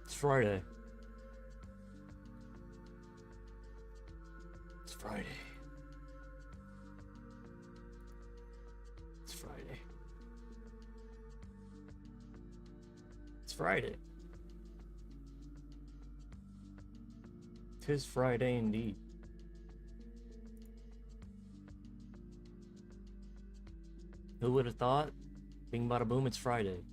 It's Friday. It's Friday. Friday. 'Tis Friday indeed. Who would have thought? Bing bada boom, it's Friday.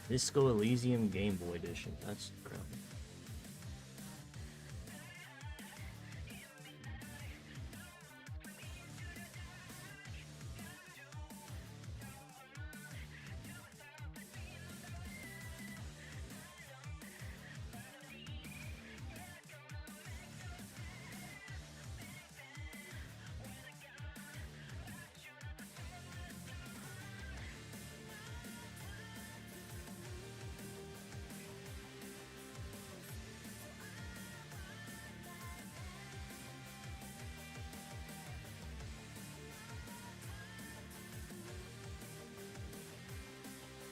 Disco Elysium Game Boy Edition. That's incredible.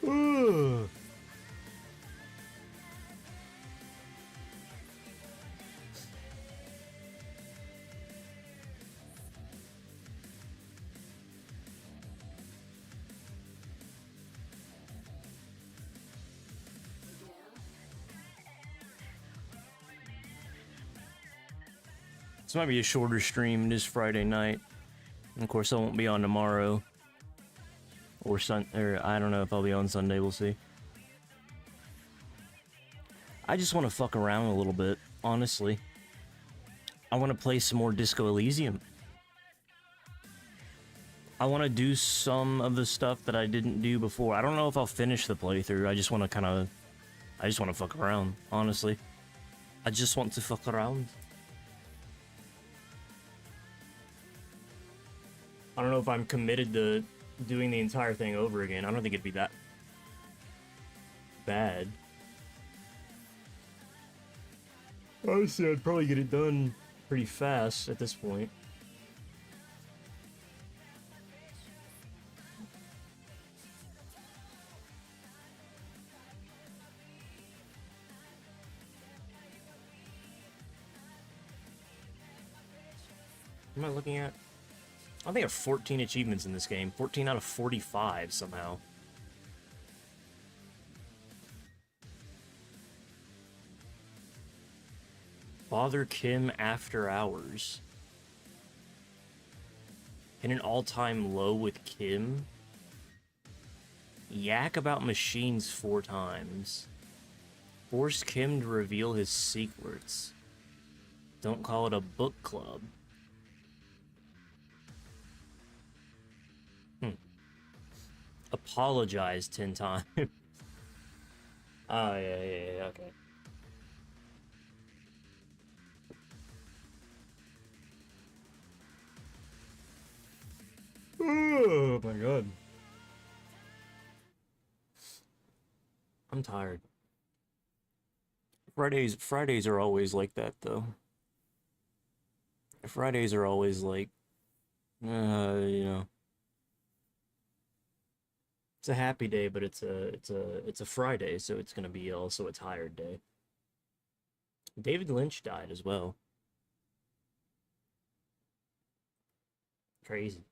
Ugh. This might be a shorter stream this Friday night. And of course, I won't be on tomorrow. Or I don't know if I'll be on Sunday, we'll see. I just want to fuck around a little bit, honestly. I want to play some more Disco Elysium. I want to do some of the stuff that I didn't do before. I don't know if I'll finish the playthrough. I just want to fuck around, honestly. I just want to fuck around. I don't know if I'm committed to doing the entire thing over again. I don't think it'd be that bad. Honestly, I'd probably get it done pretty fast at this point. What am I looking at? I think I have 14 achievements in this game. 14 out of 45 somehow. Father Kim After Hours. Hit an all-time low with Kim. Yak about machines 4 times. Force Kim to reveal his secrets. Don't call it a book club. Apologize 10 times. Oh, yeah, okay. Oh my god. I'm tired. Fridays are always like that, though. Fridays are always like, you know. It's a happy day, but it's a Friday, so it's gonna be also a tired day. David Lynch died as well. Crazy.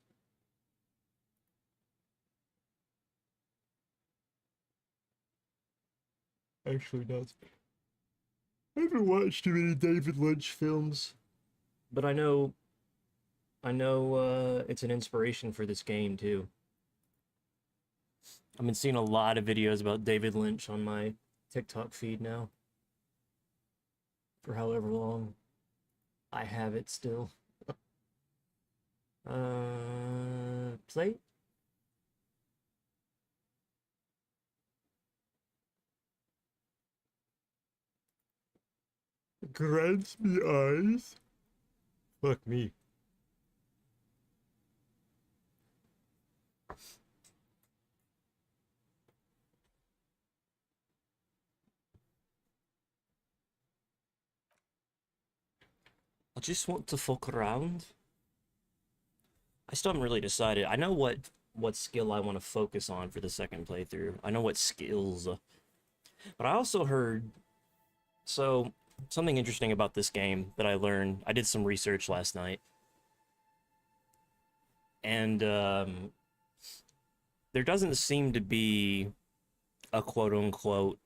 Actually does. I haven't watched too many David Lynch films, but I know it's an inspiration for this game too. I've been seeing a lot of videos about David Lynch on my TikTok feed now. For however long I have it still. Plate? Grants me eyes? Fuck me. I just want to fuck around. I still haven't really decided. I know what skill I want to focus on for the second playthrough. I know what skills, but I also heard so something interesting about this game that I learned. I did some research last night, and there doesn't seem to be a quote unquote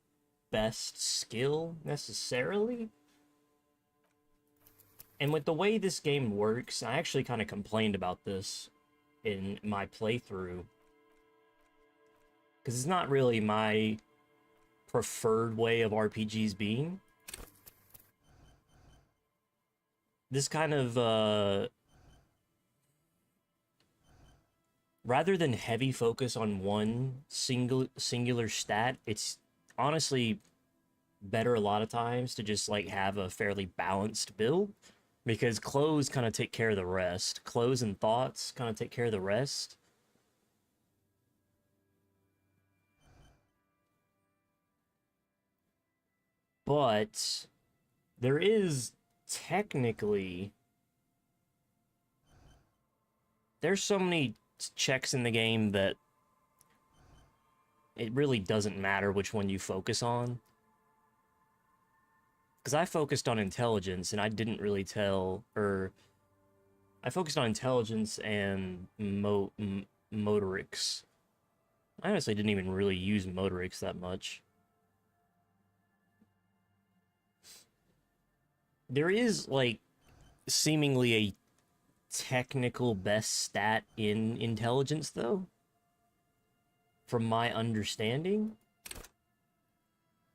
best skill necessarily. And with the way this game works, I actually kind of complained about this in my playthrough. Because it's not really my preferred way of RPGs being. This kind of, rather than heavy focus on one singular stat, it's honestly better a lot of times to just, like, have a fairly balanced build. Because clothes kind of take care of the rest. Clothes and thoughts kind of take care of the rest. But there is technically... There's so many checks in the game that it really doesn't matter which one you focus on. Because I focused on intelligence, and I didn't really tell, or I focused on intelligence and motorics. I honestly didn't even really use motorics that much. There is, like, seemingly a technical best stat in intelligence, though, from my understanding,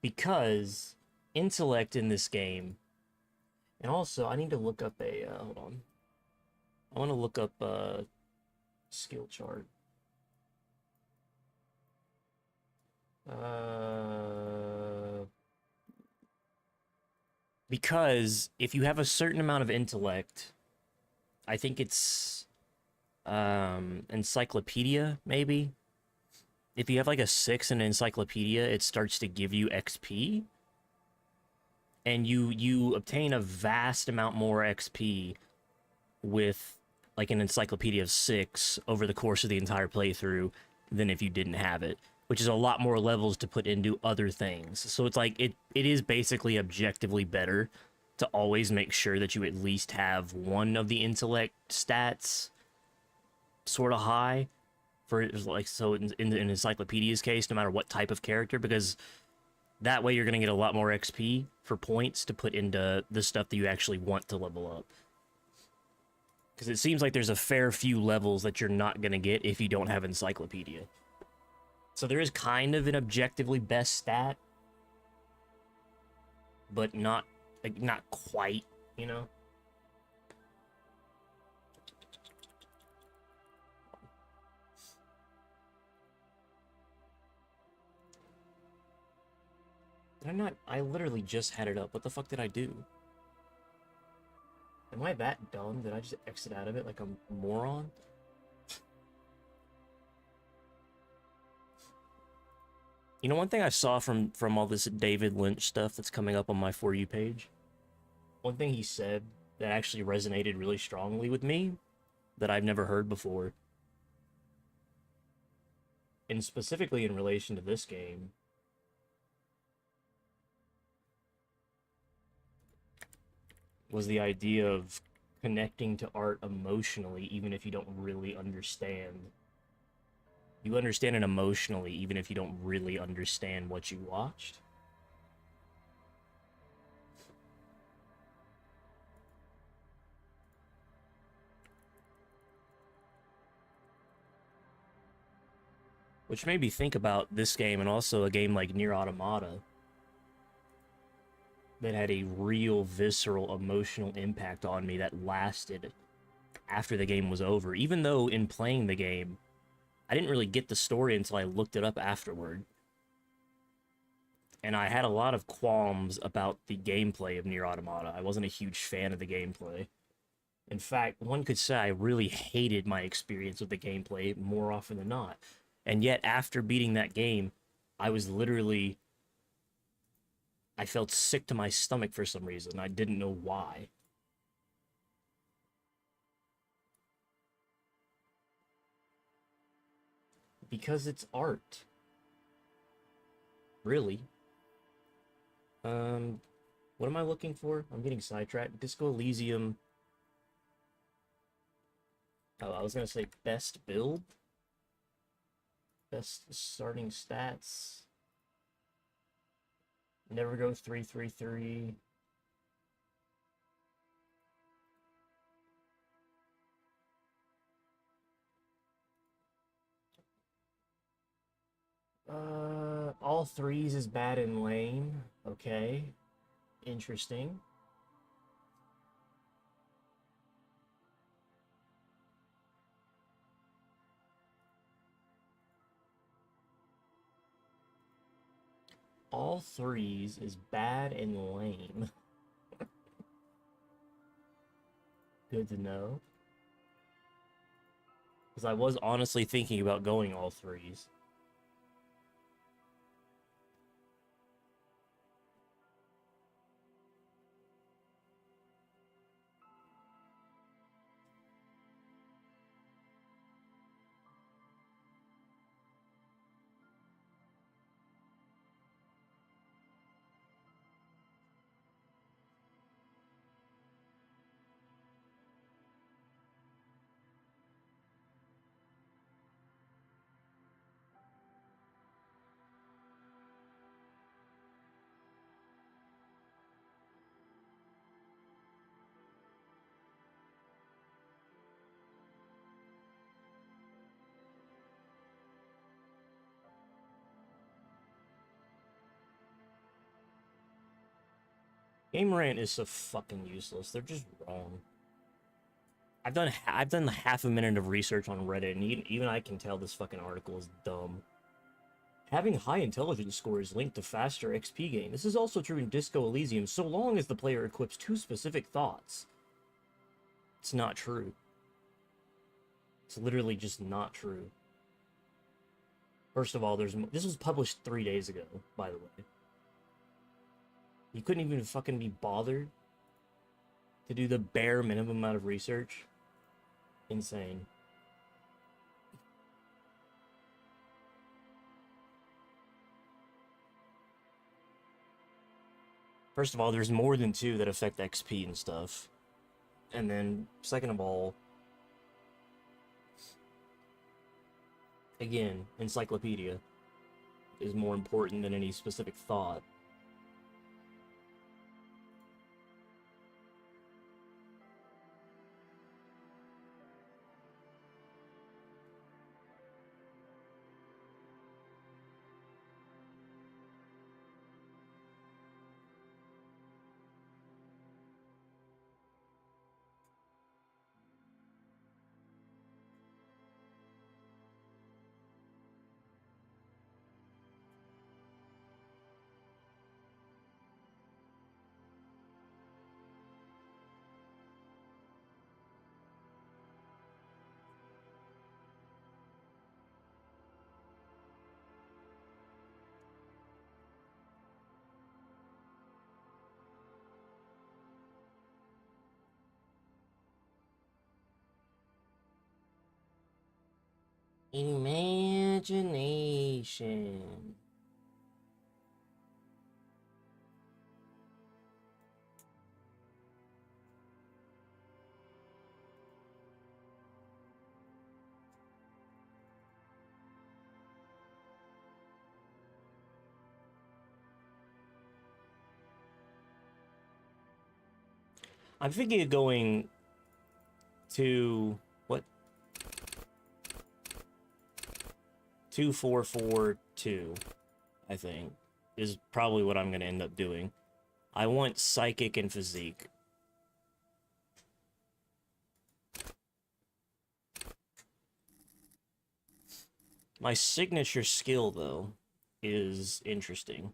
because intellect in this game, and also I need to look up a hold on, I want to look up a skill chart. Because if you have a certain amount of intellect, I think it's encyclopedia, maybe. If you have like a 6 in encyclopedia, it starts to give you XP. And you obtain a vast amount more XP with like an encyclopedia of 6 over the course of the entire playthrough than if you didn't have it, which is a lot more levels to put into other things. So it's like it is basically objectively better to always make sure that you at least have one of the intellect stats sort of high for, like, so in encyclopedia's case, no matter what type of character, because that way you're going to get a lot more XP for points to put into the stuff that you actually want to level up. Because it seems like there's a fair few levels that you're not going to get if you don't have encyclopedia. So there is kind of an objectively best stat, but not, like, not quite, you know? I literally just had it up. What the fuck did I do? Am I that dumb? Did I just exit out of it like a moron? You know, one thing I saw from all this David Lynch stuff that's coming up on my For You page, one thing he said that actually resonated really strongly with me that I've never heard before, and specifically in relation to this game, was the idea of connecting to art emotionally, even if you don't really understand. You understand it emotionally, even if you don't really understand what you watched. Which made me think about this game and also a game like Nier Automata that had a real visceral emotional impact on me that lasted after the game was over. Even though in playing the game, I didn't really get the story until I looked it up afterward. And I had a lot of qualms about the gameplay of Nier Automata. I wasn't a huge fan of the gameplay. In fact, one could say I really hated my experience with the gameplay more often than not. And yet, after beating that game, I was literally, I felt sick to my stomach for some reason. I didn't know why. Because it's art. Really. Um, what am I looking for? I'm getting sidetracked. Disco Elysium. Oh, I was gonna say best build? Best starting stats. Never go 3-3-3. All threes is bad and lame. Okay. Interesting. All threes is bad and lame. Good to know. Because I was honestly thinking about going all threes. Game Rant is so fucking useless. They're just wrong. I've done half a minute of research on Reddit, and even I can tell this fucking article is dumb. Having high intelligence scores linked to faster XP gain. This is also true in Disco Elysium, so long as the player equips two specific thoughts. It's not true. It's literally just not true. First of all, this was published 3 days ago, by the way. You couldn't even fucking be bothered to do the bare minimum amount of research. Insane. First of all, there's more than two that affect XP and stuff. And then, second of all, again, encyclopedia is more important than any specific thought. Imagination. I'm thinking of going to what? 2442, I think, is probably what I'm gonna end up doing. I want psychic and physique. My signature skill, though, is interesting.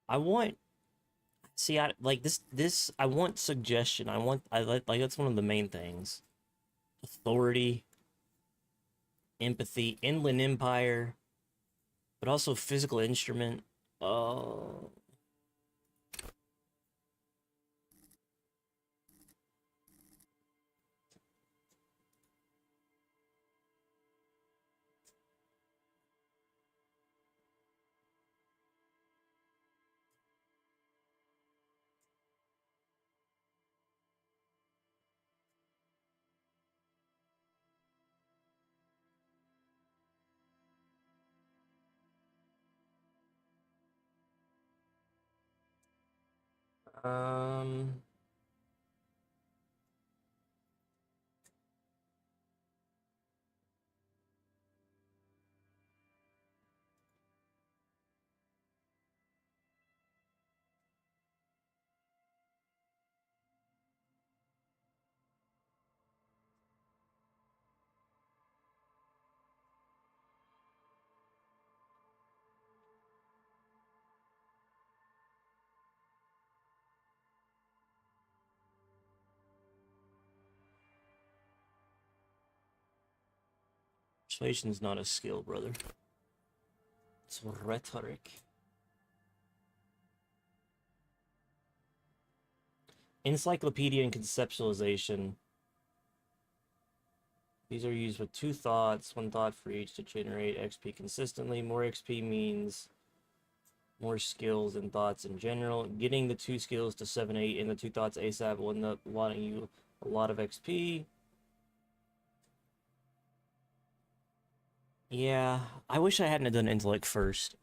I want see I like this I want suggestion. I like that's one of the main things. Authority, empathy, inland empire, but also physical instrument. Oh, um, persuasion's not a skill, brother. It's rhetoric. Encyclopedia and conceptualization. These are used with 2 thoughts, 1 thought for each to generate XP consistently. More XP means more skills and thoughts in general. Getting the 2 skills to 7, 8 and the 2 thoughts ASAP will end up wanting you a lot of XP. Yeah, I wish I hadn't done intellect first.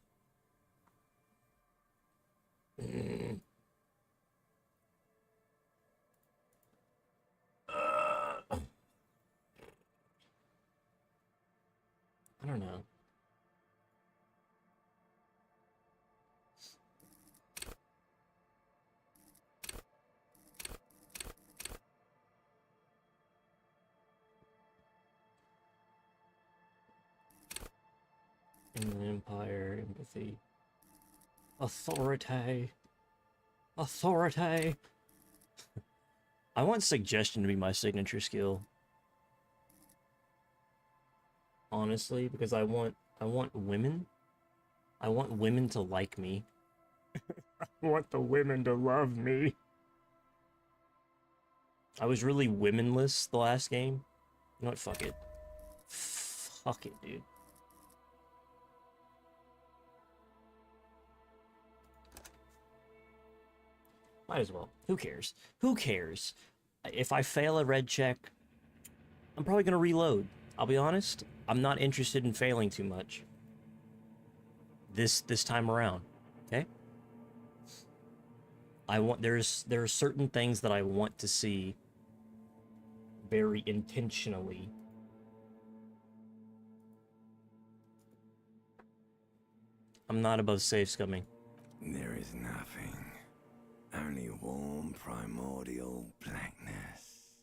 Mm. I don't know. Inland empire, empathy, authority, authority. I want suggestion to be my signature skill. Honestly, because I want women. I want women to like me. I want the women to love me. I was really womenless the last game. You know what? Fuck it. Fuck it, dude. Might as well. Who cares? Who cares? If I fail a red check, I'm probably gonna reload. I'll be honest. I'm not interested in failing too much. This time around. Okay? There are certain things that I want to see very intentionally. I'm not above safe scumming. There is nothing. Only warm primordial blackness.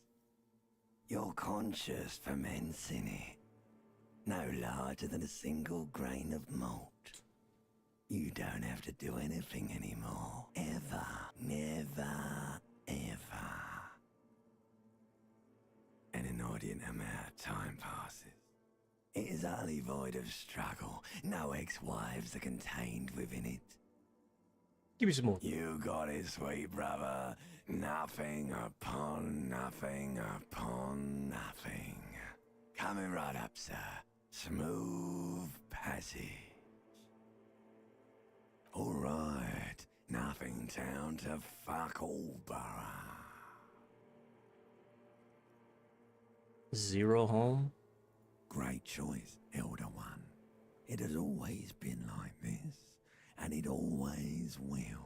You're conscious ferments in it. No larger than a single grain of malt. You don't have to do anything anymore. Ever. Never. Ever. An inordinate amount of time passes. It is utterly void of struggle. No ex-wives are contained within it. Give me some more. You got it, sweet brother. Nothing upon nothing upon nothing. Coming right up, sir. Smooth passage. All right. Nothing town to fuck all borough. 0 home? Great choice, Elder One. It has always been like this, and it always will.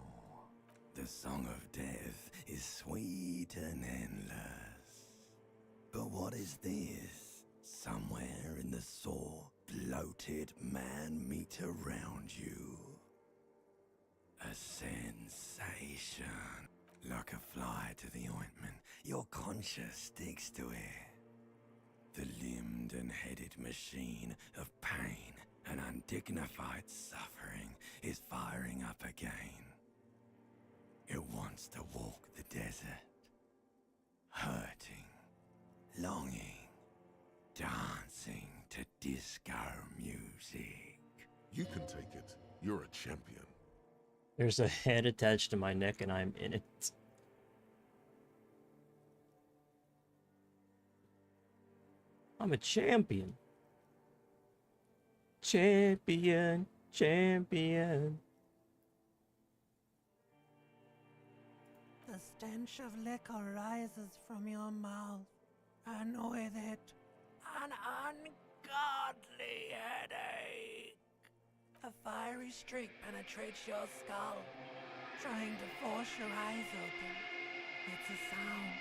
The song of death is sweet and endless. But what is this? Somewhere in the sore, bloated man-meat around you. A sensation. Like a fly to the ointment, your conscience sticks to it. The limbed and headed machine of pain and undignified suffering is firing up again. wants to walk the desert, hurting, longing, dancing to disco music. You can take it. You're a champion. There's a head attached to my neck and I'm in it. I'm a champion. Champion, champion. The stench of liquor rises from your mouth, and with it, an ungodly headache. A fiery streak penetrates your skull, trying to force your eyes open. It's a sound,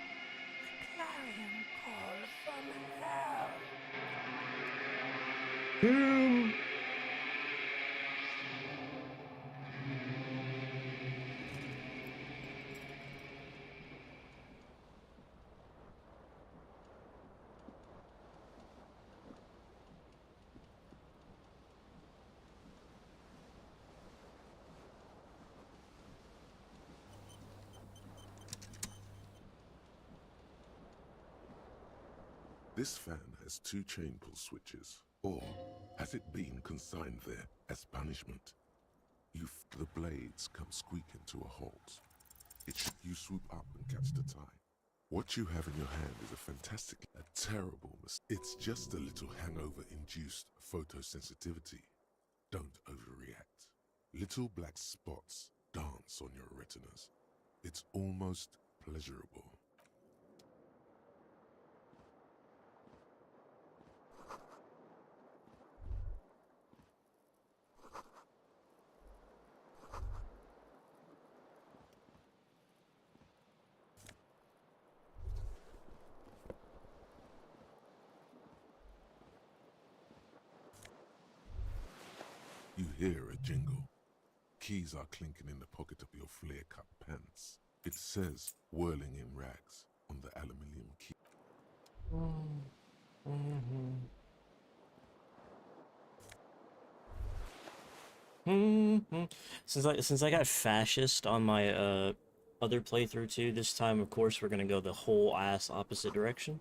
a clarion call from hell. This fan has 2 chain pull switches. Or has it been consigned there as punishment? The blades come squeaking to a halt. You swoop up and catch the tie. What you have in your hand is a terrible mistake. It's just a little hangover-induced photosensitivity. Don't overreact. Little black spots dance on your retinas. It's almost pleasurable. You hear a jingle. Keys are clinking in the pocket of your flare-cut pants. It says, whirling in rags, on the aluminium key. Since I got fascist on my other playthrough too, this time of course we're gonna go the whole ass opposite direction.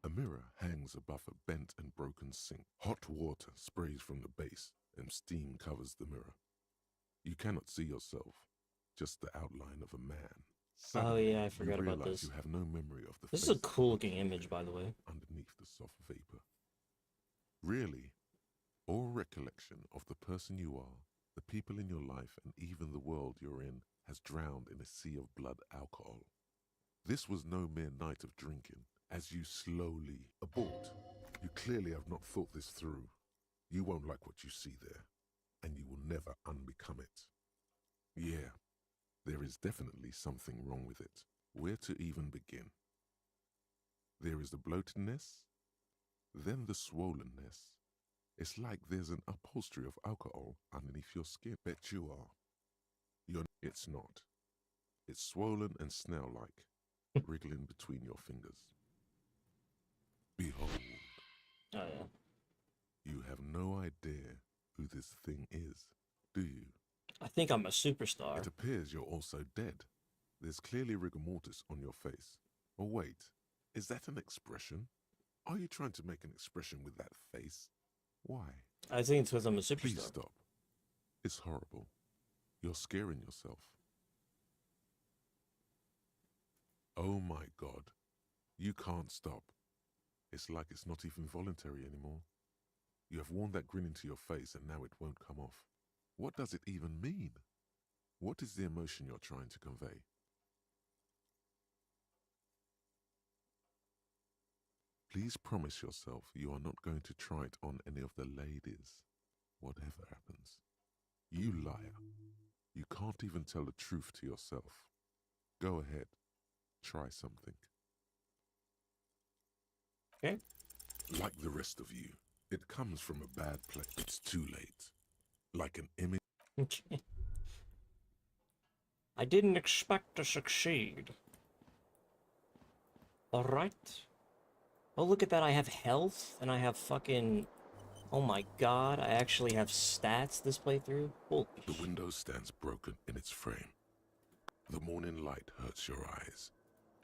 A mirror hangs above a bent and broken sink. Hot water sprays from the base, and steam covers the mirror. You cannot see yourself, just the outline of a man. Suddenly, Oh yeah, I forgot you about realize this. You have no memory of the This is face a cool that looking you image, felt by the way. underneath the soft vapor. Really, all recollection of the person you are, the people in your life, and even the world you're in has drowned in a sea of blood alcohol. This was no mere night of drinking. As you slowly abort, you clearly have not thought this through. You won't like what you see there, and you will never unbecome it. Yeah, there is definitely something wrong with it. Where to even begin? There is the bloatedness, then the swollenness. It's like there's an upholstery of alcohol underneath your skin. Bet you are. It's not. It's swollen and snail-like, wriggling between your fingers. Behold. Oh yeah. You have no idea who this thing is, do you? I think I'm a superstar. It appears you're also dead. There's clearly rigor mortis on your face. Oh wait, is that an expression? Are you trying to make an expression with that face? Why? I think it's because I'm a superstar. Please stop. It's horrible. You're scaring yourself. Oh my God. You can't stop. It's like it's not even voluntary anymore. You have worn that grin into your face and now it won't come off. What does it even mean? What is the emotion you're trying to convey? Please promise yourself you are not going to try it on any of the ladies, whatever happens. You liar. You can't even tell the truth to yourself. Go ahead. Try something. Okay. Like the rest of you, it comes from a bad place. It's too late. Like an image. Okay. I didn't expect to succeed. Alright. Oh, look at that. I have health, and I have fucking... Oh my god, I actually have stats this playthrough? Holy The sh- window stands broken in its frame. The morning light hurts your eyes.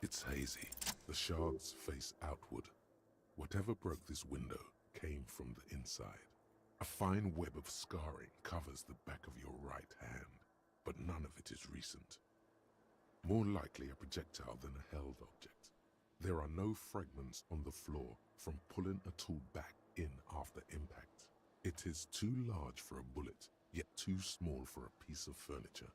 It's hazy. The shards face outward. Whatever broke this window came from the inside. A fine web of scarring covers the back of your right hand, but none of it is recent. More likely a projectile than a held object. There are no fragments on the floor from pulling a tool back in after impact. It is too large for a bullet, yet too small for a piece of furniture.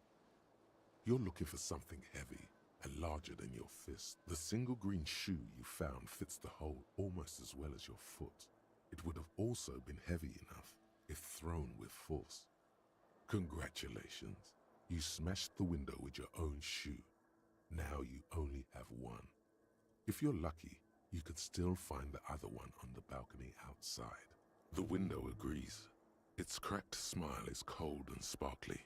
You're looking for something heavy and larger than your fist. The single green shoe you found fits the hole almost as well as your foot. It would have also been heavy enough if thrown with force. Congratulations, you smashed the window with your own shoe. Now you only have one. If you're lucky, you could still find the other one on the balcony outside. The window agrees. Its cracked smile is cold and sparkly.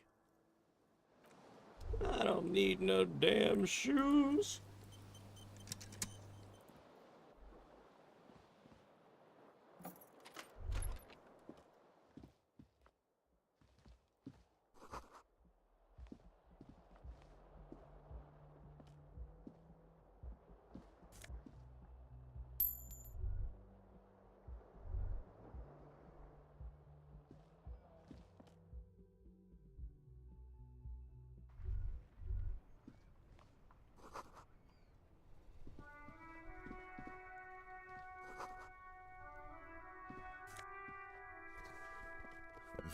I don't need no damn shoes.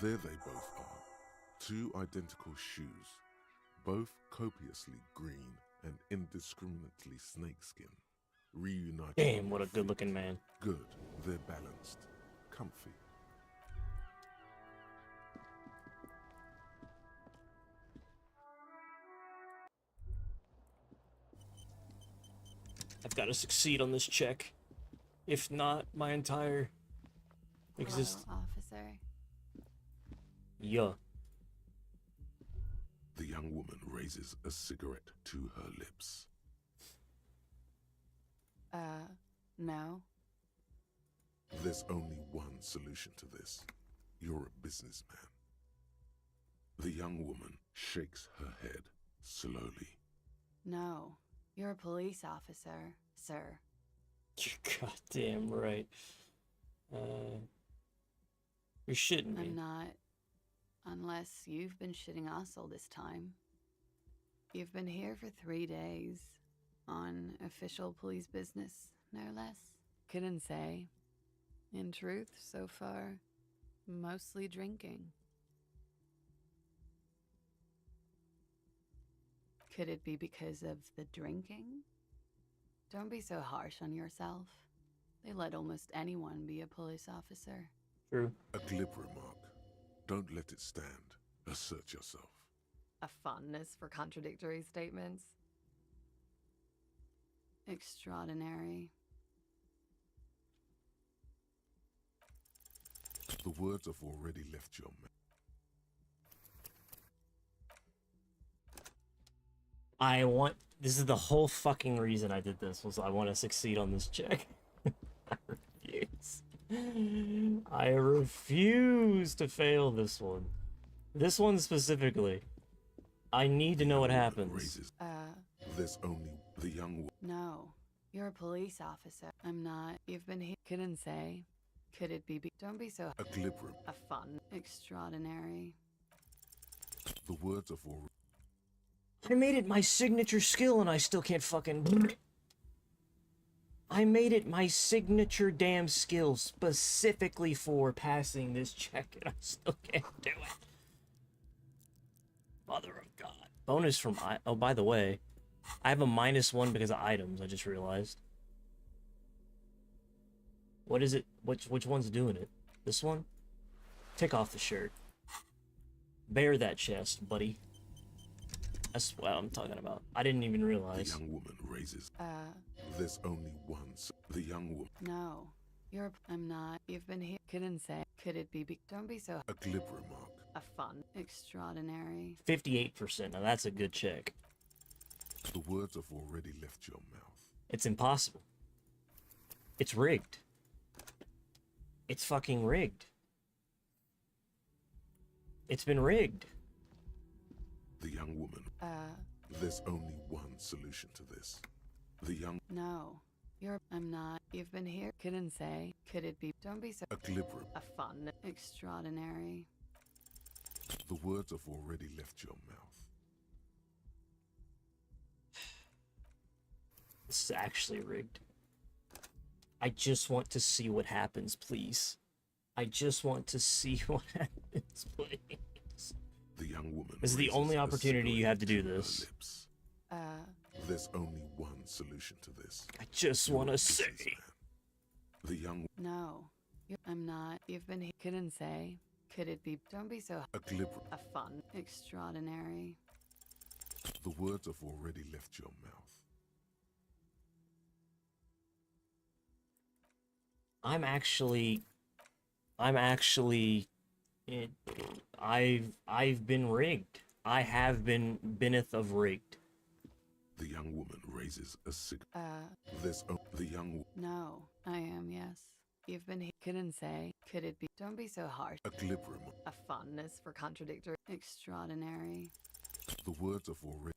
There they both are. Two identical shoes, both copiously green and indiscriminately snakeskin. Reunited. Damn, on what a your good feet. looking man. Good, they're balanced, comfy. I've got to succeed on this check. If not, my entire exist. Hello, officer. Yeah. The young woman raises a cigarette to her lips. No. There's only one solution to this. You're a businessman. The young woman shakes her head slowly. No. You're a police officer, sir. You're goddamn right. You're shitting me. I'm not. Unless you've been shitting us all this time. You've been here for 3 days. On official police business, no less. Couldn't say. In truth, so far, mostly drinking. Could it be because of the drinking? Don't be so harsh on yourself. They let almost anyone be a police officer. True. A glib remark. Don't let it stand. Assert yourself. A fondness for contradictory statements. Extraordinary. The words have already left your mouth. This is the whole fucking reason I did this, was I want to succeed on this check. I refuse. I refuse to fail this one. This one specifically. I need to know what happens. Raises. There's only the young woman. No. You're a police officer. I'm not. You've been here. Couldn't say. Could it be? Don't be so. A glib remark. A fun. Extraordinary. The words have already. I made it my signature skill and I still can't fucking... I made it my signature damn skill specifically for passing this check and I still can't do it. Mother of God. Bonus from... Oh, by the way, I have a -1 because of items, I just realized. What is it? Which one's doing it? This one? Take off the shirt. Bare that chest, buddy. That's what I'm talking about. I didn't even The realize. young woman raises. There's only one. The young woman. No. You're. I'm not. You've been here. Couldn't say. Could it be? Don't be so. A glib remark. A fun. Extraordinary. 58%. Now that's a good check. The words have already left your mouth. It's impossible. It's rigged. It's fucking rigged. It's been rigged. The young woman. There's only one solution to this. The young... No. I'm not. You've been here. Couldn't say. Could it be? Don't be so... Equilibrium. A fun. Extraordinary. The words have already left your mouth. This is actually rigged. I just want to see what happens, please. I just want to see what happens, please. The young woman. This is the only opportunity you have to do this. Lips. There's only one solution to this. I just want to see. The young... No. I'm not. You've been here. Couldn't say. Could it be? Don't be so... Equilibrium. A fun. Extraordinary. The words have already left your mouth. I'm actually, I've been rigged. I have been binneth of rigged. The young woman raises a cigarette. The young... No. I am, yes. You've been here. Couldn't say. Could it be? Don't be so harsh. Equilibrium. A fondness for contradictory. Extraordinary. The words have already...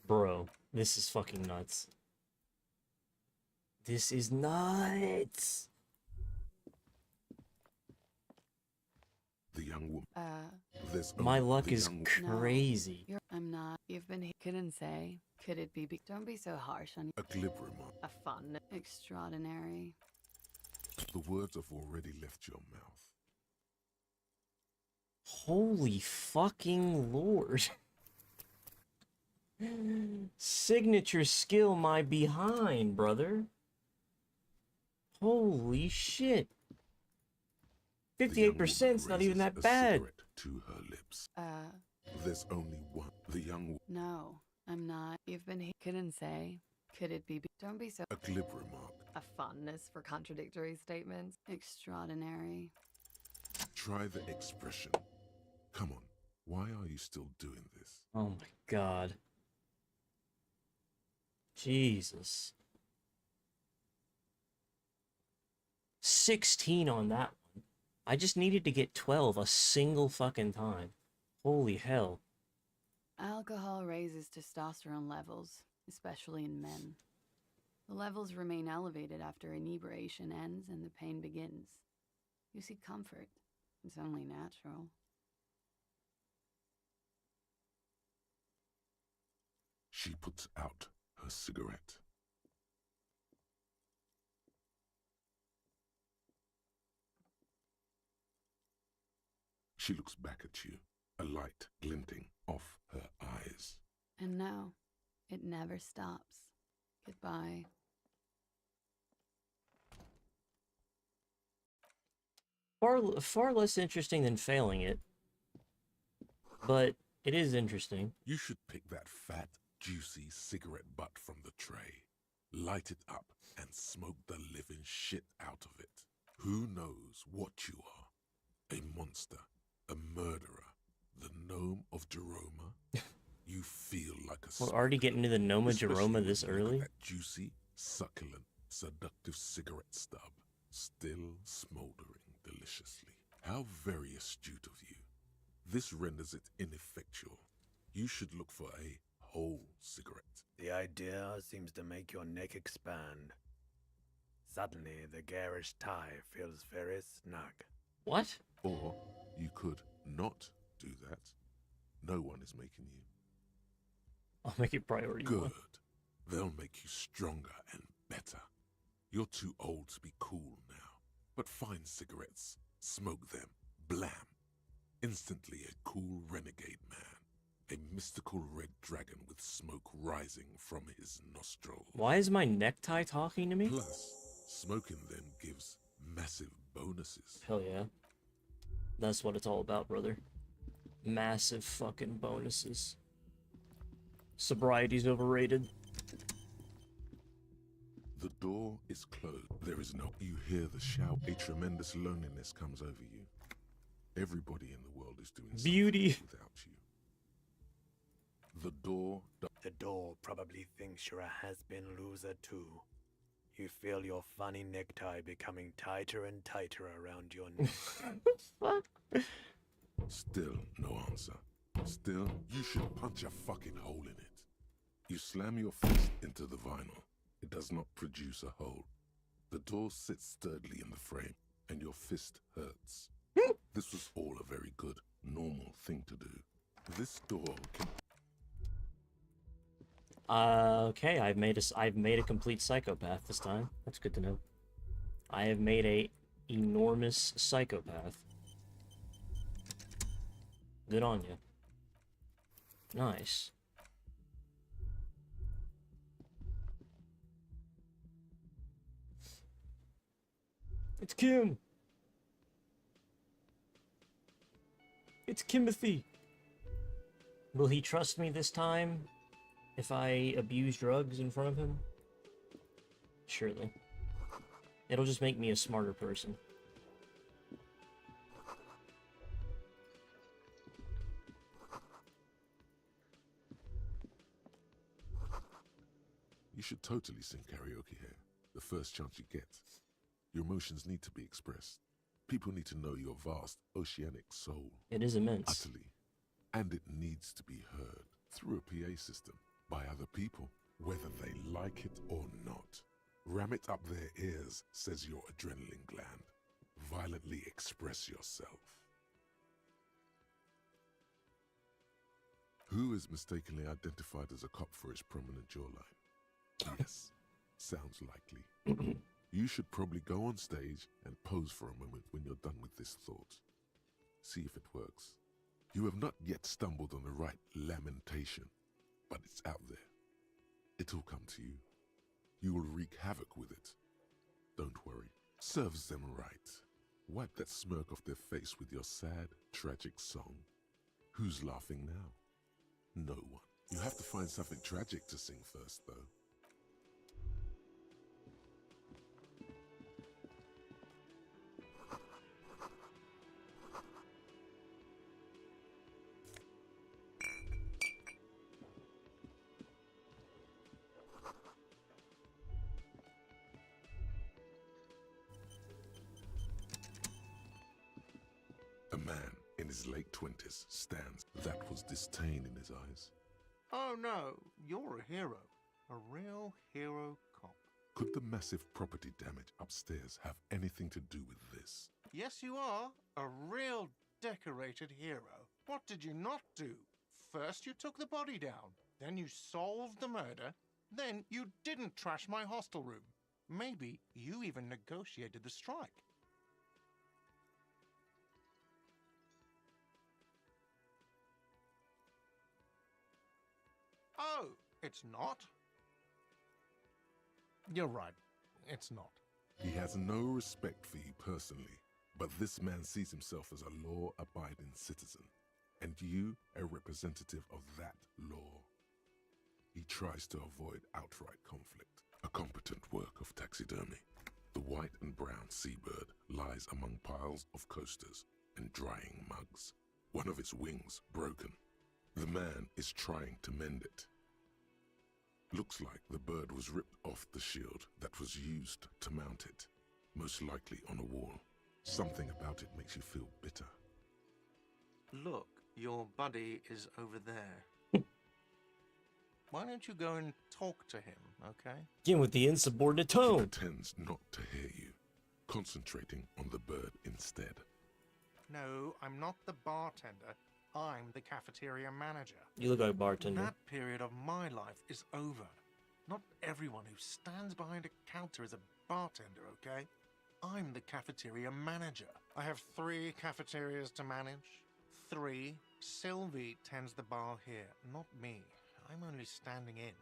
Bro, this is fucking nuts. This is nuts. The young woman. My luck is crazy. I'm not. You've been here. Couldn't say. Could it be? Don't be so harsh on... Equilibrium. A fun. Extraordinary. The words have already left your mouth. Holy fucking lord. Signature skill my behind, brother. Holy shit. 58%'s not even that bad. To her lips. There's only one. The young... No, I'm not. You've been here. Couldn't say. Could it be? Don't be so... Equilibrium. A fondness for contradictory statements. Extraordinary. Try the expression. Come on. Why are you still doing this? Oh my god. Jesus. 16 on that one. I just needed to get 12 a single fucking time. Holy hell. Alcohol raises testosterone levels, especially in men. The levels remain elevated after inebriation ends and the pain begins. You seek comfort. It's only natural. She puts out her cigarette. She looks back at you, a light glinting off her eyes. And now, it never stops. Goodbye. Far less interesting than failing it. But it is interesting. You should pick that fat, juicy cigarette butt from the tray, light it up, and smoke the living shit out of it. Who knows what you are? A monster, a murderer, the gnome of Jeroma? You feel like a... We're already getting into the gnome of Jeroma this early? That juicy, succulent, seductive cigarette stub, still smoldering deliciously. How very astute of you. This renders it ineffectual. You should look for a whole cigarette. The idea seems to make your neck expand. Suddenly, the garish tie feels very snug. What? Or you could not do that. No one is making you. I'll make it priority Good. one. They'll make you stronger and better. You're too old to be cool now. But find cigarettes, smoke them, blam. Instantly a cool renegade man. A mystical red dragon with smoke rising from his nostrils. Why is my necktie talking to me? Plus, smoking then gives massive bonuses. Hell yeah. That's what it's all about, brother. Massive fucking bonuses. Sobriety's overrated. The door is closed. There is no... You hear the shout. A tremendous loneliness comes over you. Everybody in the world is doing Beauty. something without you. The door. The door probably thinks you're a has-been loser too. You feel your funny necktie becoming tighter and tighter around your neck. Fuck. Still no answer. Still, you should punch a fucking hole in it. You slam your fist into the vinyl. It does not produce a hole. The door sits sturdily in the frame, and your fist hurts. This was all a very good, normal thing to do. This door can... Okay, I've made a complete psychopath this time. That's good to know. I have made a enormous psychopath. Good on you. Nice. It's Kim. It's Kimothy. Will he trust me this time if I abuse drugs in front of him? Surely. It'll just make me a smarter person. You should totally sing karaoke here, the first chance you get. Your emotions need to be expressed. People need to know your vast, oceanic soul. It is immense. Utterly. And it needs to be heard through a PA system by other people, whether they like it or not. Ram it up their ears, says your adrenaline gland. Violently express yourself. Who is mistakenly identified as a cop for his prominent jawline? Yes, sounds likely. You should probably go on stage and pose for a moment when you're done with this thought. See if it works. You have not yet stumbled on the right lamentation, but it's out there. It'll come to you. You will wreak havoc with it. Don't worry. Serves them right. Wipe that smirk off their face with your sad, tragic song. Who's laughing now? No one. You have to find something tragic to sing first, though. A man in his late 20s stands. That was disdain in his eyes. Oh no, you're a hero. A real hero cop. Could the massive property damage upstairs have anything to do with this? Yes, you are. A real decorated hero. What did you not do? First you took the body down. Then you solved the murder. Then you didn't trash my hostel room. Maybe you even negotiated the strike. Oh, it's not? You're right. It's not. He has no respect for you personally, but this man sees himself as a law-abiding citizen, and you a representative of that law. He tries to avoid outright conflict, a competent work of taxidermy. The white and brown seabird lies among piles of coasters and drying mugs, one of its wings broken. The man is trying to mend it. Looks like the bird was ripped off the shield that was used to mount it, most likely on a wall. Something about it makes you feel bitter. Look, your buddy is over there. Why don't you go and talk to him, okay? Again with the insubordinate He tone. pretends not to hear you, concentrating on the bird instead. No, I'm not the bartender. I'm the cafeteria manager. You look like a bartender. That period of my life is over. Not everyone who stands behind a counter is a bartender, okay? I'm the cafeteria manager. I have 3 cafeterias to manage. 3. Sylvie tends the bar here, not me. I'm only standing in.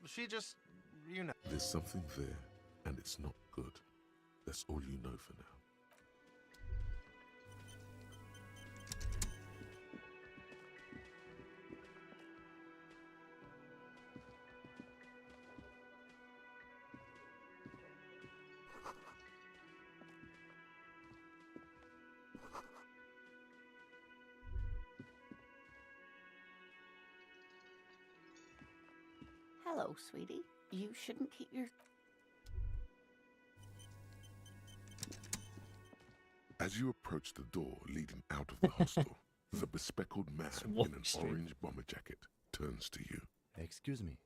She just, you know. There's something there, and it's not good. That's all you know for now. Hello, sweetie. You shouldn't keep your... As you approach the door leading out of the hostel, the bespectacled man in an orange bomber jacket turns to you. Excuse me.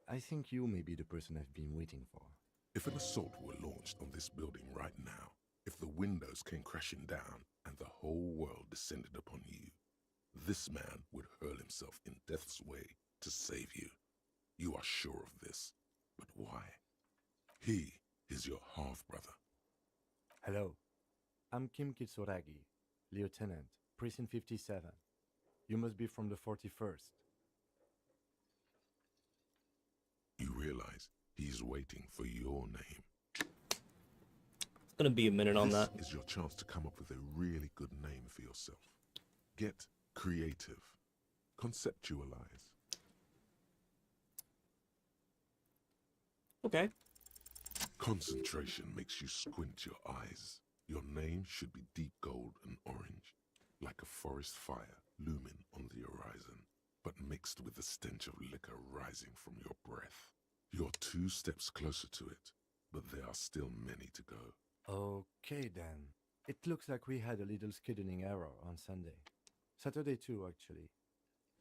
I think you may be the person I've been waiting for. If an assault were launched on this building right now, if the windows came crashing down and the whole world descended upon you, this man would hurl himself in death's way to save you. You are sure of this. But why? He is your half-brother. Hello. I'm Kim Kitsuragi, Lieutenant, Precinct 57. You must be from the 41st. You realize he's waiting for your name. It's gonna be a minute on that. This is your chance to come up with a really good name for yourself. Get creative. Conceptualize. Okay. Concentration makes you squint your eyes. Your name should be deep gold and orange, like a forest fire looming on the horizon, but mixed with the stench of liquor rising from your breath. You're 2 steps closer to it, but there are still many to go. Okay then. It looks like we had a little scheduling error on Sunday. Saturday too, actually.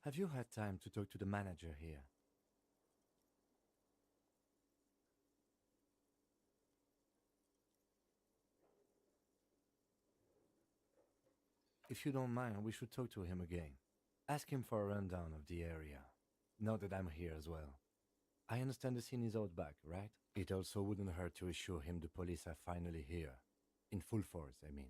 Have you had time to talk to the manager here? If you don't mind, we should talk to him again. Ask him for a rundown of the area. Now that I'm here as well. I understand the scene is out back, right? It also wouldn't hurt to assure him the police are finally here. In full force, I mean.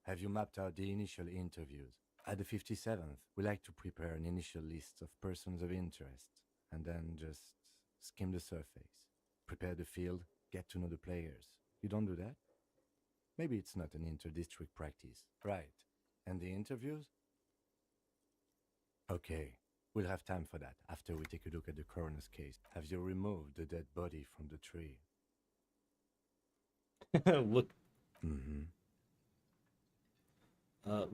Have you mapped out the initial interviews? At the 57th, we like to prepare an initial list of persons of interest, and then just skim the surface. Prepare the field, get to know the players. You don't do that? Maybe it's not an inter-district practice. Right. And the interviews? Okay, we'll have time for that after we take a look at the coroner's case. Have you removed the dead body from the tree? Look, Mm-hmm.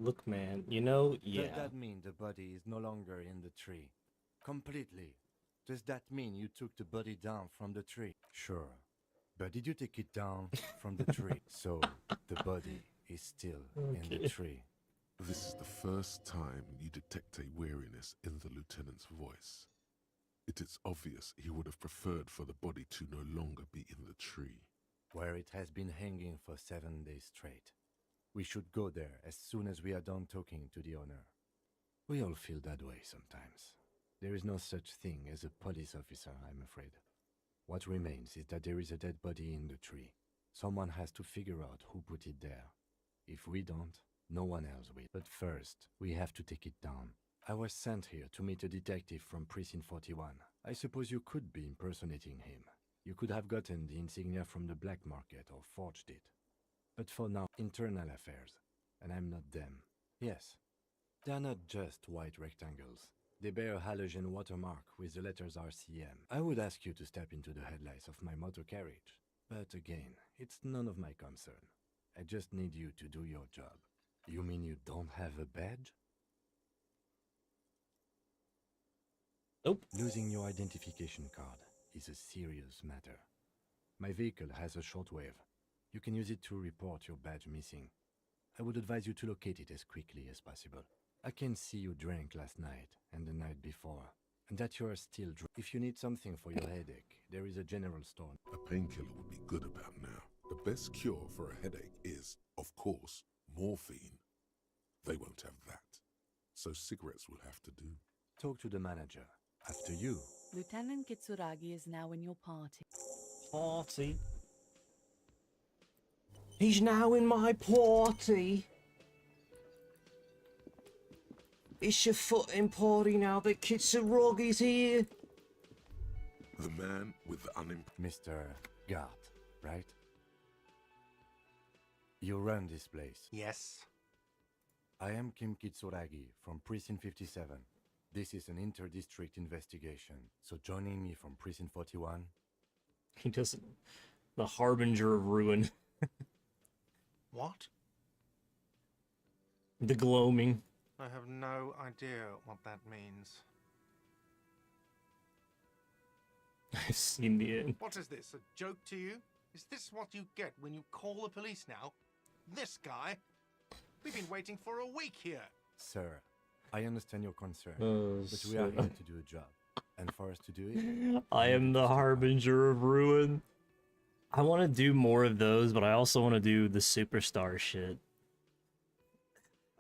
look, man. You know, yeah. Does that mean the body is no longer in the tree? Completely. Does that mean you took the body down from the tree? Sure. But did you take it down from the tree? So the body is still in the tree. This is the first time you detect a weariness in the lieutenant's voice. It is obvious he would have preferred for the body to no longer be in the tree. Where it has been hanging for 7 days straight. We should go there as soon as we are done talking to the owner. We all feel that way sometimes. There is no such thing as a police officer, I'm afraid. What remains is that there is a dead body in the tree. Someone has to figure out who put it there. If we don't, no one else will. But first, we have to take it down. I was sent here to meet a detective from Precinct 41. I suppose you could be impersonating him. You could have gotten the insignia from the black market or forged it. But for now, internal affairs. And I'm not them. Yes, they are not just white rectangles. They bear a halogen watermark with the letters RCM. I would ask you to step into the headlights of my motor carriage. But again, it's none of my concern. I just need you to do your job. You mean you don't have a badge? Nope. Losing your identification card is a serious matter. My vehicle has a shortwave. You can use it to report your badge missing. I would advise you to locate it as quickly as possible. I can see you drank last night and the night before, and that you are still drunk. If you need something for your headache, there is a general store. A painkiller would be good about now. The best cure for a headache is, of course, morphine. They won't have that, so cigarettes will have to do. Talk to the manager. After you. Lieutenant Kitsuragi is now in your party. Party. He's now in my party. It's your footing party now that Kitsuragi's here. The man with the Mr. Gart, right? You run this place. Yes. I am Kim Kitsuragi from Precinct 57. This is an inter-district investigation, so joining me from Precinct 41... He doesn't... The harbinger of ruin. What? The gloaming. I have no idea what that means. I've seen the end. What is this, a joke to you? Is this what you get when you call the police now? This guy? We've been waiting for a week here. Sir, I understand your concern, Oh, but we are shit. here to do a job. And for us to do it, I am the harbinger of ruin. I want to do more of those, but I also want to do the superstar shit.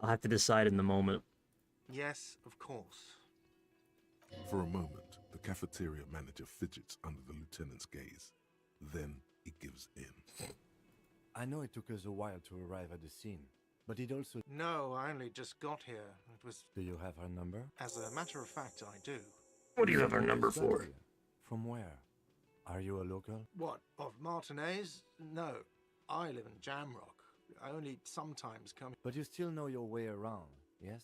I'll have to decide in the moment. Yes, of course. For a moment, the cafeteria manager fidgets under the lieutenant's gaze. Then he gives in. I know it took us a while to arrive at the scene, but it also... No, I only just got here. It was... Do you have her number? As a matter of fact, I do. What do you have her number Glad for? to. From where? Are you a local? What, of Martinez? No, I live in Jamrock. I only sometimes come... But you still know your way around, yes?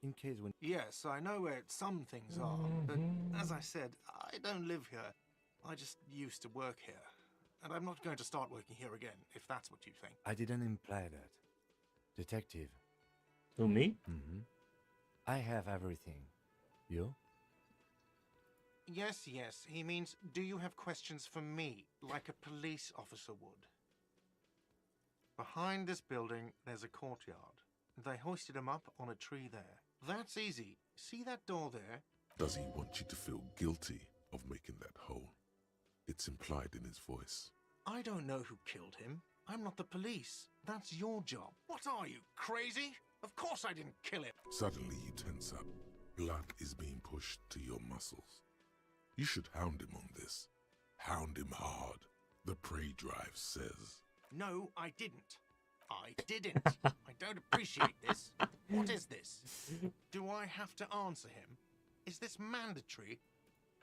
In case when... Yes, I know where some things are, but as I said, I don't live here. I just used to work here. And I'm not going to start working here again, if that's what you think. I didn't imply that. Detective. Who, me? Mm-hmm. I have everything. You? Yes, yes, he means, do you have questions for me, like a police officer would? Behind this building, there's a courtyard. They hoisted him up on a tree there. That's easy. See that door there? Does he want you to feel guilty of making that hole? It's implied in his voice. I don't know who killed him. I'm not the police. That's your job. What are you, crazy? Of course I didn't kill him. Suddenly you tense up. Blood is being pushed to your muscles. You should hound him on this. Hound him hard. The prey drive says. No, I didn't. I didn't. I don't appreciate this. What is this? Do I have to answer him? Is this mandatory?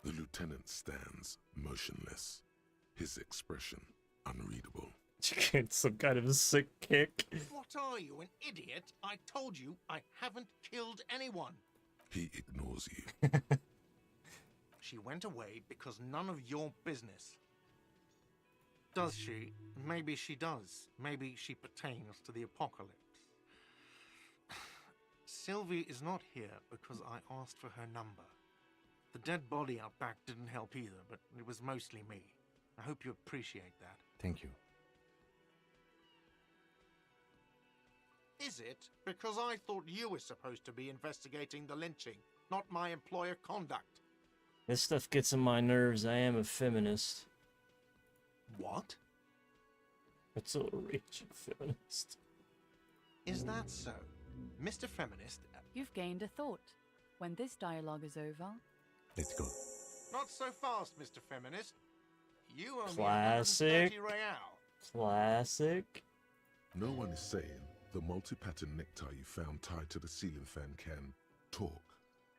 The lieutenant stands motionless, his expression unreadable. It's some kind of a sick kick. What are you, an idiot? I told you I haven't killed anyone. He ignores you. She went away because none of your business. Does she? Maybe she does. Maybe she pertains to the apocalypse. Sylvie is not here because I asked for her number. The dead body out back didn't help either, but it was mostly me. I hope you appreciate that. Thank you. Is it? Because I thought you were supposed to be investigating the lynching, not my employer conduct. This stuff gets on my nerves. I am a feminist. What? It's a raging feminist. Is that so? Mr. Feminist? You've gained a thought. When this dialogue is over, Let's go. Not so fast, Mr. Feminist. You owe me Classic. 130 real. Classic. No one is saying the multi-pattern necktie you found tied to the ceiling fan can talk.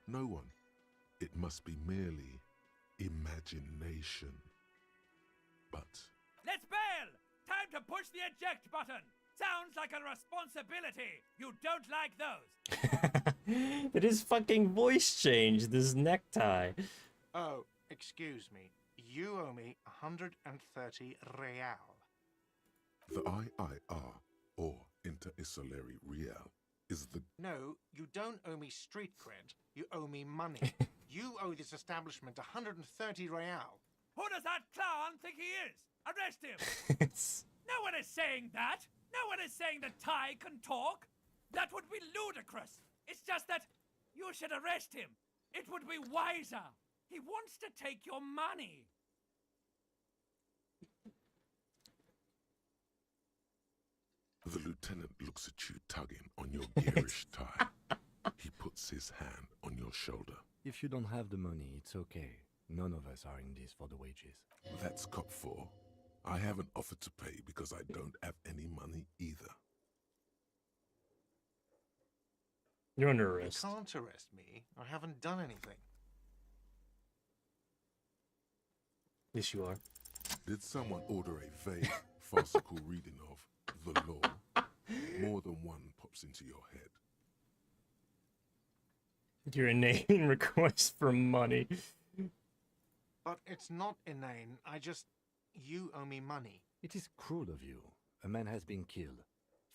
No one. It must be merely imagination. But Let's bail! Time to push the eject button! Sounds like a responsibility! You don't like those! It is fucking voice change, this necktie. Oh, excuse me. You owe me 130 real. the IIR, or Inter-Isolary Real, is the... No, you don't owe me street cred. You owe me money. You owe this establishment 130 real. Who does that clown think he is? Arrest him! It's- No one is saying that! No one is saying that Ty can talk! That would be ludicrous! It's just that you should arrest him! It would be wiser! He wants to take your money! The lieutenant looks at you tugging on your garish tie. He puts his hand on your shoulder. If you don't have the money, it's okay. None of us are in this for the wages. That's cop 4. I haven't offered to pay because I don't have any money either. You're under You arrest. can't arrest me. I haven't done anything. Yes, you are. Did someone order a vague, farcical reading of the law? More than one pops into your head. Your inane request for money. But it's not inane. You owe me money. It is cruel of you. A man has been killed.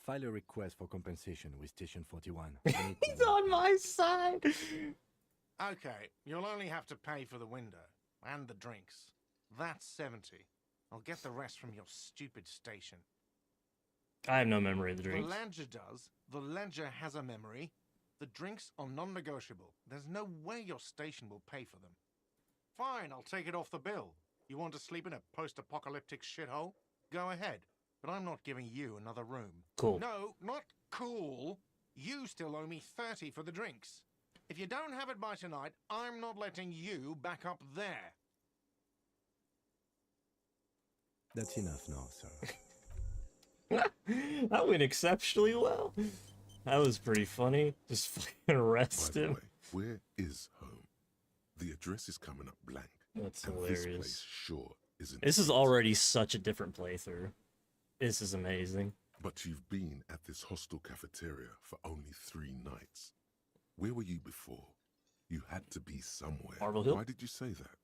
File a request for compensation with Station 41. He's on my side. Okay, you'll only have to pay for the window. And the drinks. That's 70. I'll get the rest from your stupid station. I have no memory of the drinks. The ledger does. The ledger has a memory. The drinks are non-negotiable. There's no way your station will pay for them. Fine, I'll take it off the bill. You want to sleep in a post-apocalyptic shithole? Go ahead. But I'm not giving you another room. Cool. No, not cool. You still owe me 30 for the drinks. If you don't have it by tonight, I'm not letting you back up there. That's enough now, sir. That went exceptionally well. That was pretty funny. Just fucking arrest By the him. way, where is home? The address is coming up blank. That's and hilarious. This place sure isn't. This is it. already such a different playthrough. This is amazing. But you've been at this hostel cafeteria for only 3 nights. Where were you before? You had to be somewhere. Marble Hill? Why did you say that?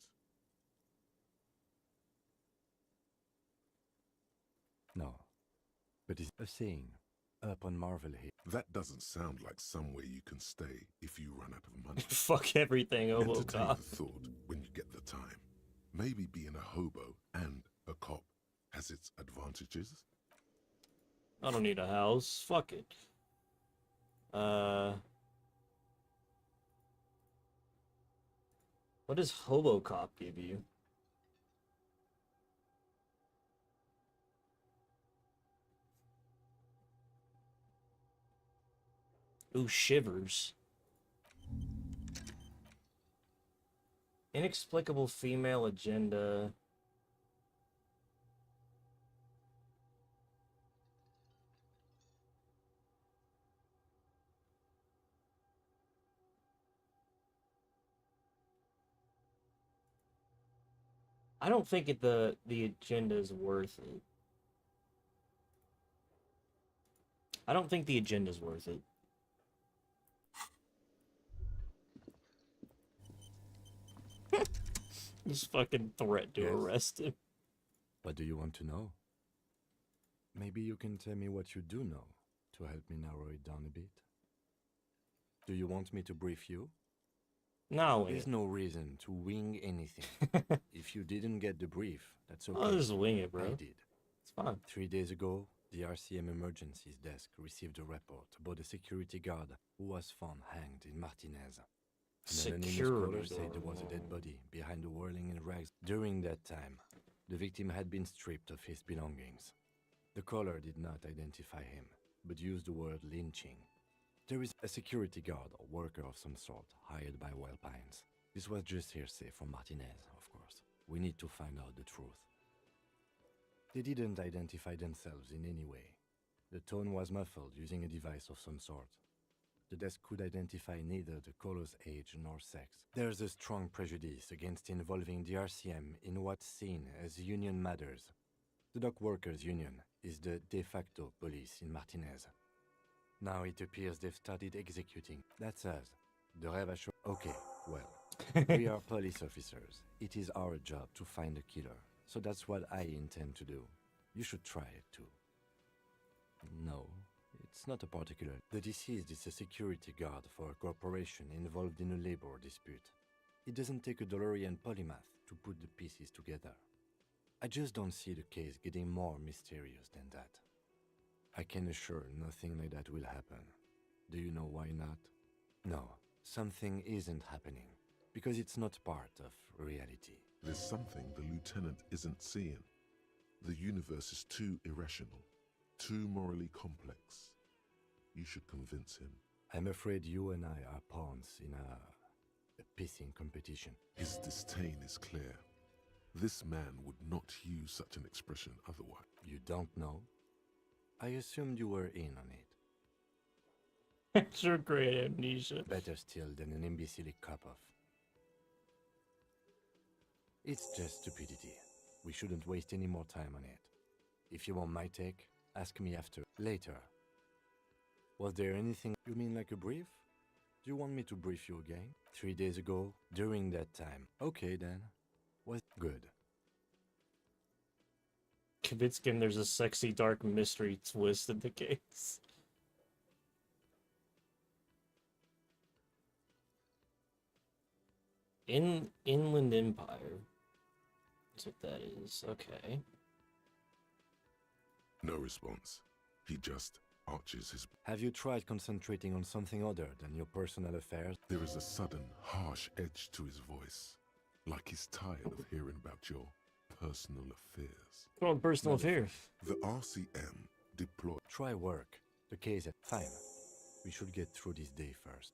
No. But it's a saying. Up on Marvel Hill. That doesn't sound like somewhere you can stay if you run out of money. Fuck everything, Entertain Obocop. the thought when you get the time. Maybe being a hobo and a cop has its advantages. I don't need a house. Fuck it. What does Hobocop give you? Ooh, shivers. Inexplicable female agenda. I don't think the agenda is worth it. I don't think the agenda is worth it. This fucking threat to Yes. arrest him. What do you want to know? Maybe you can tell me what you do know to help me narrow it down a bit. Do you want me to brief you? No, There's no reason to wing anything. If you didn't get the brief, that's okay. I'll just wing it, bro. I did. It's fine. 3 days ago, the RCM emergencies desk received a report about a security guard who was found hanged in Martinez. An anonymous caller said there was a dead body behind the whirling in rags. During that time, the victim had been stripped of his belongings. The caller did not identify him, but used the word lynching. There is a security guard or worker of some sort hired by Wild Pines. This was just hearsay from Martinez, of course. We need to find out the truth. They didn't identify themselves in any way. The tone was muffled using a device of some sort. The desk could identify neither the caller's age nor sex. There's a strong prejudice against involving the RCM in what's seen as union matters. The dock workers' union is the de facto police in Martinez. Now it appears they've started executing. That's us. The Revachon. Okay, well, we are police officers. It is our job to find a killer. So that's what I intend to do. You should try it too. No, it's not a particular. The deceased is a security guard for a corporation involved in a labor dispute. It doesn't take a DeLorean polymath to put the pieces together. I just don't see the case getting more mysterious than that. I can assure nothing like that will happen. Do you know why not? No, something isn't happening. Because it's not part of reality. There's something the lieutenant isn't seeing. The universe is too irrational, too morally complex. You should convince him. I'm afraid you and I are pawns in a pissing competition. His disdain is clear. This man would not use such an expression otherwise. You don't know? I assumed you were in on it. It's your great amnesia. Better still than an imbecile cop-off. It's just stupidity. We shouldn't waste any more time on it. If you want my take, ask me after. Later. Was there anything... You mean like a brief? Do you want me to brief you again? 3 days ago, during that time. Okay then. Was good. Convince him there's a sexy dark mystery twist in the case. Inland Empire. That's what that is. Okay. No response. He just arches his... Have you tried concentrating on something other than your personal affairs? There is a sudden, harsh edge to his voice, like he's tired of hearing about your personal affairs. Come on, personal affairs. The RCM deployed... Try work. The case at... Fine. We should get through this day first.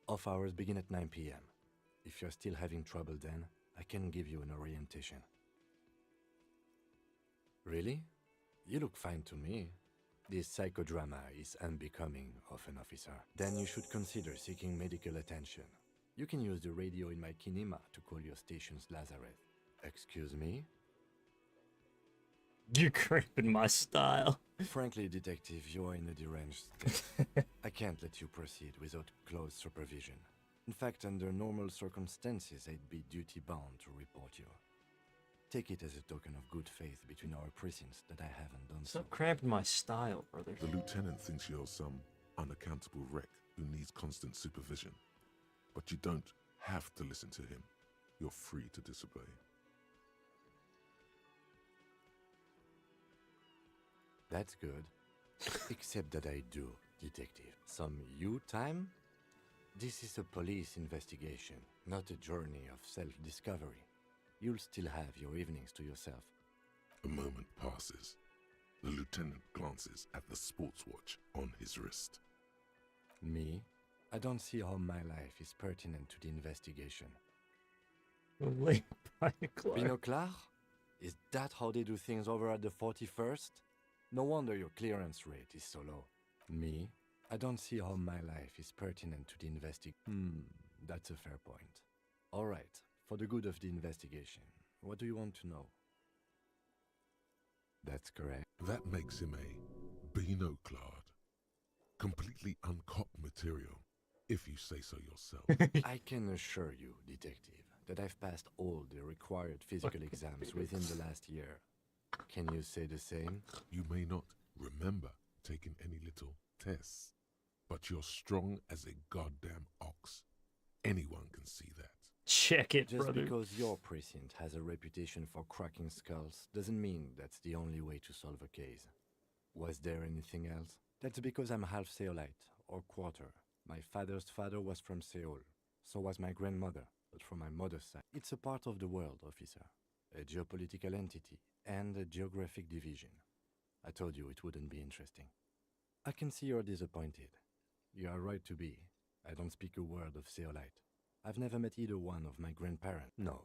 Off hours begin at 9 p.m. If you're still having trouble then, I can give you an orientation. Really? You look fine to me. This psychodrama is unbecoming of an officer. Then you should consider seeking medical attention. You can use the radio in my kinema to call your station's Lazareth. Excuse me? You're cramping my style. Frankly, Detective, you're in a deranged state. I can't let you proceed without close supervision. In fact, under normal circumstances, I'd be duty-bound to report you. Take it as a token of good faith between our precincts that I haven't done so. Stop cramping my style, brother. The lieutenant thinks you're some unaccountable wreck who needs constant supervision. But you don't have to listen to him. You're free to disobey. That's good. Except that I do, Detective. Some you time? This is a police investigation, not a journey of self-discovery. You'll still have your evenings to yourself. A moment passes. The lieutenant glances at the sports watch on his wrist. Me? I don't see how my life is pertinent to the investigation. Late Binoclar. Binoclar? Is that how they do things over at the 41st? No wonder your clearance rate is so low. Me? I don't see how my life is pertinent to the investigation. That's a fair point. All right, for the good of the investigation, what do you want to know? That's correct. That makes him a binoclard. Completely uncopped material, if you say so yourself. I can assure you, Detective, that I've passed all the required physical exams within the last year. Can you say the same? You may not remember taking any little tests, but you're strong as a goddamn ox. Anyone can see that. Check it, Just brother. because your precinct has a reputation for cracking skulls doesn't mean that's the only way to solve a case. Was there anything else? That's because I'm half Seolite, or quarter. My father's father was from Seoul. So was my grandmother, but from my mother's side. It's a part of the world, officer. A geopolitical entity and a geographic division. I told you it wouldn't be interesting. I can see you're disappointed. You are right to be. I don't speak a word of Seolite. I've never met either one of my grandparents. No.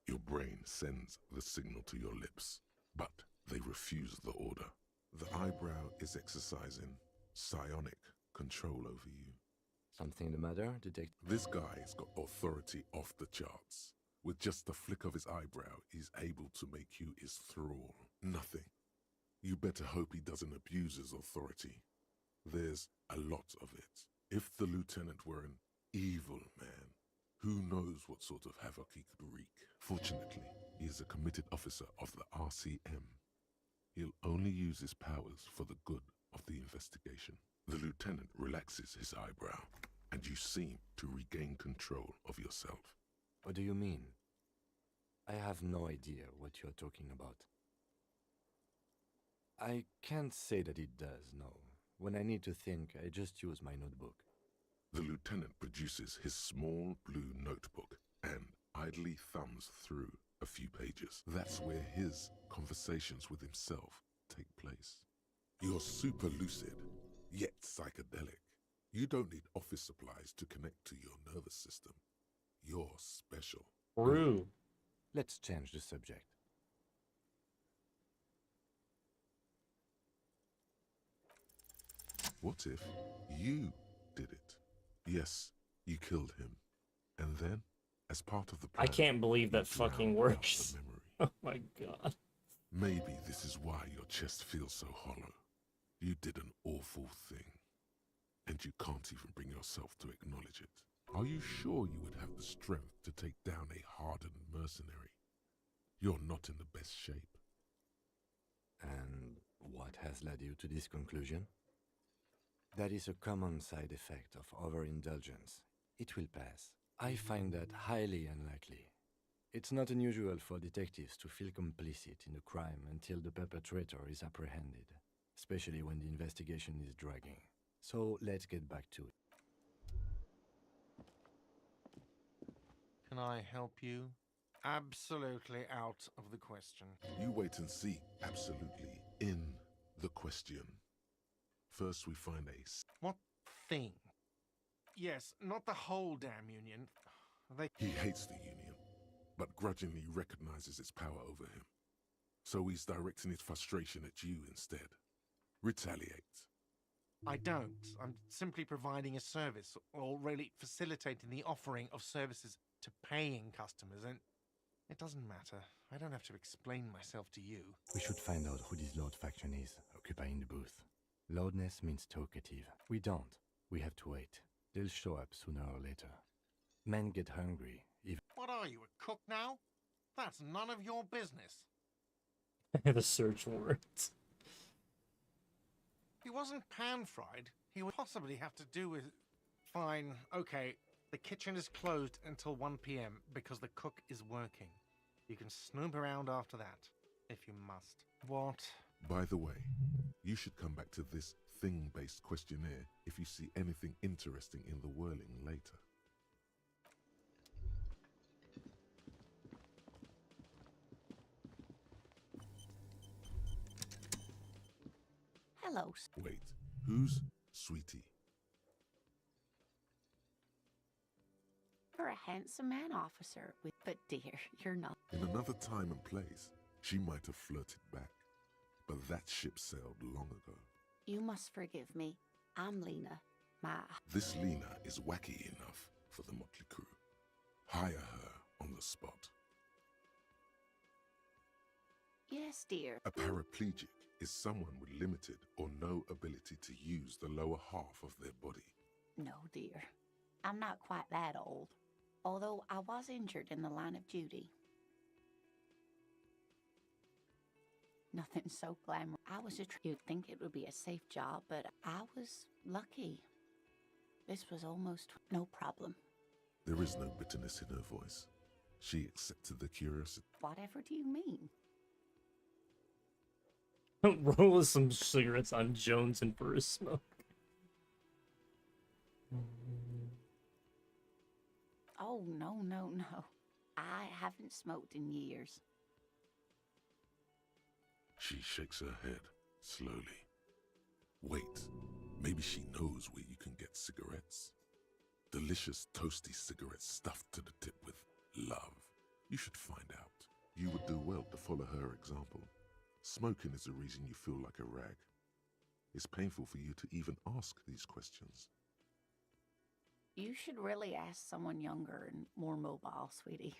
Your brain sends the signal to your lips, but they refuse the order. The eyebrow is exercising psionic control over you. Something the matter, Detective? This guy's got authority off the charts. With just the flick of his eyebrow, he's able to make you his thrall. Nothing. You better hope he doesn't abuse his authority. There's a lot of it. If the lieutenant were an evil man, who knows what sort of havoc he could wreak. Fortunately, he is a committed officer of the RCM. He'll only use his powers for the good of the investigation. The lieutenant relaxes his eyebrow, and you seem to regain control of yourself. What do you mean? I have no idea what you're talking about. I can't say that it does, no. When I need to think, I just use my notebook. The lieutenant produces his small blue notebook and idly thumbs through a few pages. That's where his conversations with himself take place. You're super lucid, yet psychedelic. You don't need office supplies to connect to your nervous system. You're special. True. Let's change the subject. What if you did it? Yes, you killed him. And then, as part of the plan, I can't believe that you drowned fucking out works. the memory. Oh my god. Maybe this is why your chest feels so hollow. You did an awful thing, and you can't even bring yourself to acknowledge it. Are you sure you would have the strength to take down a hardened mercenary? You're not in the best shape. And what has led you to this conclusion? That is a common side effect of overindulgence. It will pass. I find that highly unlikely. It's not unusual for detectives to feel complicit in a crime until the perpetrator is apprehended, especially when the investigation is dragging. So let's get back to it. Can I help you? Absolutely out of the question. You wait and see. Absolutely in the question. First, we find What thing? Yes, not the whole damn union. He hates the union, but grudgingly recognizes its power over him. So he's directing his frustration at you instead. Retaliate. I don't. I'm simply providing a service, or really facilitating the offering of services to paying customers, and it doesn't matter. I don't have to explain myself to you. We should find out who this Lord faction is, occupying the booth. Loudness means talkative. We don't. We have to wait. They'll show up sooner or later. Men get hungry. What are you, a cook now? That's none of your business. The search warrant. He wasn't pan-fried. He would possibly have to do with... Fine, okay. The kitchen is closed until 1 p.m. because the cook is working. You can snoop around after that, if you must. What? By the way, you should come back to this thing-based questionnaire if you see anything interesting in the whirling later. Hello. Wait, who's Sweetie? You're a handsome man, officer. But dear, you're not. In another time and place, she might have flirted back, but that ship sailed long ago. You must forgive me. I'm Lena. This Lena is wacky enough for the motley crew. Hire her on the spot. Yes, dear. A paraplegic is someone with limited or no ability to use the lower half of their body. No, dear. I'm not quite that old. Although I was injured in the line of duty. Nothing so glamorous. You'd think it would be a safe job, but I was lucky. This was almost no problem. There is no bitterness in her voice. She accepted the curiosity. Whatever do you mean? Roll some cigarettes on Jones and for a smoke. Oh, no, no, no. I haven't smoked in years. She shakes her head slowly. Wait, maybe she knows where you can get cigarettes. Delicious toasty cigarettes stuffed to the tip with love. You should find out. You would do well to follow her example. Smoking is the reason you feel like a rag. It's painful for you to even ask these questions. You should really ask someone younger and more mobile, sweetie.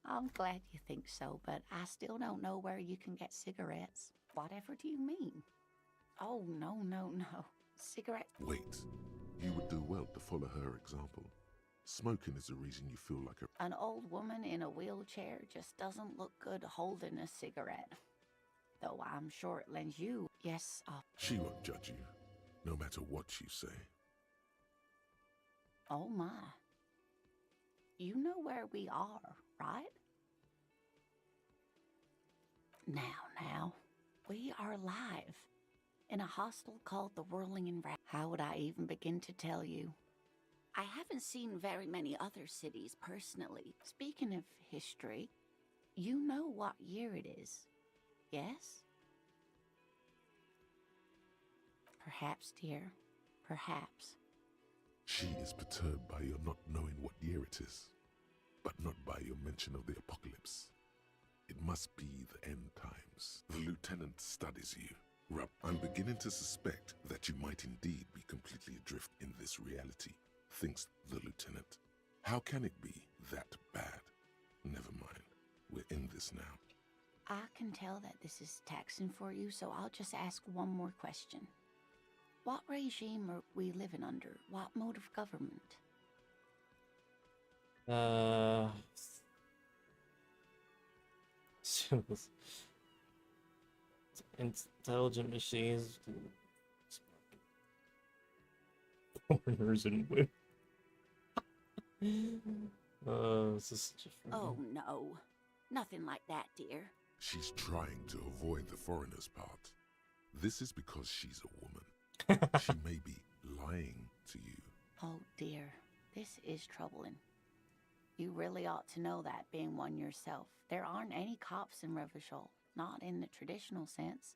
I'm glad you think so, but I still don't know where you can get cigarettes. Whatever do you mean? Oh, no, no, no. Cigarette... Wait, you would do well to follow her example. Smoking is the reason you feel like a... An old woman in a wheelchair just doesn't look good holding a cigarette. Though I'm sure it lends you... Yes, She won't judge you, no matter what you say. Oh, my. You know where we are, right? Now. We are live. In a hostel called the Whirling and How would I even begin to tell you? I haven't seen very many other cities personally. Speaking of history, you know what year it is, yes? Perhaps, dear. Perhaps. She is perturbed by your not knowing what year it is, but not by your mention of the apocalypse. It must be the end times. The lieutenant studies you. Rub, I'm beginning to suspect that you might indeed be completely adrift in this reality, thinks the lieutenant. How can it be that bad? Never mind. We're in this now. I can tell that this is taxing for you, so I'll just ask one more question. What regime are we living under? What mode of government? Intelligent machines Foreigners and women. This is such a Oh, no. Nothing like that, dear. She's trying to avoid the foreigner's part. This is because she's a woman. She may be lying to you. Oh, dear. This is troubling. You really ought to know that, being one yourself. There aren't any cops in Revachol, not in the traditional sense.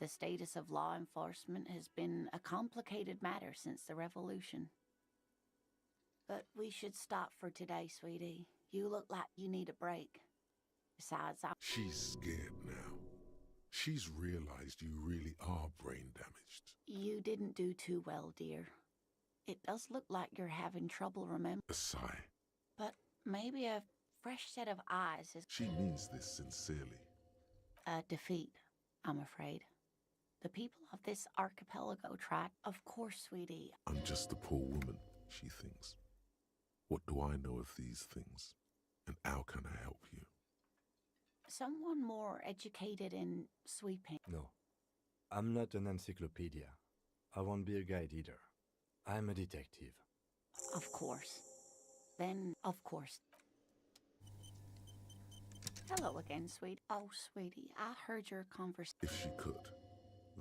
The status of law enforcement has been a complicated matter since the revolution. But we should stop for today, sweetie. You look like you need a break. Besides, She's scared now. She's realized you really are brain damaged. you didn't do too well, dear. It does look like you're having trouble remembering. A sigh. But maybe a fresh set of eyes is She means this sincerely. a defeat, I'm afraid. The people of this archipelago tried. Of course, sweetie. I'm just a poor woman, she thinks. What do I know of these things? And how can I help you? Someone more educated in sweeping. No, I'm not an encyclopedia. I won't be a guide either. I'm a detective. Of course. Then, of course. Hello again, sweet. Oh, sweetie, I heard your conversation. If she could,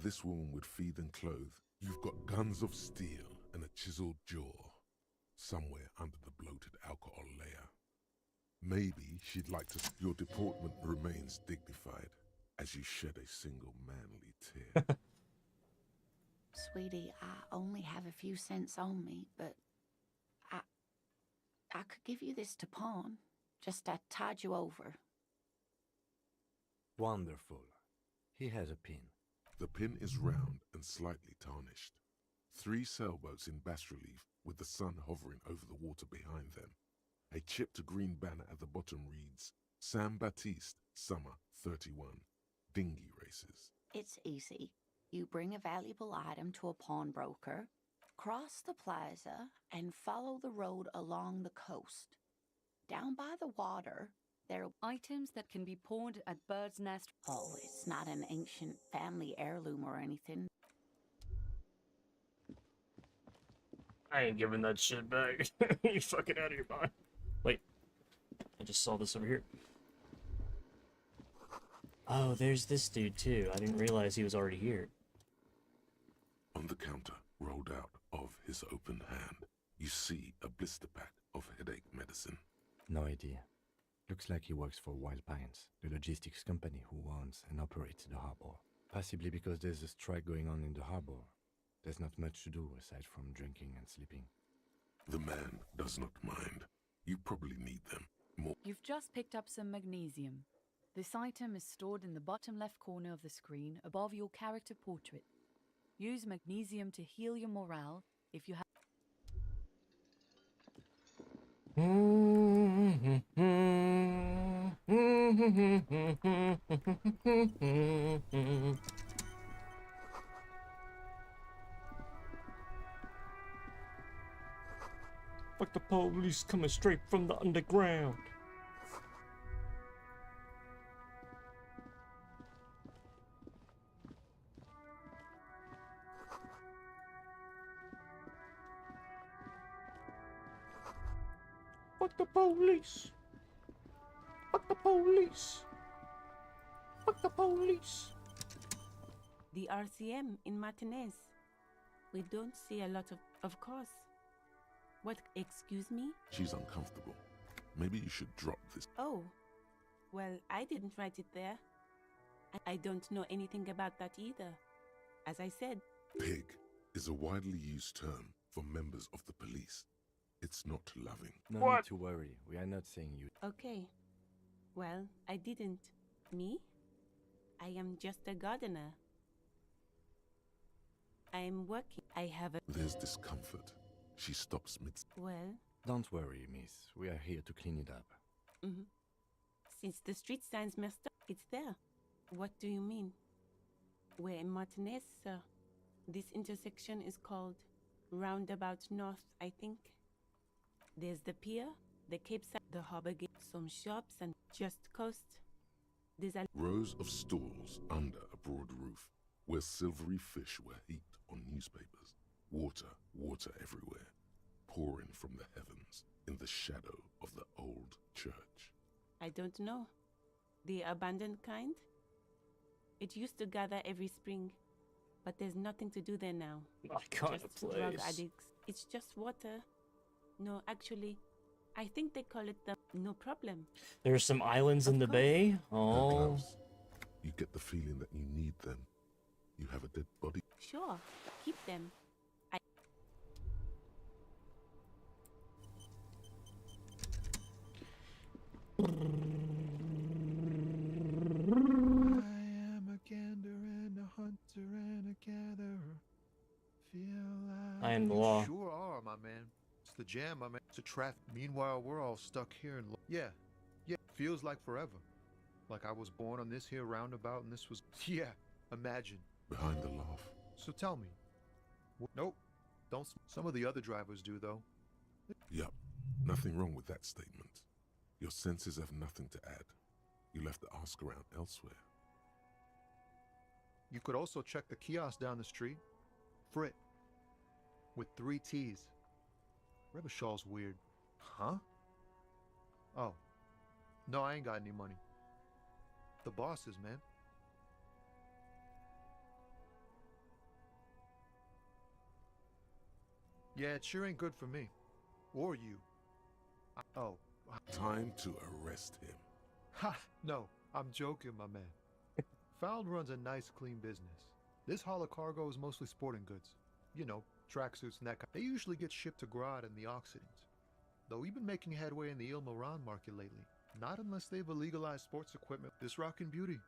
this woman would feed and clothe. You've got guns of steel and a chiseled jaw somewhere under the bloated alcohol layer. Maybe she'd like to see your deportment remains dignified as you shed a single manly tear. Sweetie, I only have a few cents on me, but I could give you this to pawn, just to tide you over. Wonderful. He has a pin. The pin is round and slightly tarnished. 3 sailboats in bas relief with the sun hovering over the water behind them. A chipped green banner at the bottom reads, San Baptiste, Summer 31, Dinghy Races. It's easy. You bring a valuable item to a pawnbroker, cross the plaza, and follow the road along the coast. Down by the water, there are Items that can be pawned at Bird's Nest. Oh, it's not an ancient family heirloom or anything. I ain't giving that shit back. You fucking out of your mind. Wait, I just saw this over here. Oh, there's this dude too. I didn't realize he was already here. On the counter, rolled out of his open hand, you see a blister pack of headache medicine. No idea. Looks like he works for Wild Pines, the logistics company who owns and operates the harbor. Possibly because there's a strike going on in the harbor. There's not much to do aside from drinking and sleeping. The man does not mind. You probably need them more. You've just picked up some magnesium. This item is stored in the bottom left corner of the screen above your character portrait. Use magnesium to heal your morale if you have. Fuck the police coming straight from the underground. Fuck the police. Fuck the police. Fuck the police. The RCM in Martinez. We don't see a lot of course. What, excuse me? She's uncomfortable. Maybe you should drop this. Oh, well, I didn't write it there. I don't know anything about that either. As I said, Pig is a widely used term for members of the police. It's not loving. No What? need to worry. We are not saying you. okay. Well, I didn't. Me? I am just a gardener. I am working. I have a... There's discomfort. She stops mid. Well, Don't worry, miss. We are here to clean it up. mhm. Since the street sign's messed up, it's there. What do you mean? We're in Martinez, sir. This intersection is called Roundabout North, I think. There's the pier, the Cape Side, the harbor gate, some shops, and just coast. There's a... Rows of stalls under a broad roof where silvery fish were heaped on newspapers. Water, water everywhere, pouring from the heavens in the shadow of the old church. I don't know. The abandoned kind? It used to gather every spring, but there's nothing to do there now. My kind Just of drug place. addicts. It's just water. No, actually, I think they call it the no problem. There's some islands in Of the course. bay. Her Oh, gloves. You get the feeling that you need them. You have a dead body. Sure, keep them. I am a gander and a hunter and a gatherer. Feel like I am the you law. sure are, my man. It's the jam, my man. It's a traffic. Meanwhile, we're all stuck here in. Yeah. Feels like forever. Like I was born on this here roundabout, and this was. Yeah. Imagine. Behind the laugh. So tell me. Nope. Don't. Some of the other drivers do, though. Yup, nothing wrong with that statement. Your senses have nothing to add. You left the ask around elsewhere. You could also check the kiosk down the street. Frit. With 3 T's. Rebishaw's weird. Huh? Oh. No, I ain't got any money. The bosses, man. Yeah, it sure ain't good for me. Or you. Oh. Time to arrest him. Ha! No, I'm joking, my man. Found runs a nice, clean business. This haul of cargo is mostly sporting goods. You know, tracksuits and that kind. They usually get shipped to Grad and the Occident. Though we've been making headway in the Il Moran market lately. Not unless they've illegalized sports equipment. This rockin' beauty.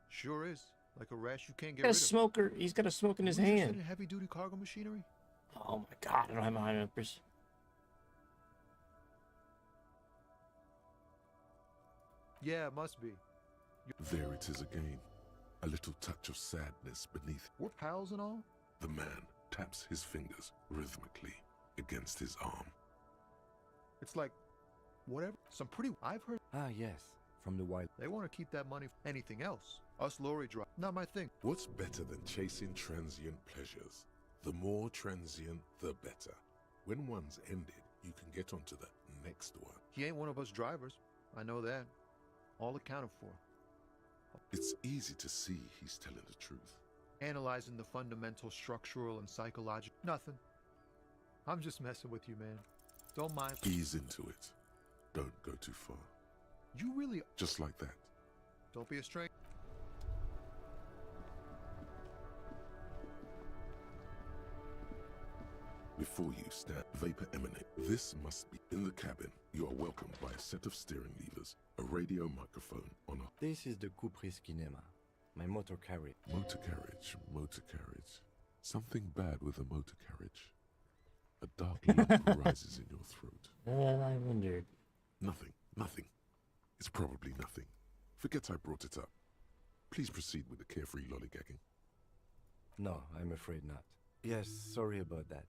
Sure is. Like a rash you can't get got a rid of. smoker. He's got a smoke in his You interested hand. in heavy-duty cargo machinery? Oh my god, I don't have my numbers. Yeah, it must be. There it is again. A little touch of sadness beneath. We're pals and all? The man taps his fingers rhythmically against his arm. It's like, whatever. Some pretty. I've heard Ah, yes, from the wild. they want to keep that money for anything else. Us lorry drive. Not my thing. What's better than chasing transient pleasures? The more transient, the better. When one's ended, you can get onto the next one. He ain't one of us drivers. I know that. All accounted for. It's easy to see he's telling the truth. Analyzing the fundamental structural and psychological. Nothing. I'm just messing with you, man. Don't mind. Ease into it. Don't go too far. You really. Just like that. Don't be a stranger. Before you stand, vapor emanate. This must be in the cabin. You are welcomed by a set of steering levers, a radio microphone on a This is the Kupris Kinema, my motor carriage. motor carriage. Motor carriage. Something bad with a motor carriage. A dark lump rises in your throat. I wondered. Nothing. Nothing. It's probably nothing. Forget I brought it up. Please proceed with the carefree lollygagging. No, I'm afraid not. Yes, sorry about that.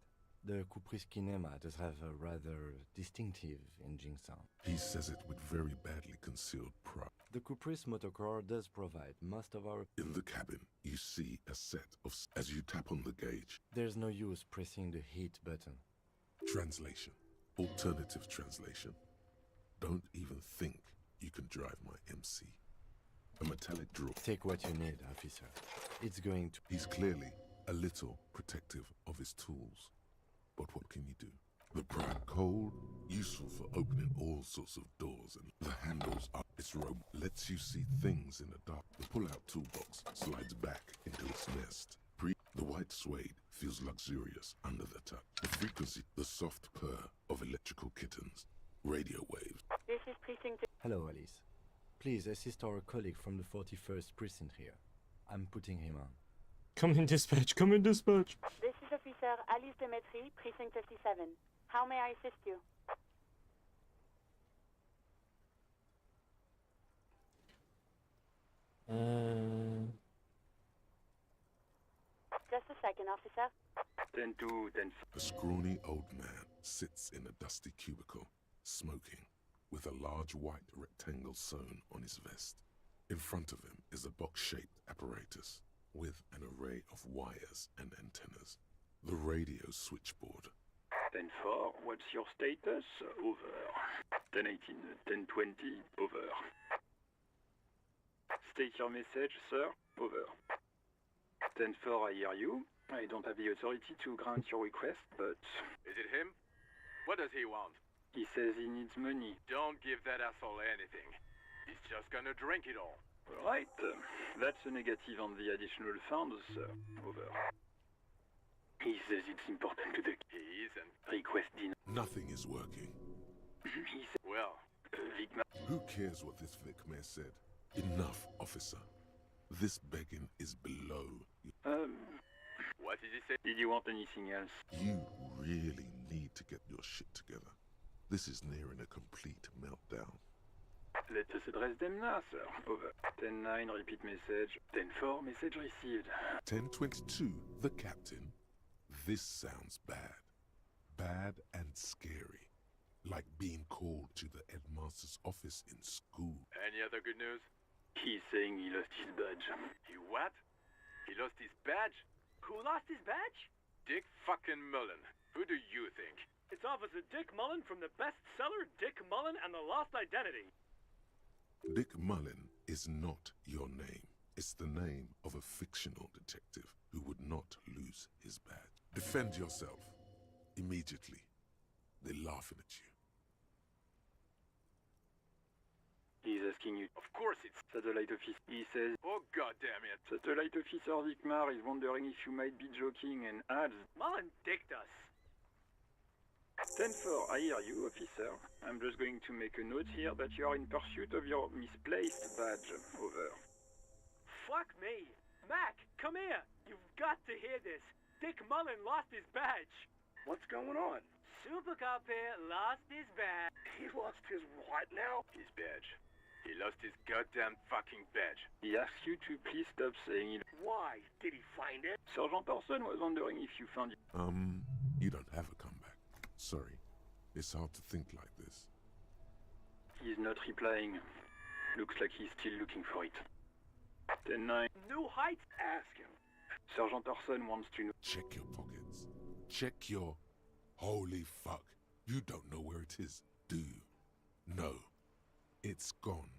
The Kupris Kinema does have a rather distinctive engine sound. He says it with very badly concealed pride. The Kupris motorcar does provide most of our... In the cabin, you see a set of... As you tap on the gauge, There's no use pressing the heat button. translation. Alternative translation. Don't even think you can drive my MC. A metallic drawer. Take what you need, officer. It's going to... He's clearly a little protective of his tools. But what can you do? The prime cold, useful for opening all sorts of doors, and the handles are... Its rope lets you see things in the dark. The pull-out toolbox slides back into its nest. The white suede feels luxurious under the touch. The frequency, the soft purr of electrical kittens. Radio waves. This is precinct. Hello, Alice. Please assist our colleague from the 41st precinct here. I'm putting him on. Come in dispatch, come in dispatch. This is Officer Alice Demetri, precinct 57. How may I assist you? Just a second, officer. A scrawny old man sits in a dusty cubicle, smoking, with a large white rectangle sewn on his vest. In front of him is a box-shaped apparatus with an array of wires and antennas. The radio switchboard. 10-4, what's your status? Over. 10-18, 10-20, over. State your message, sir. Over. 10-4, I hear you. I don't have the authority to grant your request, but... Is it him? What does he want? He says he needs money. Don't give that asshole anything. He's just gonna drink it all. Right. That's a negative on the additional funds, sir. Over. He says it's important to the... He isn't. Request denied. Nothing is working. He said... Well... Who cares what this Vic Mayor said? Enough, officer. This begging is below. What did he say? Did you want anything else? You really need to get your shit together. This is nearing a complete meltdown. Let us address them now, sir. Over. 10-9, repeat message. 10-4, message received. 10-22, the captain. This sounds bad. Bad and scary. Like being called to the headmaster's office in school. Any other good news? He's saying he lost his badge. He what? He lost his badge? Who lost his badge? Dick fucking Mullen. Who do you think? It's Officer Dick Mullen from the bestseller Dick Mullen and the Lost Identity. Dick Mullen is not your name. It's the name of a fictional detective who would not lose his badge. Defend yourself. Immediately. They're laughing at you. He's asking you. Of course it's... Satellite officer. He says... Oh, goddamn it. Satellite officer Vicmar is wondering if you might be joking and adds... Mullen dicked us. 10-4, I hear you, officer. I'm just going to make a note here that you are in pursuit of your misplaced badge. Over. Fuck me. Mac, come here. You've got to hear this. Dick Mullen lost his badge. What's going on? Super Cop here lost his badge. He lost his what now? His badge. He lost his goddamn fucking badge. He asks you to please stop saying it. Why? Did he find it? Sergeant Person was wondering if you found it. You don't have a comeback. Sorry. It's hard to think like this. He's not replying. Looks like he's still looking for it. 10-9. New Heights? Ask him. Sergeant Orson wants to know. Check your pockets. Check your... Holy fuck. You don't know where it is, do you? No. It's gone.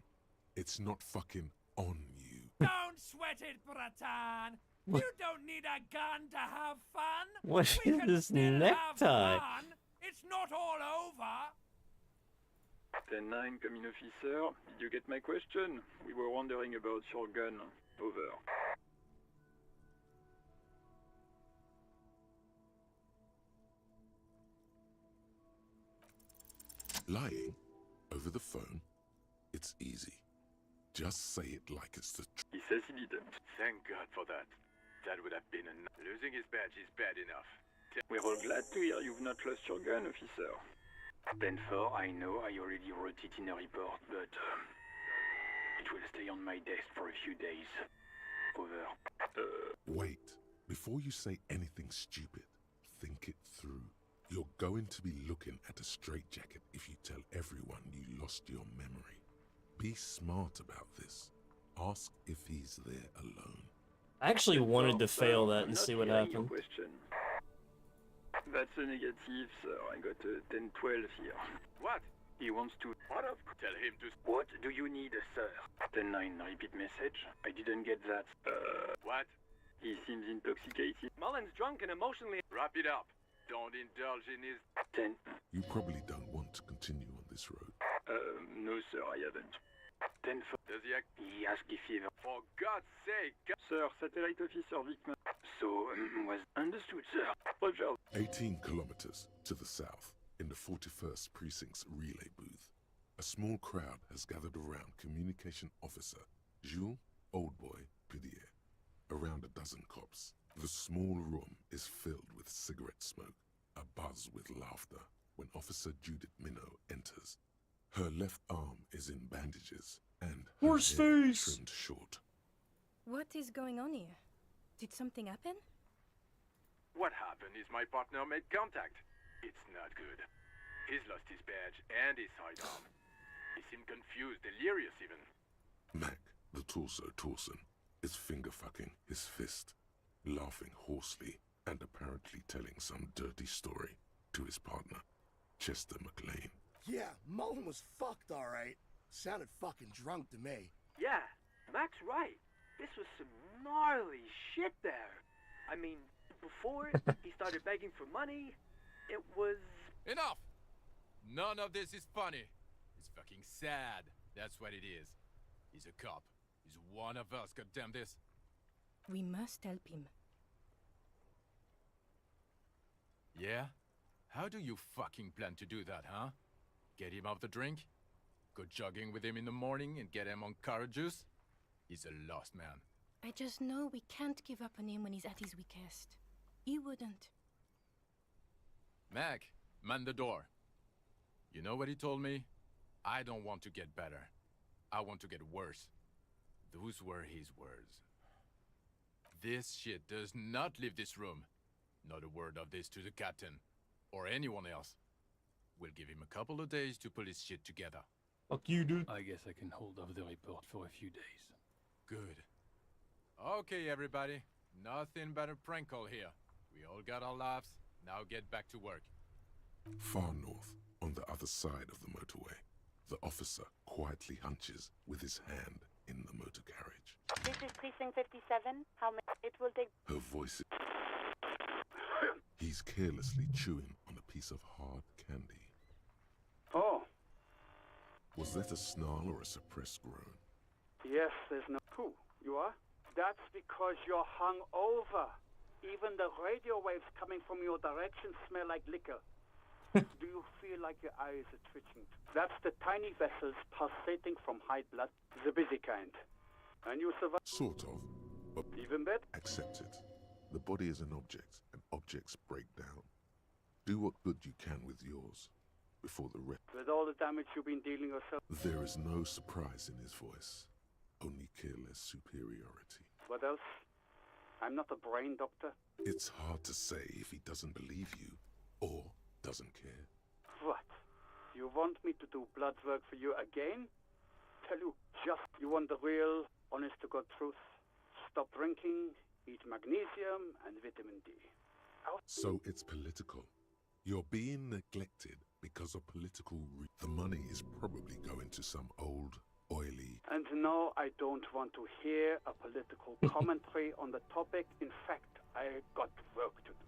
It's not fucking on you. Don't sweat it, Bratan. You don't need a gun to have fun. What is this necktie? It's not all over. 10-9, coming officer. Did you get my question? We were wondering about your gun. Over. Lying over the phone? It's easy. Just say it like it's the truth. He says he didn't. Thank God for that. That would have been enough. Losing his badge is bad enough. We're all glad to hear you've not lost your gun, officer. 10-4, I know I already wrote it in a report, but it will stay on my desk for a few days. Over. Wait. Before you say anything stupid, think it through. You're going to be looking at a straitjacket if you tell everyone you lost your memory. Be smart about this. Ask if he's there alone. I actually wanted to fail that and see what happened. That's a negative, sir. I got a 10-12 here. What? He wants to... What of? Tell him to... What do you need, sir? 10-9, repeat message. I didn't get that. What? He seems intoxicated. Mullen's drunk and emotionally... Wrap it up. Don't indulge in his... 10. You probably don't want to continue on this road. No, sir, I haven't. 10. Does he act... He asked if he ever... For God's sake! Sir, satellite officer Vickman. So, was understood, sir. Roger. 18 kilometers to the south, in the 41st Precinct's relay booth, a small crowd has gathered around communication officer Jules Oldboy Pidier. Around a dozen cops. The small room is filled with cigarette smoke, a buzz with laughter, when Officer Judith Minot enters. Her left arm is in bandages, and her hair trimmed short. What is going on here? Did something happen? What happened is my partner made contact. It's not good. He's lost his badge and his sidearm. He seemed confused, delirious even. Mac, the torso Torson, is finger-fucking his fist, laughing hoarsely and apparently telling some dirty story to his partner, Chester McLean. Yeah, Mullen was fucked, alright. Sounded fucking drunk to me. Yeah, Mac's right. This was some gnarly shit there. I mean, before he started begging for money, it was... Enough! None of this is funny. It's fucking sad. That's what it is. He's a cop. He's one of us, goddamn this. We must help him. Yeah? How do you fucking plan to do that, huh? Get him off the drink? Go jogging with him in the morning and get him on carrot juice? He's a lost man. I just know we can't give up on him when he's at his weakest. He wouldn't. Mac, man the door. You know what he told me? I don't want to get better. I want to get worse. Those were his words. This shit does not leave this room. Not a word of this to the captain. Or anyone else. We'll give him a couple of days to put his shit together. Fuck you, dude. I guess I can hold off the report for a few days. Good. Okay, everybody. Nothing but a prank call here. We all got our laughs. Now get back to work. Far north, on the other side of the motorway, the officer quietly hunches with his hand in the motor carriage. This is Precinct 57. How many? It will take... Her voice... He's carelessly chewing on a piece of hard candy. Oh, Was that a snarl or a suppressed groan? yes, there's no... Who? You are? That's because you're hung over. Even the radio waves coming from your direction smell like liquor. Do you feel like your eyes are twitching? That's the tiny vessels pulsating from high blood, the busy kind. And you survive... Sort of, but even better. accept it. The body is an object, and objects break down. Do what good you can with yours, before the rest. With all the damage you've been dealing yourself... There is no surprise in his voice, only careless superiority. What else? I'm not a brain doctor. It's hard to say if he doesn't believe you, or doesn't care. What? You want me to do blood work for you again? Tell you, just you want the real, honest-to-God truth. Stop drinking, eat magnesium and vitamin D. So it's political. You're being neglected because of political the money is probably going to some old, oily... And no, I don't want to hear a political commentary on the topic. In fact, I got work to do.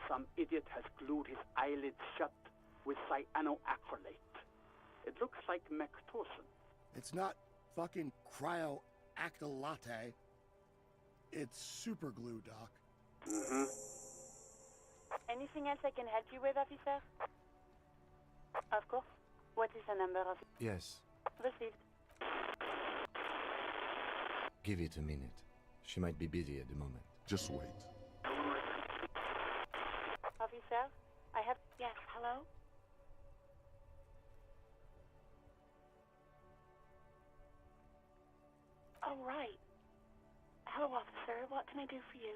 Some idiot has glued his eyelids shut with cyanoacrylate. It looks like Mactorson. It's not fucking cryoactylate. It's super glue, Doc. Mm-hmm. Anything else I can help you with, officer? Of course. What is the number of... Yes. Received. Give it a minute. She might be busy at the moment. Just wait. Officer, I have... Yes, hello? Oh, right. Hello, officer. What can I do for you?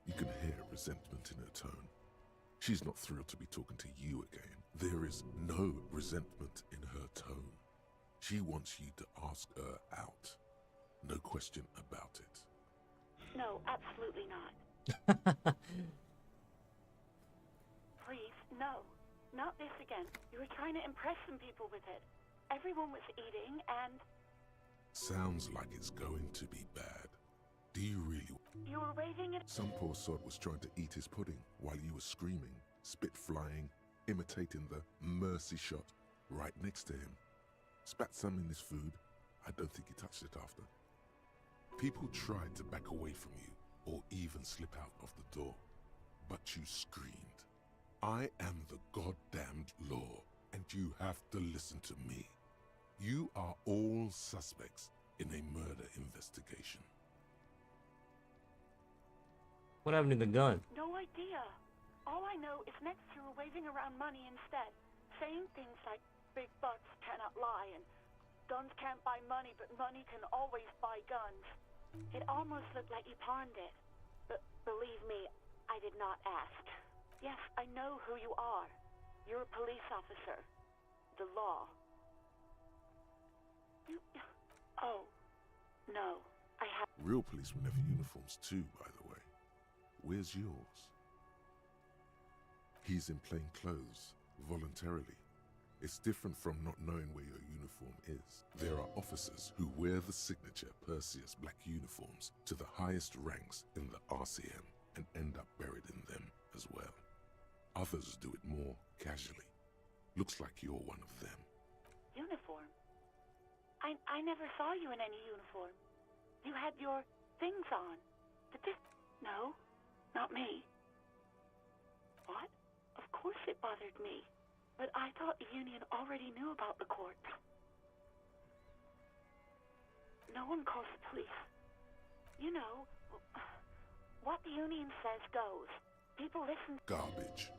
You can hear resentment in her tone. She's not thrilled to be talking to you again. There is no resentment in her tone. She wants you to ask her out. No question about it. No, absolutely not. Please, no. Not this again. You were trying to impress some people with it. Everyone was eating and... Sounds like it's going to be bad. Do you really... You were waving at... Some poor sod was trying to eat his pudding while you were screaming, spit flying, imitating the mercy shot right next to him. Spat some in his food. I don't think he touched it after. People tried to back away from you or even slip out of the door, but you screamed. I am the goddamned law, and you have to listen to me. You are all suspects in a murder investigation. What happened to the gun? No idea. All I know is next you were waving around money instead, saying things like big bucks cannot lie and guns can't buy money, but money can always buy guns. It almost looked like you pawned it. But believe me, I did not ask. Yes, I know who you are. You're a police officer. The law. You... Oh, no. I have... Real policemen have uniforms too, by the way. Where's yours? He's in plain clothes, voluntarily. It's different from not knowing where your uniform is. There are officers who wear the signature Perseus black uniforms to the highest ranks in the RCM and end up buried in them as well. Others do it more casually. Looks like you're one of them. Uniform? I never saw you in any uniform. You had your things on. But this... No, not me. What? Of course it bothered me. But I thought the Union already knew about the corpse. No one calls the police. You know, what the Union says goes. People listen. Garbage.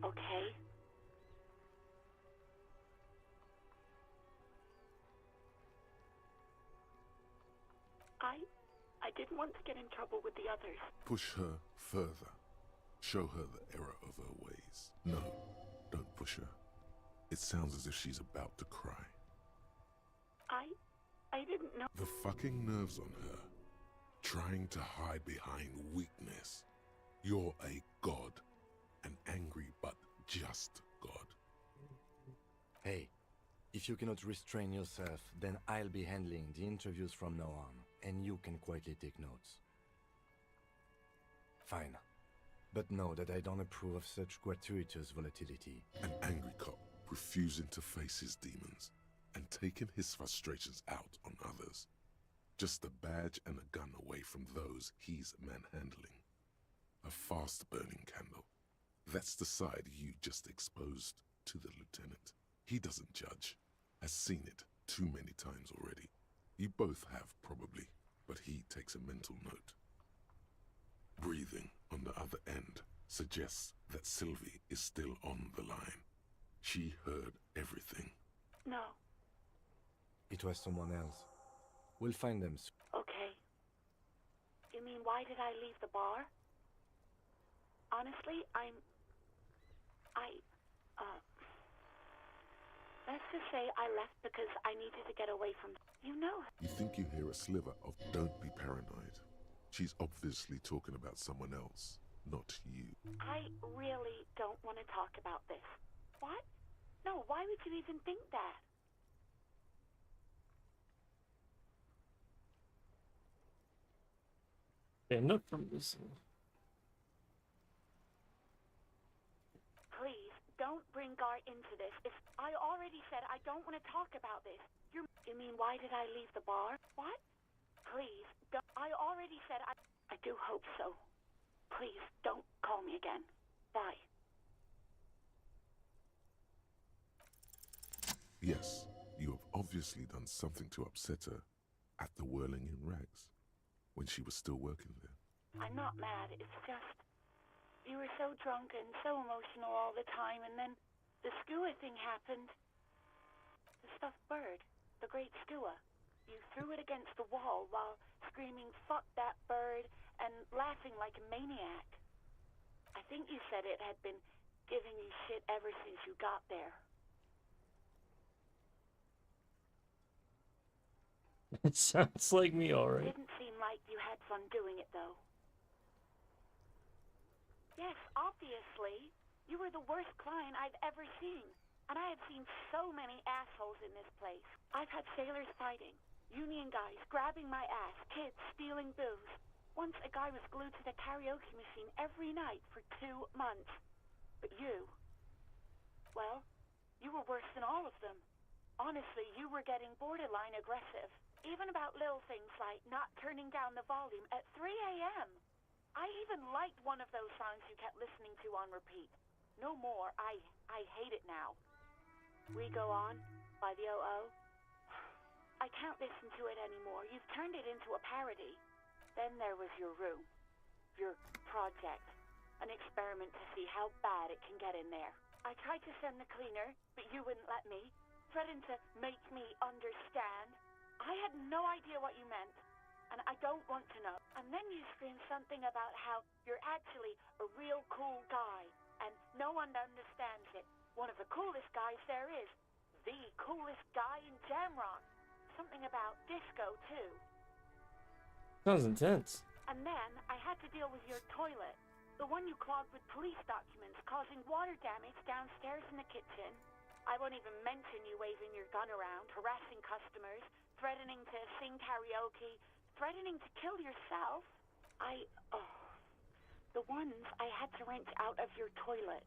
Okay. I didn't want to get in trouble with the others. Push her further. Show her the error of her ways. No, don't push her. It sounds as if she's about to cry. I didn't know. The fucking nerves on her. Trying to hide behind weakness. You're a god. An angry but just god. Hey, if you cannot restrain yourself, then I'll be handling the interviews from now on, and you can quietly take notes. Fine. But know that I don't approve of such gratuitous volatility. An angry cop refusing to face his demons and taking his frustrations out on others. Just a badge and a gun away from those he's manhandling. A fast-burning candle. That's the side you just exposed to the lieutenant. He doesn't judge. Has seen it too many times already. You both have, probably, but he takes a mental note. Breathing on the other end suggests that Sylvie is still on the line. She heard everything. No. It was someone else. We'll find them soon. Okay. You mean, why did I leave the bar? Honestly, let's just say I left because I needed to get away from... You know her. You think you hear a sliver of "don't be paranoid." She's obviously talking about someone else, not you. I really don't want to talk about this. What? No, why would you even think that? Stand up from this. Please, don't bring Gar into this. I already said I don't want to talk about this. You mean, why did I leave the bar? What? Please, don't. I already said I do hope so. Please, don't call me again. Bye. Yes, you have obviously done something to upset her at the Whirling in Rags, when she was still working there. I'm not mad, it's just... You were so drunk and so emotional all the time, and then the skua thing happened. The stuffed bird, the great skua. You threw it against the wall while screaming, "Fuck that bird," and laughing like a maniac. I think you said it had been giving you shit ever since you got there. It sounds like me, alright. Didn't seem like you had fun doing it, though. Yes, obviously. You were the worst client I've ever seen. And I have seen so many assholes in this place. I've had sailors fighting, union guys grabbing my ass, kids stealing booze. Once a guy was glued to the karaoke machine every night for 2 months. But you... Well, you were worse than all of them. Honestly, you were getting borderline aggressive. Even about little things like not turning down the volume at 3 a.m. I even liked one of those songs you kept listening to on repeat. No more. I hate it now. We Go On by the O.O. I can't listen to it anymore. You've turned it into a parody. Then there was your room. Your project. An experiment to see how bad it can get in there. I tried to send the cleaner, but you wouldn't let me. Threatened to make me understand. I had no idea what you meant, and I don't want to know. And then you screamed something about how you're actually a real cool guy, and no one understands it. One of the coolest guys there is. the coolest guy in Jamrock. Something about disco, too. Sounds intense. And then I had to deal with your toilet. The one you clogged with police documents, causing water damage downstairs in the kitchen. I won't even mention you waving your gun around, harassing customers, threatening to sing karaoke, threatening to kill yourself. The ones I had to wrench out of your toilet.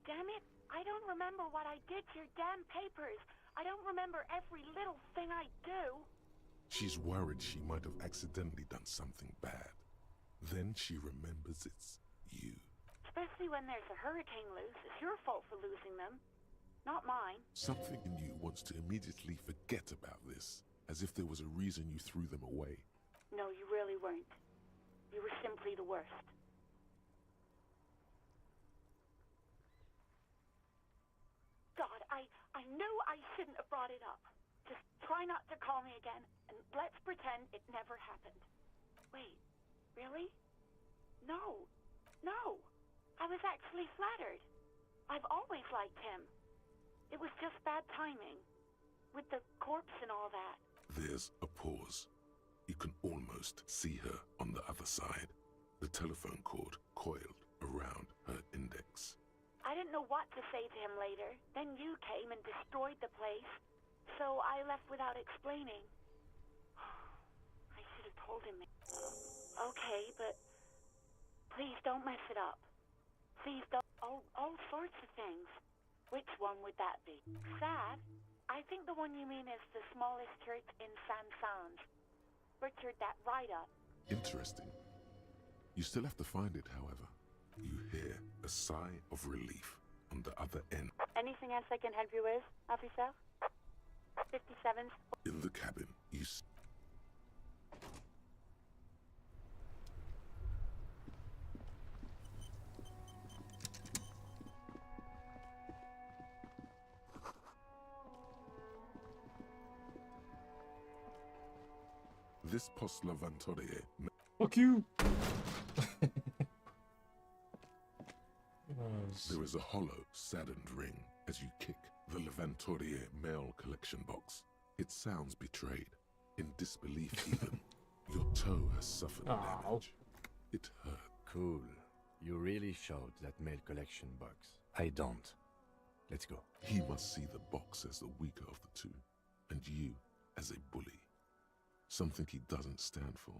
Damn it, I don't remember what I did to your damn papers. I don't remember every little thing I do. She's worried she might have accidentally done something bad. Then she remembers it's you. Especially when there's a hurricane loose. It's your fault for losing them, not mine. Something in you wants to immediately forget about this, as if there was a reason you threw them away. No, you really weren't. You were simply the worst. God, I knew I shouldn't have brought it up. Just try not to call me again, and let's pretend it never happened. Wait, really? No. I was actually flattered. I've always liked him. It was just bad timing. With the corpse and all that. There's a pause. You can almost see her on the other side. The telephone cord coiled around her index. I didn't know what to say to him later. Then you came and destroyed the place. So I left without explaining. I should have told him. Okay, but please don't mess it up. Please don't. All sorts of things. Which one would that be? Sad? I think the one you mean is the smallest church in San Sans. Butchered that right up. Interesting. You still have to find it, however. You hear a sigh of relief on the other end. Anything else I can help you with, officer? 57's. In the cabin, you This post Lavatorie. Fuck you! There is a hollow, saddened ring as you kick the Lavatorie mail collection box. It sounds betrayed, in disbelief even. Your toe has suffered damage. It hurt. Cool. You really showed that mail collection box. I don't. Let's go. He must see the box as the weaker of the two, and you as a bully. Something he doesn't stand for.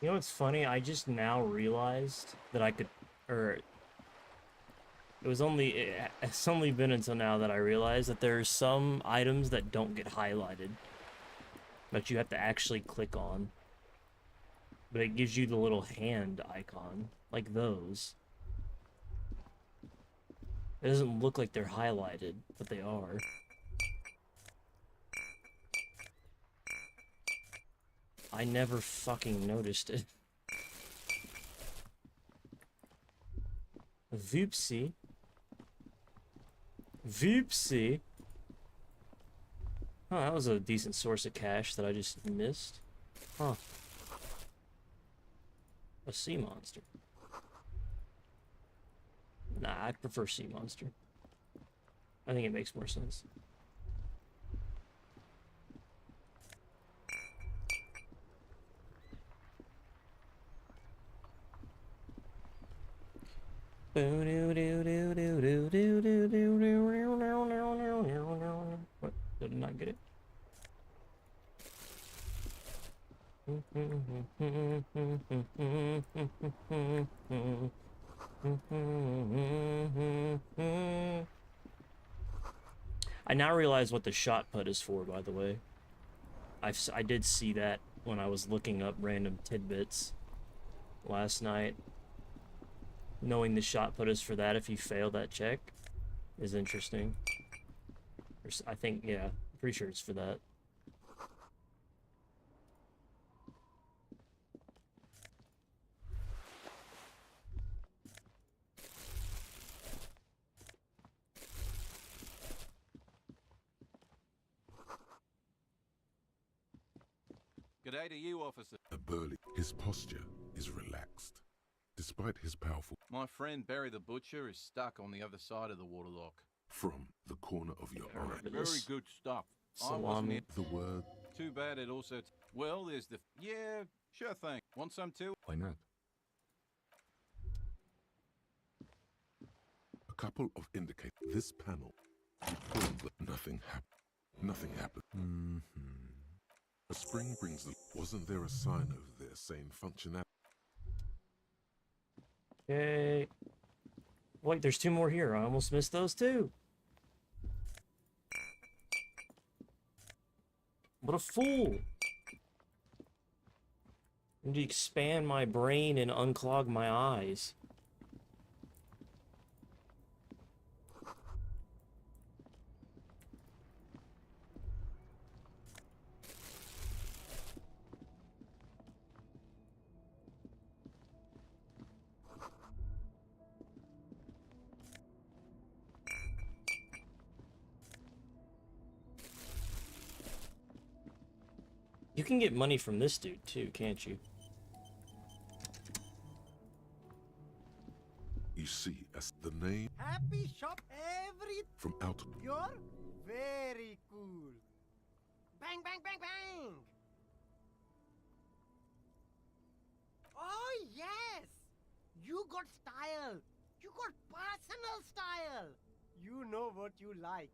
You know what's funny? I just now realized that I could, or It's only been until now that I realized that there's some items that don't get highlighted, but you have to actually click on. But it gives you the little hand icon, like those. It doesn't look like they're highlighted, but they are. I never fucking noticed it. Voopsie. Voopsie. Oh, that was a decent source of cash that I just missed. Huh. A sea monster. Nah, I prefer sea monster. I think it makes more sense. What? Did I not get it? I now realize what the shot put is for, by the way. I did see that when I was looking up random tidbits last night. Knowing the shot put is for that if you fail that check is interesting. I think, yeah, pretty sure it's for that. G'day to you, officer. Burly. His posture is relaxed, despite his powerful... My friend Barry the Butcher is stuck on the other side of the waterlock. From the corner of your eye. Very good stuff. I wasn't Salami. it. The word. Too bad it also... Well, there's the... Yeah, sure thing. Want some too? Why not? A couple of indicate this panel. You pull, but nothing happened. Nothing happened. A spring brings the... Wasn't there a sign over there saying functionality? Okay. Wait, there's two more here. I almost missed those too. What a fool. I need to expand my brain and unclog my eyes. You can get money from this dude too, can't you? You see, as the name Happy shop every... from out... You're very cool. Bang, bang, bang, bang! Oh, yes! You got style. You got personal style. You know what you like.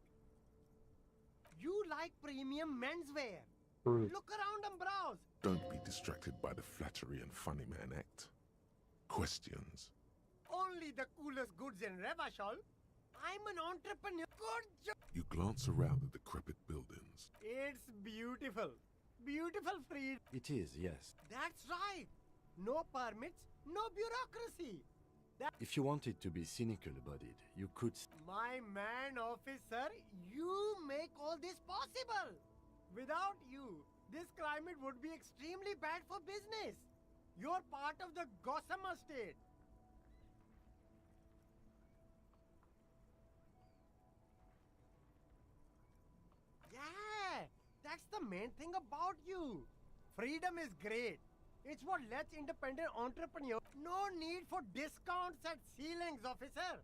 You like premium menswear. Look around and browse. Don't be distracted by the flattery and funny man act. Questions. Only the coolest goods in Revachol. I'm an entrepreneur. Good job. You glance around the decrepit buildings. It's beautiful. Beautiful freedom. It is, yes. That's right. No permits, no bureaucracy. If you wanted to be cynical about it, you could... My man, officer, you make all this possible. Without you, this climate would be extremely bad for business. You're part of the Gossamer state. Yeah, that's the main thing about you. Freedom is great. It's what lets independent entrepreneurs. No need for discounts at ceilings, officer.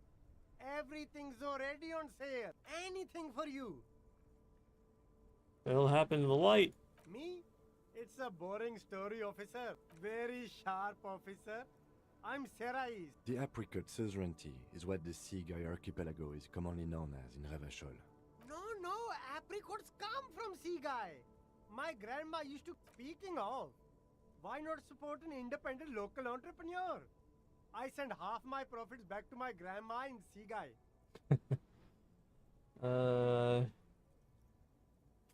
Everything's already on sale. Anything for you. It'll happen to the light. Me? It's a boring story, officer. Very sharp, officer. I'm Serais. The apricot suzerainty is what the Seaguy archipelago is commonly known as in Revachol. No, apricots come from Seaguy. My grandma used to... Speaking of, why not support an independent local entrepreneur? I send half my profits back to my grandma in Seaguy.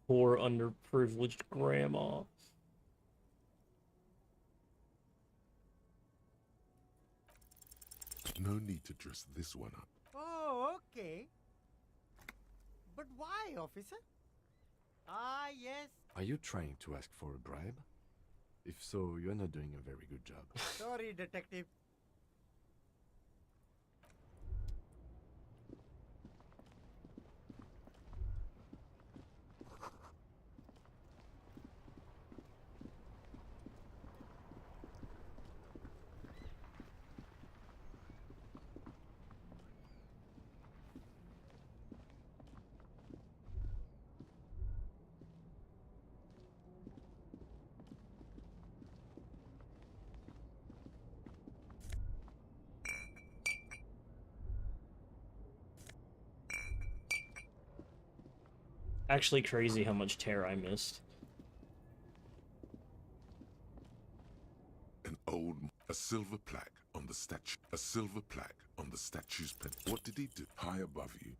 Poor underprivileged grandma. No need to dress this one up. Oh, okay. But why, officer? Ah, yes. Are you trying to ask for a bribe? If so, you're not doing a very good job. Sorry, detective. Actually crazy how much tear I missed. A silver plaque on the statue. A silver plaque on the statue's pen. What did he do? High above you.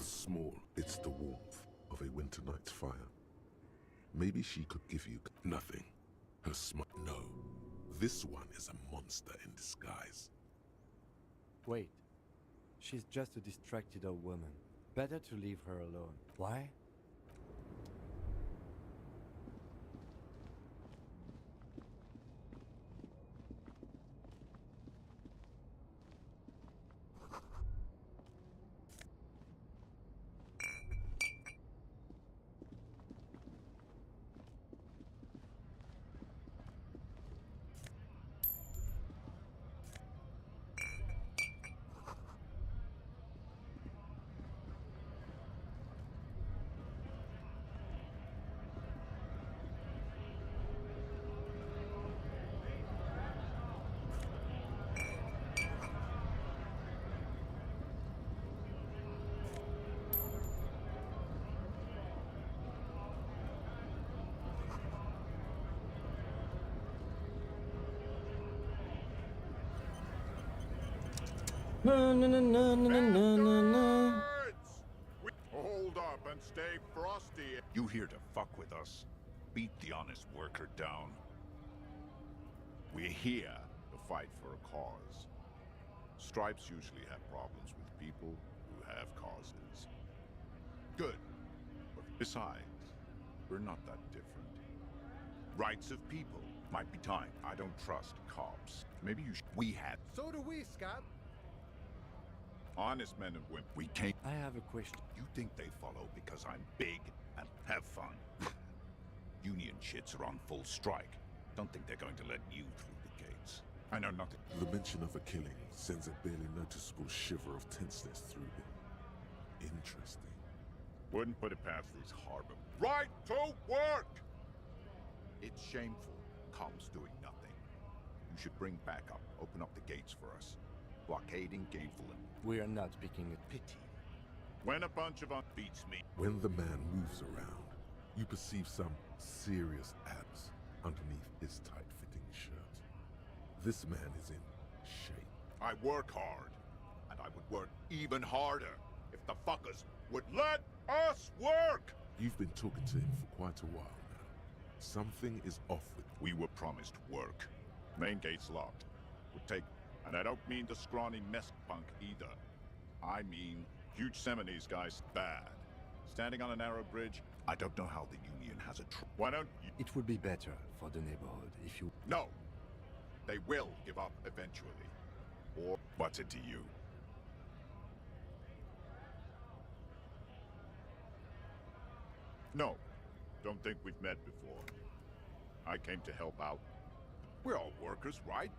Small, it's the warmth of a winter night's fire. Maybe she could give you nothing. Her smile. No, this one is a monster in disguise. Wait. She's just a distracted old woman. Better to leave her alone. Why? No, no, no, no, no, no, no, no. Hold up and stay frosty. You here to fuck with us? Beat the honest worker down. We're here to fight for a cause. Stripes usually have problems with people who have causes. Good. But besides, we're not that different. Rights of people. Might be time. I don't trust cops. Maybe you should. We had. So do we, Scott. Honest men and women, we can't. I have a question. You think they follow because I'm big and have fun? Union shits are on full strike. Don't think they're going to let you through the gates. I know nothing. The mention of a killing sends a barely noticeable shiver of tenseness through him. Interesting. Wouldn't put it past these harbor. Right to work! It's shameful. Com's doing nothing. You should bring backup. Open up the gates for us. Blockading Gainful and... We are not picking a pity. When a bunch of beats me. When the man moves around, you perceive some serious abs underneath his tight-fitting shirt. This man is in shape. I work hard, and I would work even harder if the fuckers would let us work! You've been talking to him for quite a while now. Something is off with... We were promised work. Main gate's locked. Would take... And I don't mean the scrawny mess punk either. I mean huge Seminese guys bad. Standing on a narrow bridge, I don't know how the Union has a Why don't you... It would be better for the neighborhood if you... No! They will give up eventually. Or what's it to you? No. Don't think we've met before. I came to help out. We're all workers, right?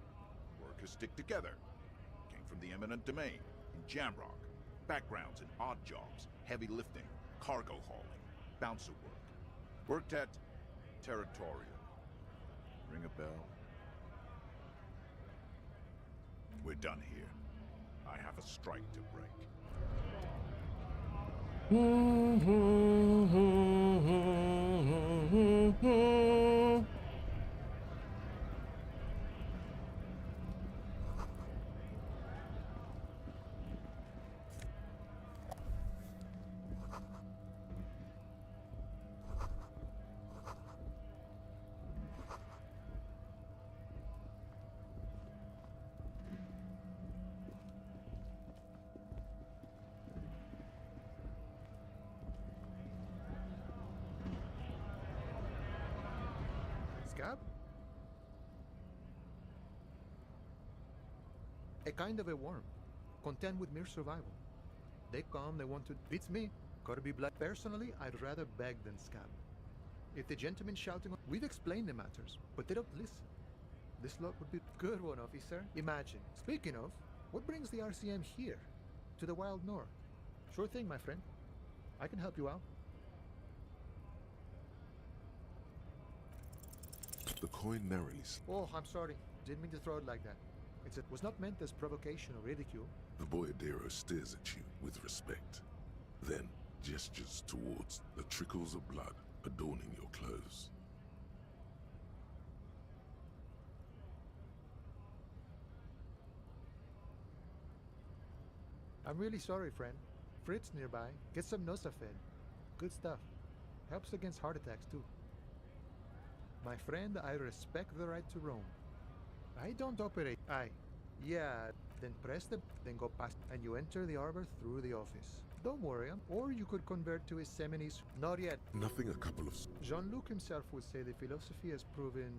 Workers stick together. Came from the eminent domain, in Jamrock. Backgrounds in odd jobs, heavy lifting, cargo hauling, bouncer work. Worked at Territorial. Ring a bell? We're done here. I have a strike to break. Scab? A kind of a worm, content with mere survival. They come, they want to... Beats me. Gotta be black. Personally, I'd rather beg than scab. If the gentleman shouting... We've explained the matters, but they don't listen. This lot would be a good one, officer. Imagine. Speaking of, what brings the RCM here? To the wild north? Sure thing, my friend. I can help you out. The coin narrowly. Oh, I'm sorry. Didn't mean to throw it like that. It was not meant as provocation or ridicule. The boyadero stares at you with respect, then gestures towards the trickles of blood adorning your clothes. I'm really sorry, friend. Fritz nearby. Get some Nosafed. Good stuff. Helps against heart attacks, too. My friend, I respect the right to roam. I don't operate. Yeah, then press the... then go past... and you enter the arbor through the office. Don't worry, or you could convert to his Semini's... Not yet. Nothing a couple of... Jean-Luc himself would say the philosophy has proven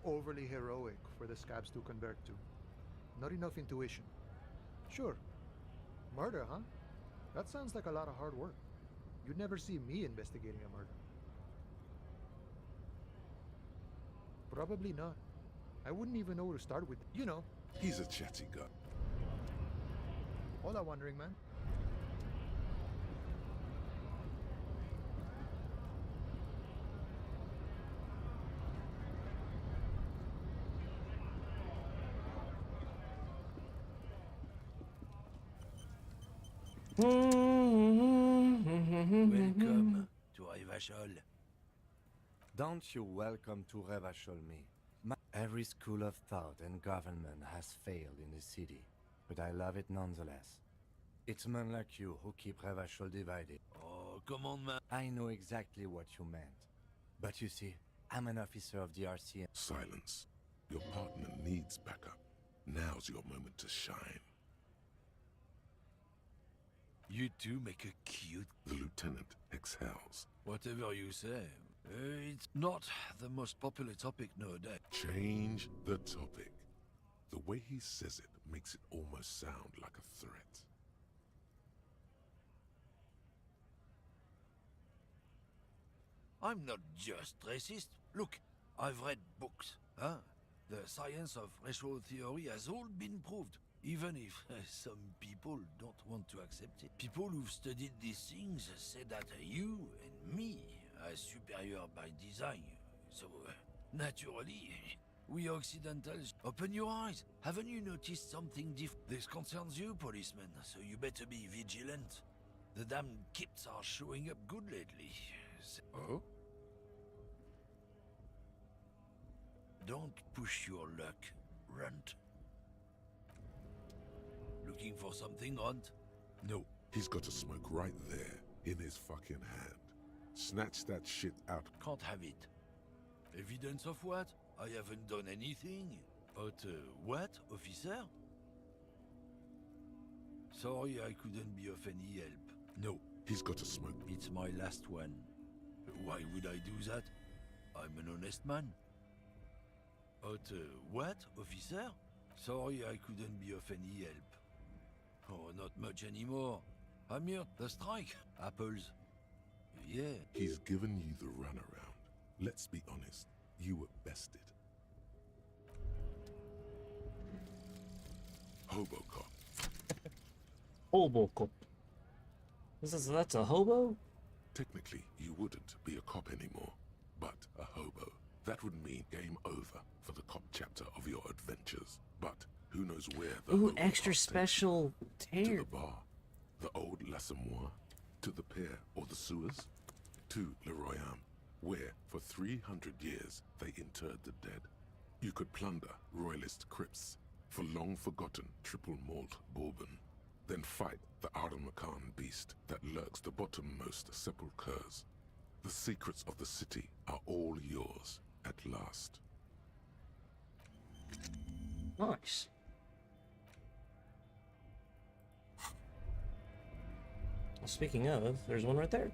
overly heroic for the scabs to convert to. Not enough intuition. Sure. Murder, huh? That sounds like a lot of hard work. You'd never see me investigating a murder. Probably not. I wouldn't even know where to start with. You know. He's a chatty guy. Hola, wandering man. Welcome to Revachol. Don't you welcome to Revachol me. Every school of thought and government has failed in the city, but I love it nonetheless. It's men like you who keep Revachol divided. Oh, come on, man. I know exactly what you meant. But you see, I'm an officer of the RCM. Silence. Your partner needs backup. Now's your moment to shine. You two make a cute... The lieutenant exhales. Whatever you say. It's not the most popular topic nowadays. Change the topic. The way he says it makes it almost sound like a threat. I'm not just racist. Look, I've read books, huh? The science of racial theory has all been proved, even if some people don't want to accept it. People who've studied these things say that you and me are superior by design. So, naturally, we Occidentals, open your eyes. Haven't you noticed something different? This concerns you, policeman, so you better be vigilant. The damn kips are showing up good lately. Oh? Don't push your luck, Runt. Looking for something, Runt? No. He's got a smoke right there, in his fucking hand. Snatch that shit out. Can't have it. Evidence of what? I haven't done anything. But what, officer? Sorry I couldn't be of any help. No. He's got a smoke. It's my last one. Why would I do that? I'm an honest man. But what, officer? Sorry I couldn't be of any help. Oh, not much anymore. I'm here. The strike. Apples. Yeah. He's given you the runaround. Let's be honest. You were bested. Hobo cop. Hobo cop. That's a hobo? Technically, you wouldn't be a cop anymore, but a hobo. That would mean game over for the cop chapter of your adventures. But who knows where the Ooh, hobo extra path special takes you. tear. To the bar, the old L'Assommoir, to the pier or the sewers, to Le Royaume, where for 300 years they interred the dead. You could plunder royalist crypts for long-forgotten triple malt bourbon, then fight the Arden-Macan beast that lurks the bottommost sepulchres. The secrets of the city are all yours at last. Nice. Well, speaking of, there's one right there.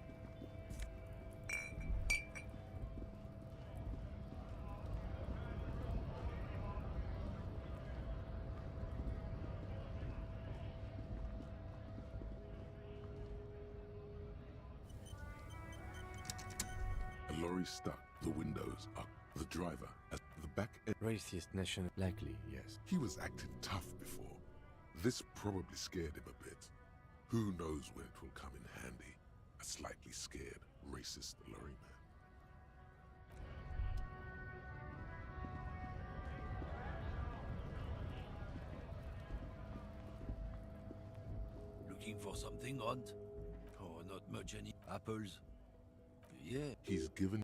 A lorry stuck, the windows up, the driver at the back end. Racist nation, likely, yes. He was acting tough before. This probably scared him a bit. Who knows when it will come in handy? A slightly scared, racist lorry man. Looking for something, Runt? Oh, not much any apples. Yeah. He's given.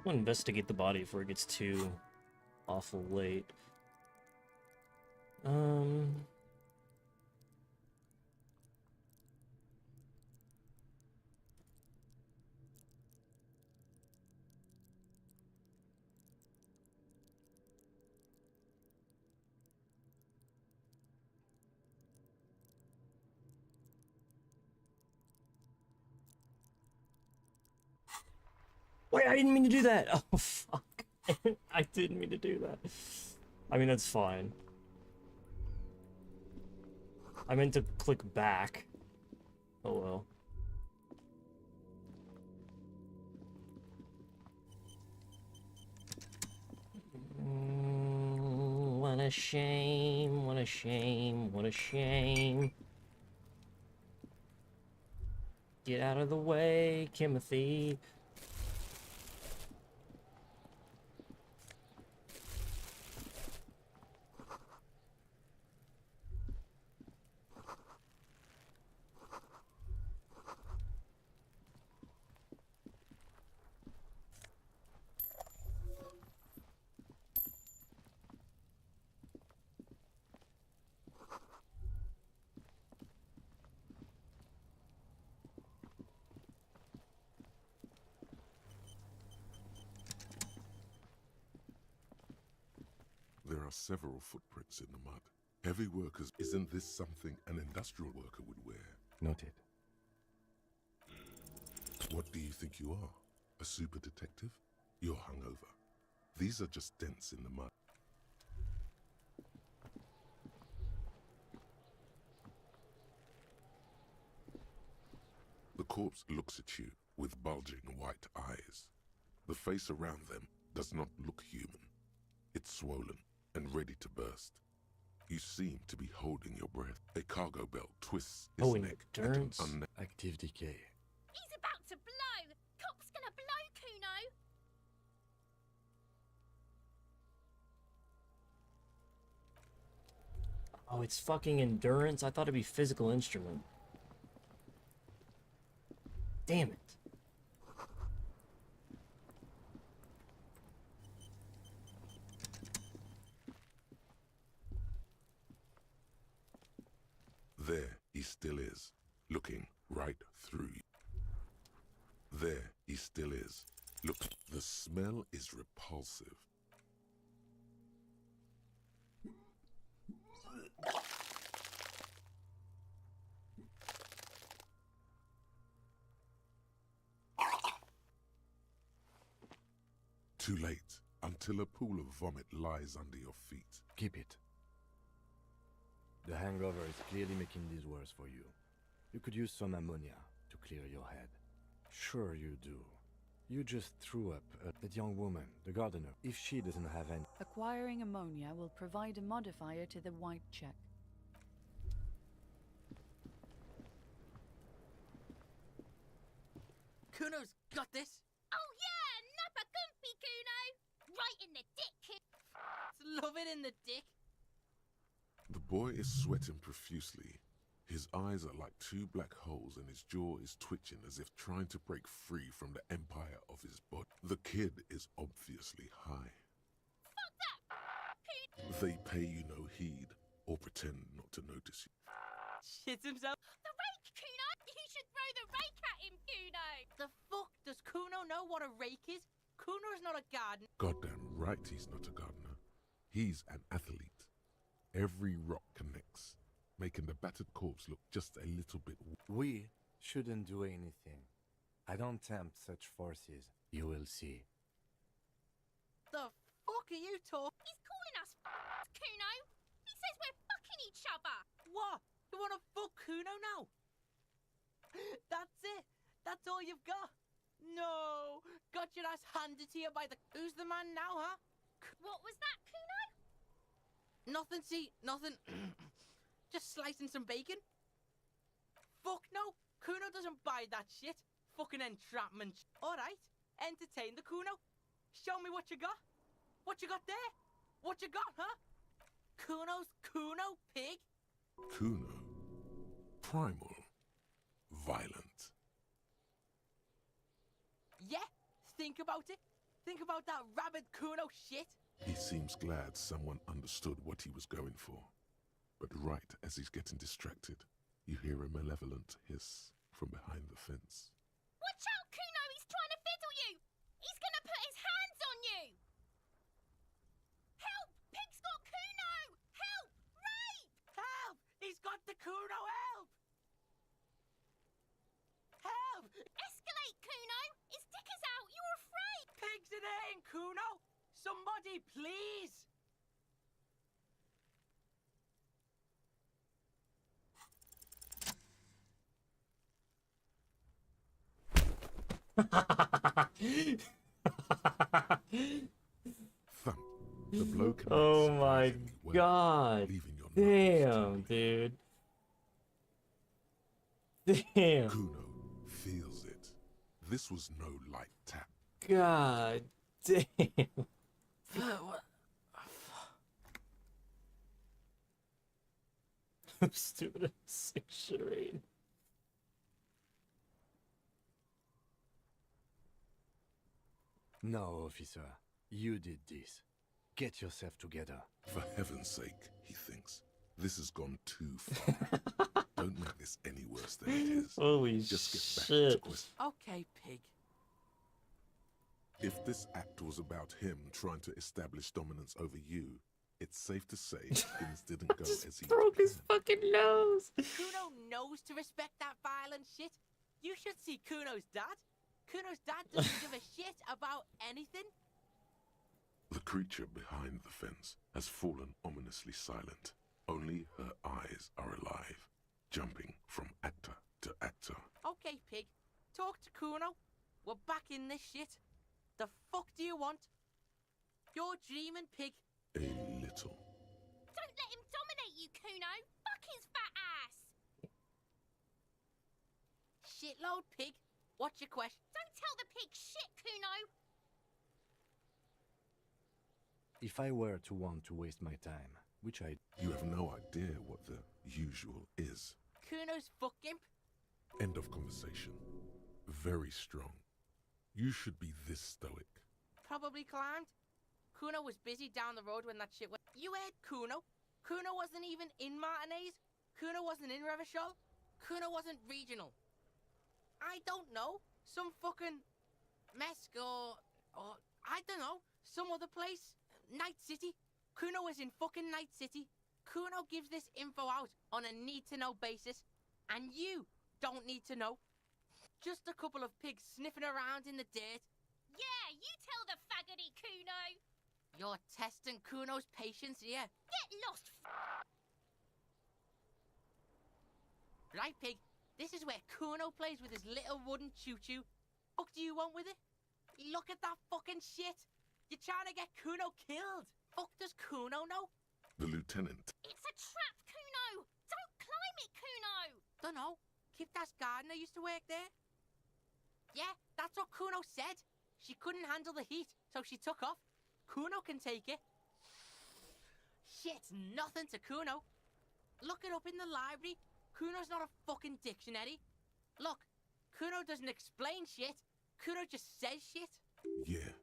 I'll investigate the body before it gets too awful late. Wait, I didn't mean to do that! Oh, fuck. I didn't mean to do that. I mean, that's fine. I meant to click back. Oh well. What a shame, what a shame, what a shame. Get out of the way, Timothy. There are several footprints in the mud. Heavy workers. Isn't this something an industrial worker would wear? Noted. What do you think you are? A super detective? You're hungover. These are just dents in the mud. The corpse looks at you with bulging white eyes. The face around them does not look human. It's swollen and ready to burst. You seem to be holding your breath. A cargo belt twists his neck at an Active decay. He's about to blow! Cop's gonna blow, Kuno! Oh, it's fucking endurance? I thought it'd be physical instrument. Damn it. There he still is, looking right through you. There he still is. Look, the smell is repulsive. Too late, until a pool of vomit lies under your feet. Keep it. The hangover is clearly making this worse for you. You could use some ammonia to clear your head. Sure you do. You just threw up at that young woman, the gardener. If she doesn't have any... Acquiring ammonia will provide a modifier to the white check. Kuno's got this. Oh yeah, nappa gumpy, Kuno! Right in the dick! Love it in the dick. The boy is sweating profusely. His eyes are like two black holes and his jaw is twitching as if trying to break free from the empire of his body. The kid is obviously high. Fuck that! They pay you no heed or pretend not to notice you. Shits himself. The rake, Kuno! You should throw the rake at him, Kuno! The fuck? Does Kuno know what a rake is? Kuno's not a gardener. Goddamn right he's not a gardener. He's an athlete. Every rock connects, making the battered corpse look just a little bit... We shouldn't do anything. I don't tempt such forces. You will see. The fuck are you talking? He's calling us Kuno! He says we're fucking each other! What? You wanna fuck Kuno now? That's it? That's all you've got? No! Got your ass handed to you by the... Who's the man now, huh? What was that, Kuno? Nothing, see, nothing. Just slicing some bacon. Fuck no, Kuno doesn't buy that shit. Fucking entrapment. Alright, entertain the Kuno. Show me what you got. What you got there? What you got, huh? Kuno's Kuno, pig? Kuno. Primal. Violent. Yeah, think about it. Think about that rabid Kuno shit. He seems glad someone understood what he was going for. But right as he's getting distracted, you hear a malevolent hiss from behind the fence. Watch out, Kuno! He's trying to fiddle you! He's gonna put his hands on you! Help! Pig's got Kuno! Help! Rape! Help! He's got the Kuno, help! Help! Escalate, Kuno! His dick is out! You're afraid! Pig's in here, Kuno! Somebody, please! Thump. The blow connects. Oh my well, god. leaving your Damn, dude. Damn. Kuno feels it. This was no light tap. God damn. What? I'm stupid. 6 charade. No, officer. You did this. Get yourself together. For heaven's sake, he thinks. This has gone too far. Don't make this any worse than it is. Holy Just get back shit. to question. Okay, pig. If this act was about him trying to establish dominance over you, it's safe to say things didn't go as he Broke his fucking nose. Kuno knows to respect that violent shit. You should see Kuno's dad. Kuno's dad doesn't give a shit about anything. The creature behind the fence has fallen ominously silent. Only her eyes are alive, jumping from actor to actor. Okay, pig. Talk to Kuno. We're back in this shit. The fuck do you want? You're dreaming, pig. A little. Don't let him dominate you, Kuno! Fuck his fat ass! Shitload, pig. What's your question? Don't tell the pig shit, Kuno! If I were to want to waste my time, which I... You have no idea what the usual is. Kuno's fuck imp. End of conversation. Very strong. You should be this stoic. Probably climbed. Kuno was busy down the road when that shit went. You heard Kuno? Kuno wasn't even in Martinez. Kuno wasn't in Revachol. Kuno wasn't regional. I don't know. Some fucking Mesk or I don't know. Some other place. Night City. Kuno was in fucking Night City. Kuno gives this info out on a need-to-know basis. And you don't need to know. Just a couple of pigs sniffing around in the dirt. Yeah, you tell the faggot agony, Kuno! You're testing Kuno's patience here. Get lost! Right, pig? This is where Kuno plays with his little wooden choo-choo. Fuck do you want with it? Look at that fucking shit! You're trying to get Kuno killed! Fuck does Kuno know? The lieutenant. It's a trap, Kuno! Don't climb it, Kuno! Dunno. Kiptas gardener used to work there. Yeah, that's what Kuno said. She couldn't handle the heat, so she took off. Kuno can take it. Shit's nothing to Kuno. Look it up in the library. Kuno's not a fucking dictionary. Look, Kuno doesn't explain shit. Kuno just says shit. Yeah,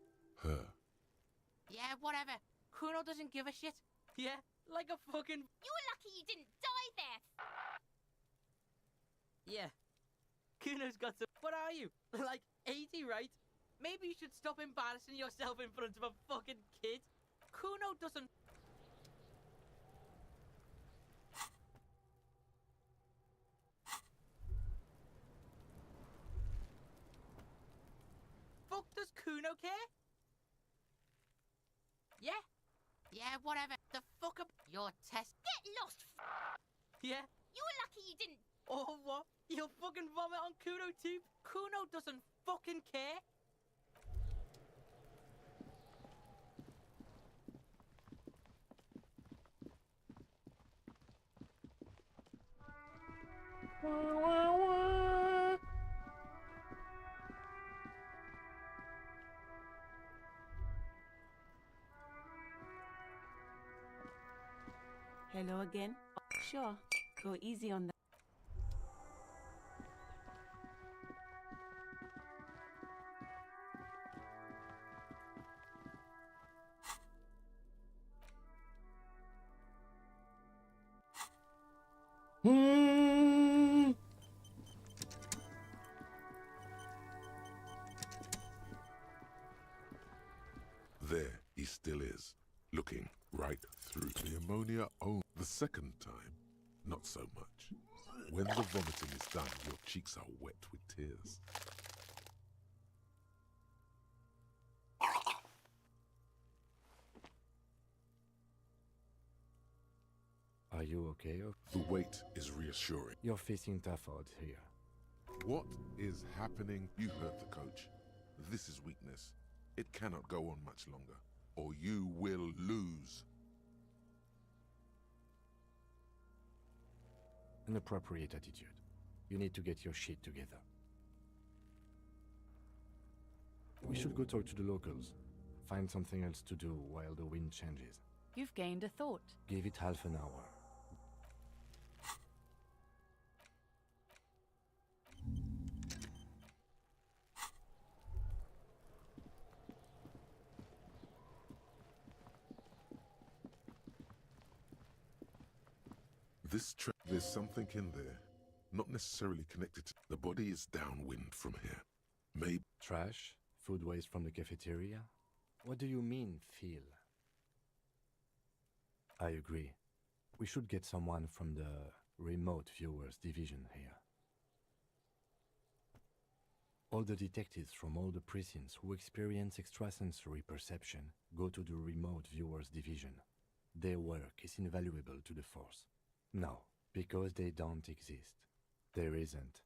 her. Yeah, whatever. Kuno doesn't give a shit. Yeah, like a fucking... You're lucky you didn't die there! Yeah. Kuno's got some... What are you? Like 80, right? Maybe you should stop embarrassing yourself in front of a fucking kid. Kuno doesn't... Fuck does Kuno care? Yeah? Yeah, whatever. The fuck up your test. Get lost! Yeah? You're lucky you didn't... Oh, what? You'll fucking vomit on Kuno too? Kuno doesn't fucking care. Hello again? Sure, go easy on that. There he still is, looking right through the ammonia. Oh, the second time, not so much. When the vomiting is done, your cheeks are wet with tears. Are you okay? The weight is reassuring. You're facing tough odds here. What is happening? You hurt the coach. This is weakness. It cannot go on much longer, or you will lose. An appropriate attitude. You need to get your shit together. We should go talk to the locals. Find something else to do while the wind changes. You've gained a thought. Give it half an hour. There's something in there. Not necessarily connected to... The body is downwind from here. Maybe... Trash? Food waste from the cafeteria? What do you mean, feel? I agree. We should get someone from the remote viewers division here. All the detectives from all the precincts who experience extrasensory perception go to the remote viewers division. Their work is invaluable to the force. No, because they don't exist. There isn't.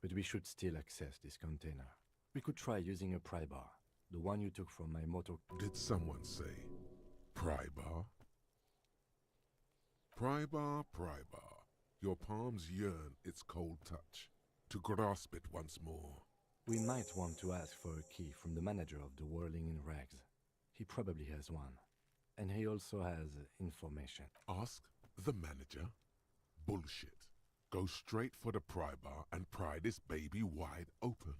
But we should still access this container. We could try using a pry bar. The one you took from my motor... Did someone say pry bar? Pry bar, pry bar. Your palms yearn its cold touch. To grasp it once more. We might want to ask for a key from the manager of the Whirling in Rags. He probably has one. And he also has information. Ask the manager? Bullshit. Go straight for the pry bar and pry this baby wide open.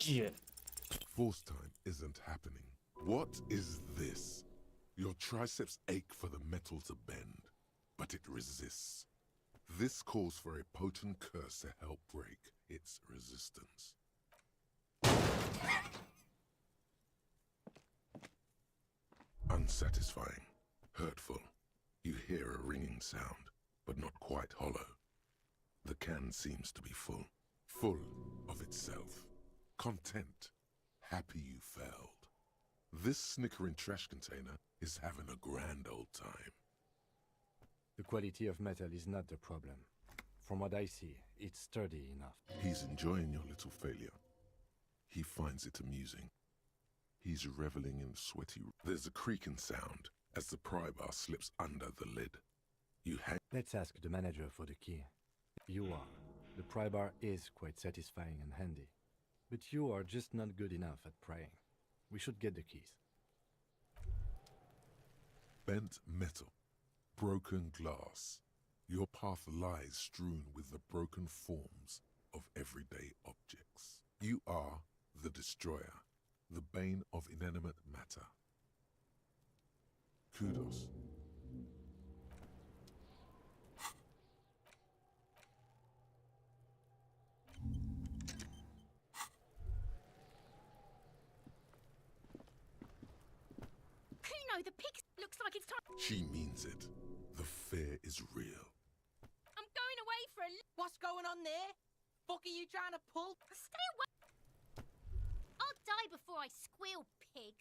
Yeah. Force time isn't happening. What is this? Your triceps ache for the metal to bend, but it resists. This calls for a potent curse to help break its resistance. Unsatisfying. Hurtful. You hear a ringing sound, but not quite hollow. The can seems to be full. Full of itself. Content. Happy you failed. This snickering trash container is having a grand old time. The quality of metal is not the problem. From what I see, it's sturdy enough. He's enjoying your little failure. He finds it amusing. He's reveling in sweaty... There's a creaking sound as the pry bar slips under the lid. You hang... Let's ask the manager for the key. You are. The pry bar is quite satisfying and handy. But you are just not good enough at prying. We should get the keys. Bent metal. Broken glass. Your path lies strewn with the broken forms of everyday objects. You are the destroyer, the bane of inanimate matter. Kudos. Kuno, the pig looks like it's time. She means it. The fear is real. I'm going away for a... What's going on there? Fuck are you trying to pull? Stay away. I'll die before I squeal, pig.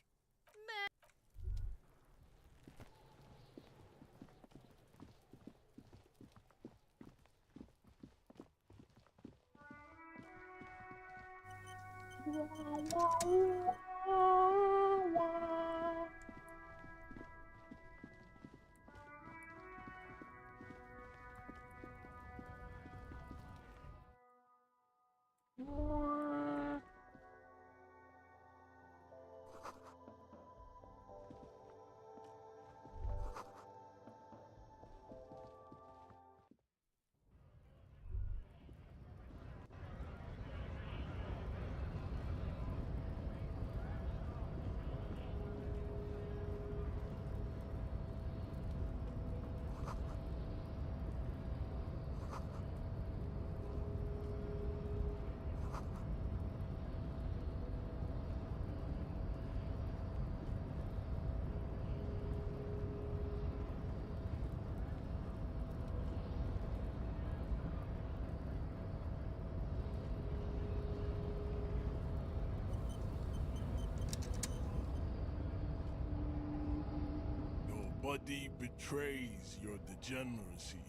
Body betrays your degeneracy.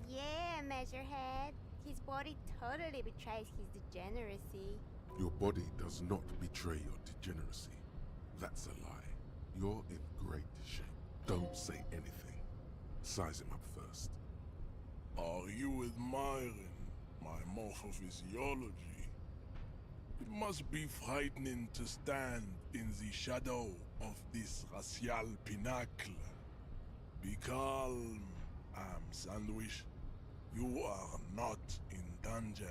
Yeah, Measurehead. His body totally betrays his degeneracy. Your body does not betray your degeneracy. That's a lie. You're in great shape. Don't say anything. Size him up first. Are you admiring my morphophysiology? It must be frightening to stand in the shadow of this racial pinnacle. Be calm, Sandwich. You are not in danger,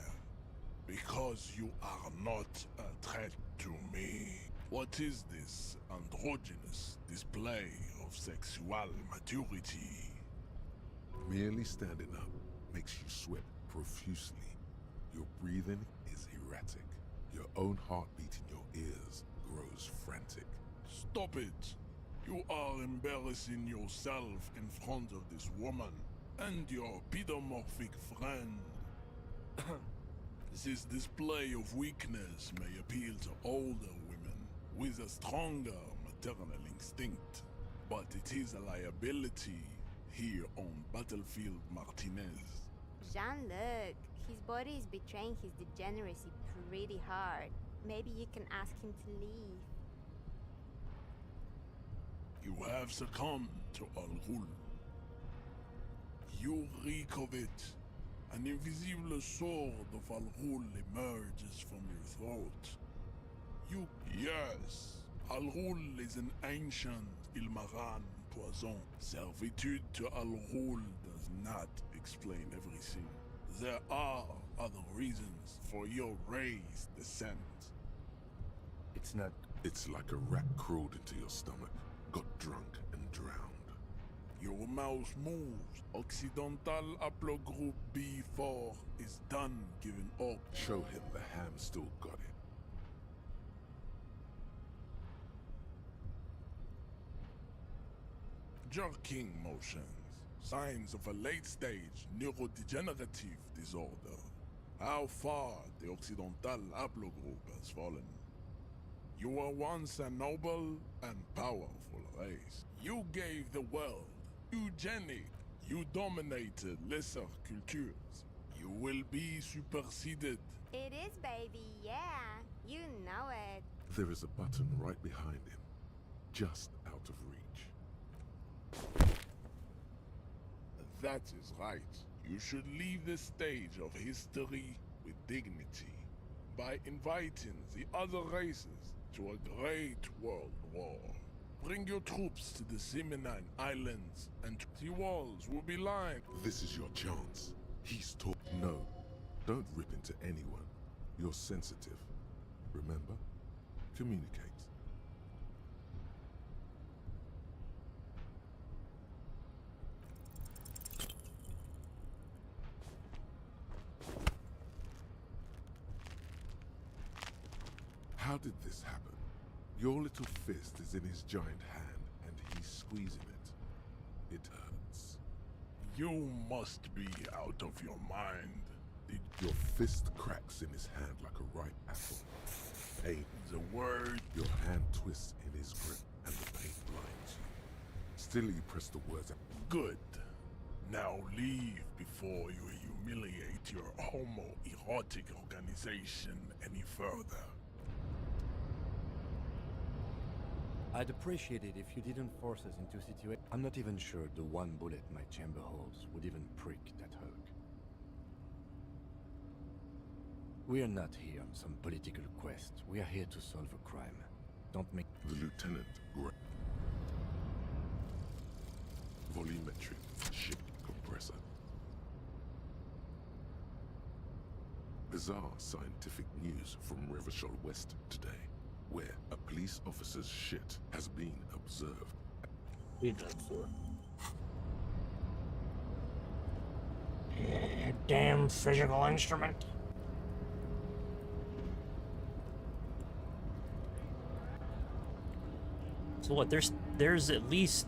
because you are not a threat to me. What is this androgynous display of sexual maturity? Merely standing up makes you sweat profusely. Your breathing is erratic. Your own heartbeat in your ears grows frantic. Stop it! You are embarrassing yourself in front of this woman and your pedomorphic friend. This display of weakness may appeal to older women with a stronger maternal instinct, but it is a liability here on Battlefield Martinez. Jean-Luc, his body is betraying his degeneracy pretty hard. Maybe you can ask him to leave. You have succumbed to Al-Ghul. You reek of it. An invisible sword of Al-Ghul emerges from your throat. Yes, Al-Ghul is an ancient Ilmaran poison. Servitude to Al-Ghul does not explain everything. There are other reasons for your raised descent. It's not... It's like a rat crawled into your stomach, got drunk and drowned. Your mouse moves. Occidental haplogroup B4 is done giving up. Show him the ham still got it. Jerking motions. Signs of a late-stage neurodegenerative disorder. How far the Occidental haplogroup has fallen. You were once a noble and powerful race. You gave the world eugenics. You dominated lesser cultures. You will be superseded. It is, baby, yeah. You know it. There is a button right behind him, just out of reach. That is right. You should leave the stage of history with dignity by inviting the other races to a great world war. Bring your troops to the Simonine Islands and the walls will be lined. This is your chance. He's No, don't rip into anyone. You're sensitive. Remember? Communicate. How did this happen? Your little fist is in his giant hand, and he's squeezing it. It hurts. You must be out of your mind. Your fist cracks in his hand like a ripe apple. Pain. The word. Your hand twists in his grip, and the pain blinds you. Still, you press the words out. Good. Now leave before you humiliate your homoerotic organization any further. I'd appreciate it if you didn't force us into a situation. I'm not even sure the one bullet my chamber holds would even prick that Hulk. We are not here on some political quest. We are here to solve a crime. Don't make... The lieutenant... Volumetric ship compressor. Bizarre scientific news from Revachol West today, where a police officer's shit has been observed. Damn physical instrument. So what? There's at least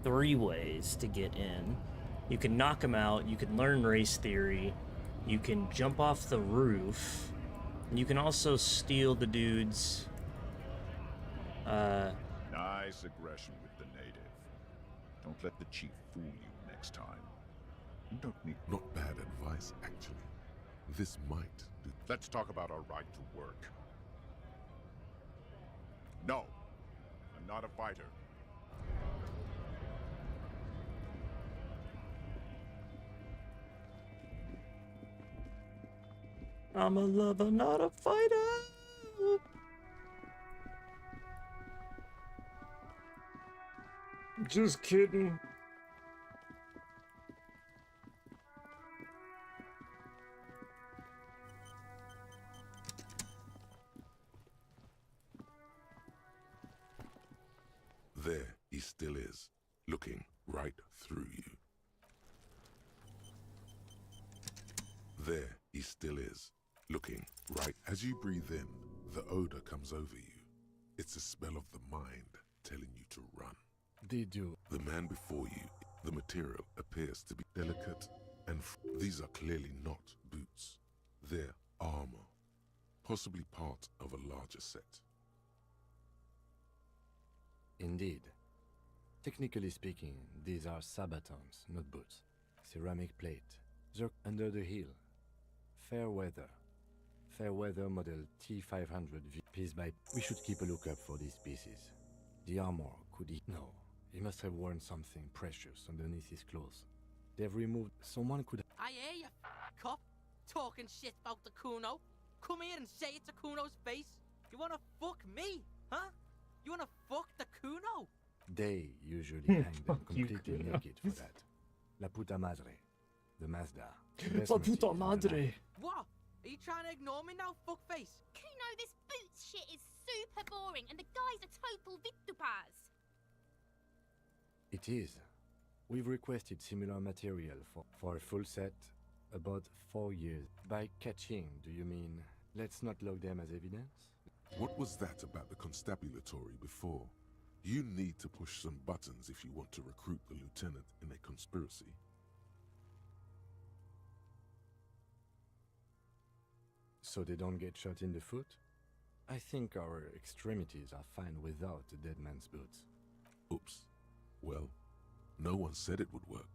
3 ways to get in. You can knock him out. You can learn race theory. You can jump off the roof. And you can also steal the dude's. Nice aggression with the native. Don't let the chief fool you next time. You don't need... Not bad advice, actually. This might do... Let's talk about our right to work. No, I'm not a fighter. I'm a lover, not a fighter. Just kidding. There he still is, looking right through you. There he still is, looking right. As you breathe in, the odor comes over you. It's a smell of the mind telling you to run. They do. The man before you, the material appears to be delicate and these are clearly not boots. They're armor, possibly part of a larger set. Indeed. Technically speaking, these are sabatons, not boots. Ceramic plate. They're under the heel. Fair weather. Fair weather model T500 piece by... We should keep a lookout for these pieces. The armor could... No. He must have worn something precious underneath his clothes. They've removed... Someone could... I hear you, cop. Talking shit about the Kuno. Come here and say it to Kuno's face. You wanna fuck me, huh? You wanna fuck the Kuno? They usually hang them completely naked for that. La puta madre. The Mazda. La puta madre. What? Are you trying to ignore me now, fuckface? Kuno, this boots shit is super boring, and the guy's a total vitupaz. It is. We've requested similar material for a full set about 4 years. By catching, do you mean let's not log them as evidence? What was that about the constabulatory before? You need to push some buttons if you want to recruit the lieutenant in a conspiracy. So they don't get shot in the foot? I think our extremities are fine without the dead man's boots. Oops. Well, no one said it would work.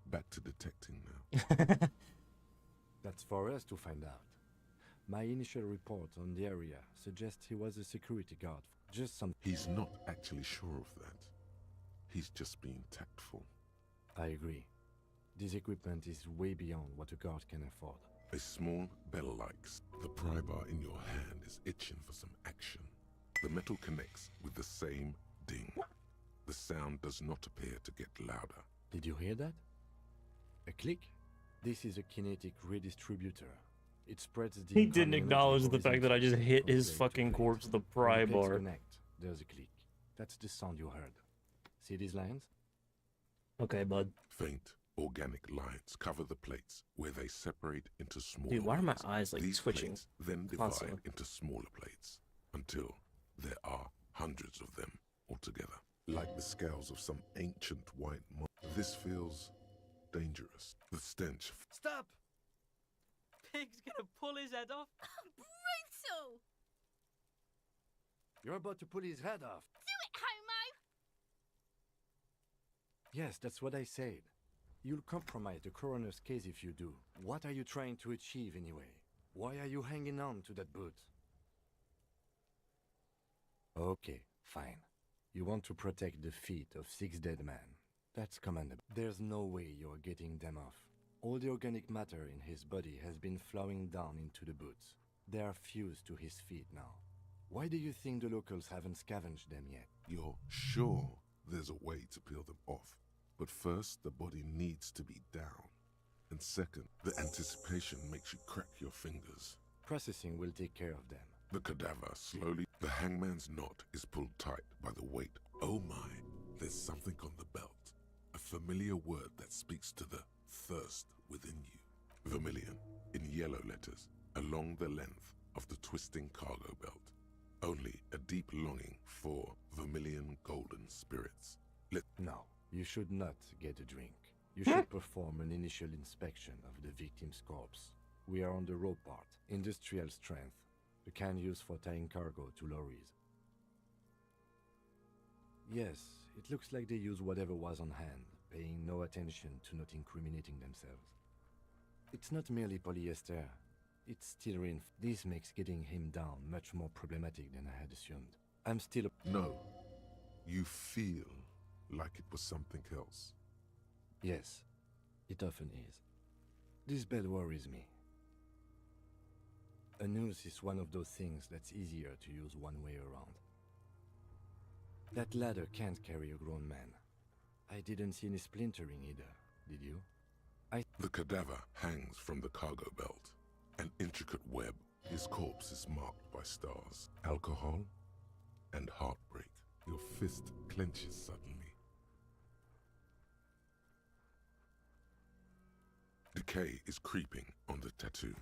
Back to detecting now. That's for us to find out. My initial report on the area suggests he was a security guard. Just some... He's not actually sure of that. He's just being tactful. I agree. This equipment is way beyond what a guard can afford. A small bell likes. The pry bar in your hand is itching for some action. The metal connects with the same ding. The sound does not appear to get louder. Did you hear that? A click? This is a kinetic redistributor. It spreads the... He didn't acknowledge the fact that I just hit his fucking corpse with a pry bar. Connect. There's a click. That's the sound you heard. See these lines? Okay, bud. Faint organic lines cover the plates where they separate into smaller. Dude, why are my plates. eyes like These twitching? Plates then divide into smaller plates until there are hundreds of them altogether. Like the scales of some ancient white monster. This feels dangerous. The stench. Stop! Pig's gonna pull his head off. Brutal! You're about to pull his head off. Do it, homo! Yes, that's what I said. You'll compromise the coroner's case if you do. What are you trying to achieve anyway? Why are you hanging on to that boot? Okay, fine. You want to protect the feet of 6 dead men. That's commendable. There's no way you're getting them off. All the organic matter in his body has been flowing down into the boots. They are fused to his feet now. Why do you think the locals haven't scavenged them yet? You're sure there's a way to peel them off. But first, the body needs to be down. And second, the anticipation makes you crack your fingers. Processing will take care of them. The cadaver slowly... The hangman's knot is pulled tight by the weight. Oh my, there's something on the belt. A familiar word that speaks to the thirst within you. Vermilion, in yellow letters, along the length of the twisting cargo belt. Only a deep longing for vermilion golden spirits. No, you should not get a drink. You should perform an initial inspection of the victim's corpse. We are on the rope part, industrial strength, the kind used for tying cargo to lorries. Yes, it looks like they use whatever was on hand, paying no attention to not incriminating themselves. It's not merely polyester, it's styrene. This makes getting him down much more problematic than I had assumed. I'm still... No, you feel like it was something else. Yes, it often is. This bed worries me. A noose is one of those things that's easier to use one way around. That ladder can't carry a grown man. I didn't see any splintering either, did you? The cadaver hangs from the cargo belt. An intricate web. His corpse is marked by stars. Alcohol and heartbreak. Your fist clenches suddenly. Decay is creeping on the tattoo.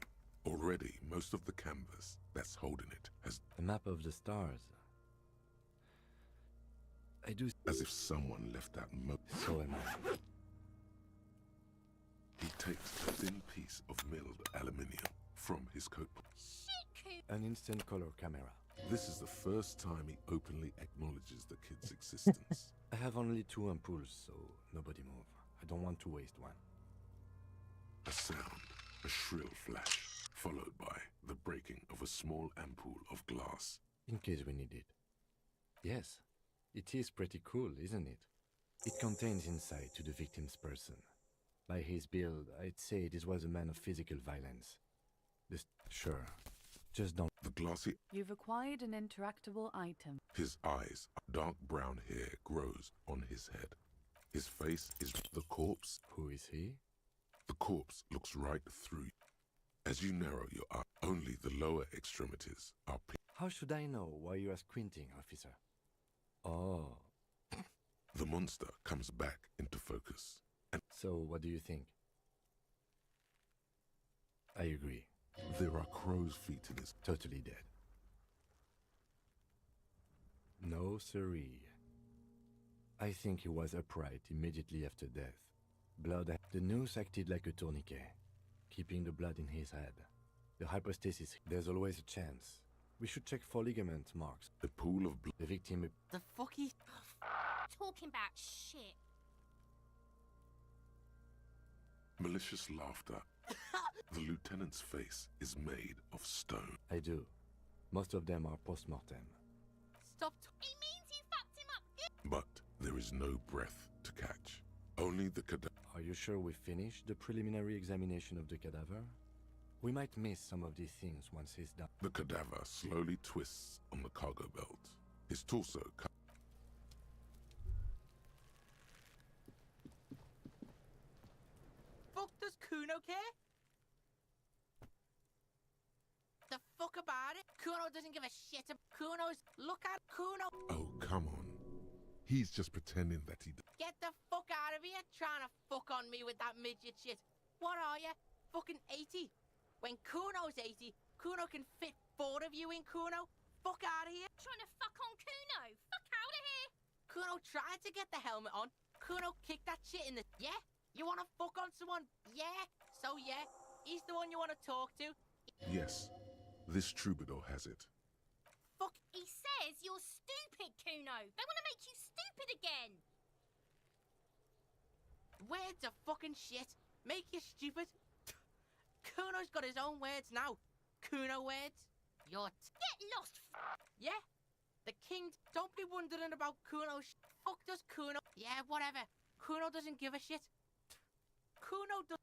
Already, most of the canvas that's holding it has... A map of the stars. I do... As if someone left that So am I. He takes a thin piece of milled aluminium from his coat. An instant color camera. This is the first time he openly acknowledges the kid's existence. I have only 2 ampoules, so nobody move. I don't want to waste one. A sound, a shrill flash, followed by the breaking of a small ampoule of glass. In case we need it. Yes, it is pretty cool, isn't it? It contains insight to the victim's person. By his build, I'd say this was a man of physical violence. Sure, just don't... The glossy... You've acquired an interactable item. His eyes, dark brown hair grows on his head. His face is the corpse. Who is he? The corpse looks right through you. As you narrow your eye, only the lower extremities are... How should I know why you are squinting, officer? Oh. The monster comes back into focus. And so, what do you think? I agree. There are crow's feet in his... Totally dead. No, siree. I think he was upright immediately after death. Blood... The noose acted like a tourniquet, keeping the blood in his head. The hypostasis... There's always a chance. We should check for ligament marks. A pool of blood. The victim. The fuck he... Talking about shit. Malicious laughter. The lieutenant's face is made of stone. I do. Most of them are post-mortem. Stop. He means you fucked him up good. But there is no breath to catch. Only the cadaver. Are you sure we finished the preliminary examination of the cadaver? We might miss some of these things once he's done. The cadaver slowly twists on the cargo belt. His torso cut. Fuck does Kuno care? The fuck about it? Kuno doesn't give a shit. Kuno's... Look at Kuno. Oh, come on. He's just pretending that he... Get the fuck out of here trying to fuck on me with that midget shit. What are you? Fucking 80? When Kuno's 80, Kuno can fit 4 of you in Kuno. Fuck out of here. Trying to fuck on Kuno. Fuck out of here. Kuno tried to get the helmet on. Kuno kicked that shit in the... Yeah? You want to fuck on someone? Yeah? So yeah, he's the one you want to talk to. Yes, this troubadour has it. Fuck. He says you're stupid, Kuno. They want to make you stupid again. Words are fucking shit. Make you stupid. Kuno's got his own words now. Kuno words. Get lost. Yeah? The king. Don't be wondering about Kuno. Fuck does Kuno. Yeah, whatever. Kuno doesn't give a shit. Kuno does.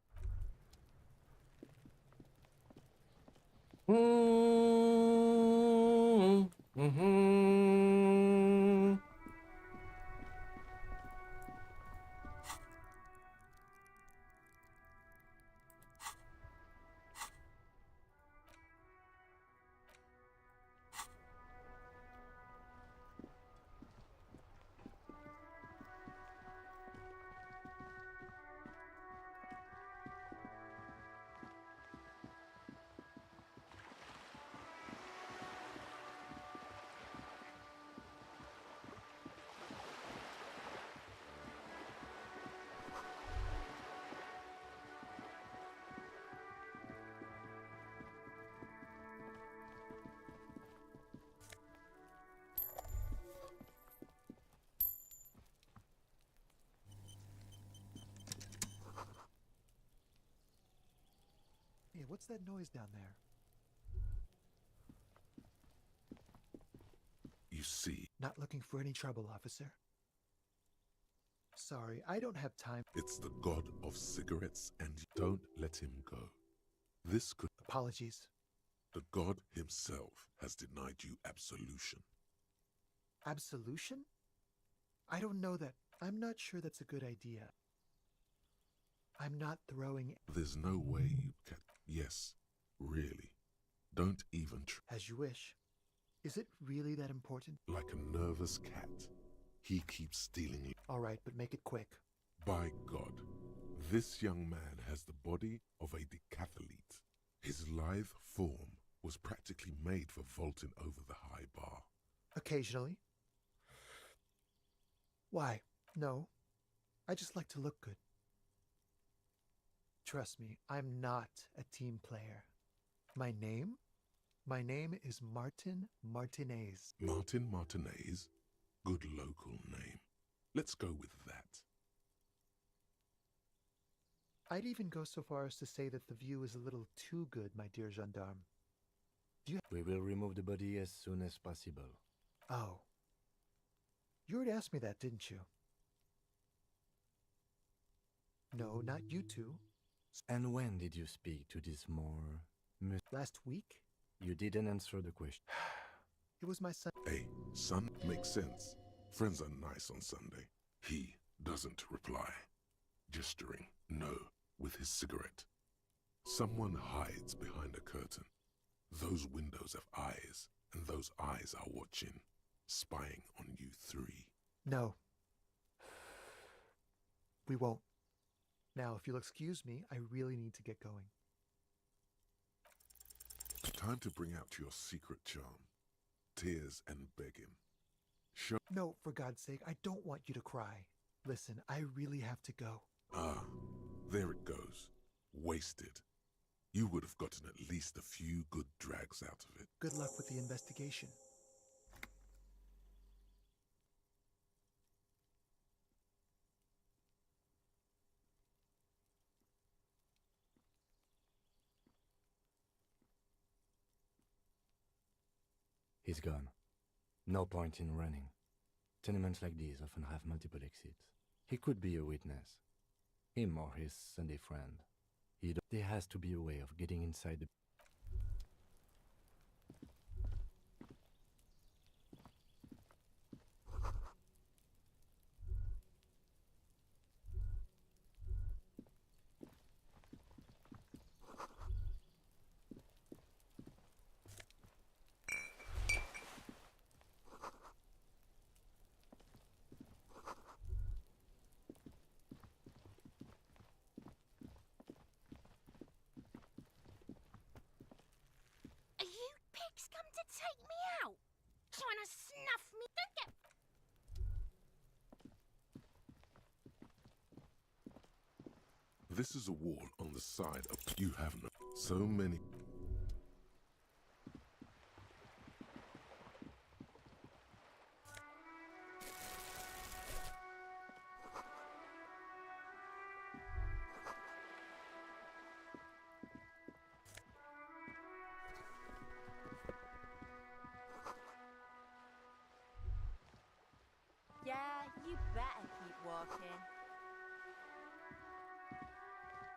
Hey, what's that noise down there? You see, Not looking for any trouble, officer. Sorry, I don't have time. it's the god of cigarettes, and don't let him go. This could... Apologies. The god himself has denied you absolution. Absolution? I don't know that. I'm not sure that's a good idea. I'm not throwing... There's no way you can... Yes, really. Don't even try. As you wish. Is it really that important? Like a nervous cat, he keeps stealing. All right, but make it quick. By God, this young man has the body of a decathlete. His lithe form was practically made for vaulting over the high bar. Occasionally. Why? No. I just like to look good. Trust me, I'm not a team player. My name? My name is Martin Martinez. Martin Martinez? Good local name. Let's go with that. I'd even go so far as to say that the view is a little too good, my dear gendarme. We will remove the body as soon as possible. Oh. You already asked me that, didn't you? No, not you two. And when did you speak to this more... Last week? You didn't answer the question. It was my son. Hey, son, makes sense. Friends are nice on Sunday. He doesn't reply, gesturing no with his cigarette. Someone hides behind a curtain. Those windows have eyes, and those eyes are watching, spying on you three. No. We won't. Now, if you'll excuse me, I really need to get going. Time to bring out your secret charm. Tears and begging. Show... No, for God's sake, I don't want you to cry. Listen, I really have to go. Ah, there it goes. Wasted. You would have gotten at least a few good drags out of it. Good luck with the investigation. He's gone. No point in running. Tenements like these often have multiple exits. He could be a witness. Him or his Sunday friend. There has to be a way of getting inside the... Are you pigs come to take me out? Trying to snuff me? Don't get... This is a wall on the side of... You have no... So many... Yeah, you better keep walking.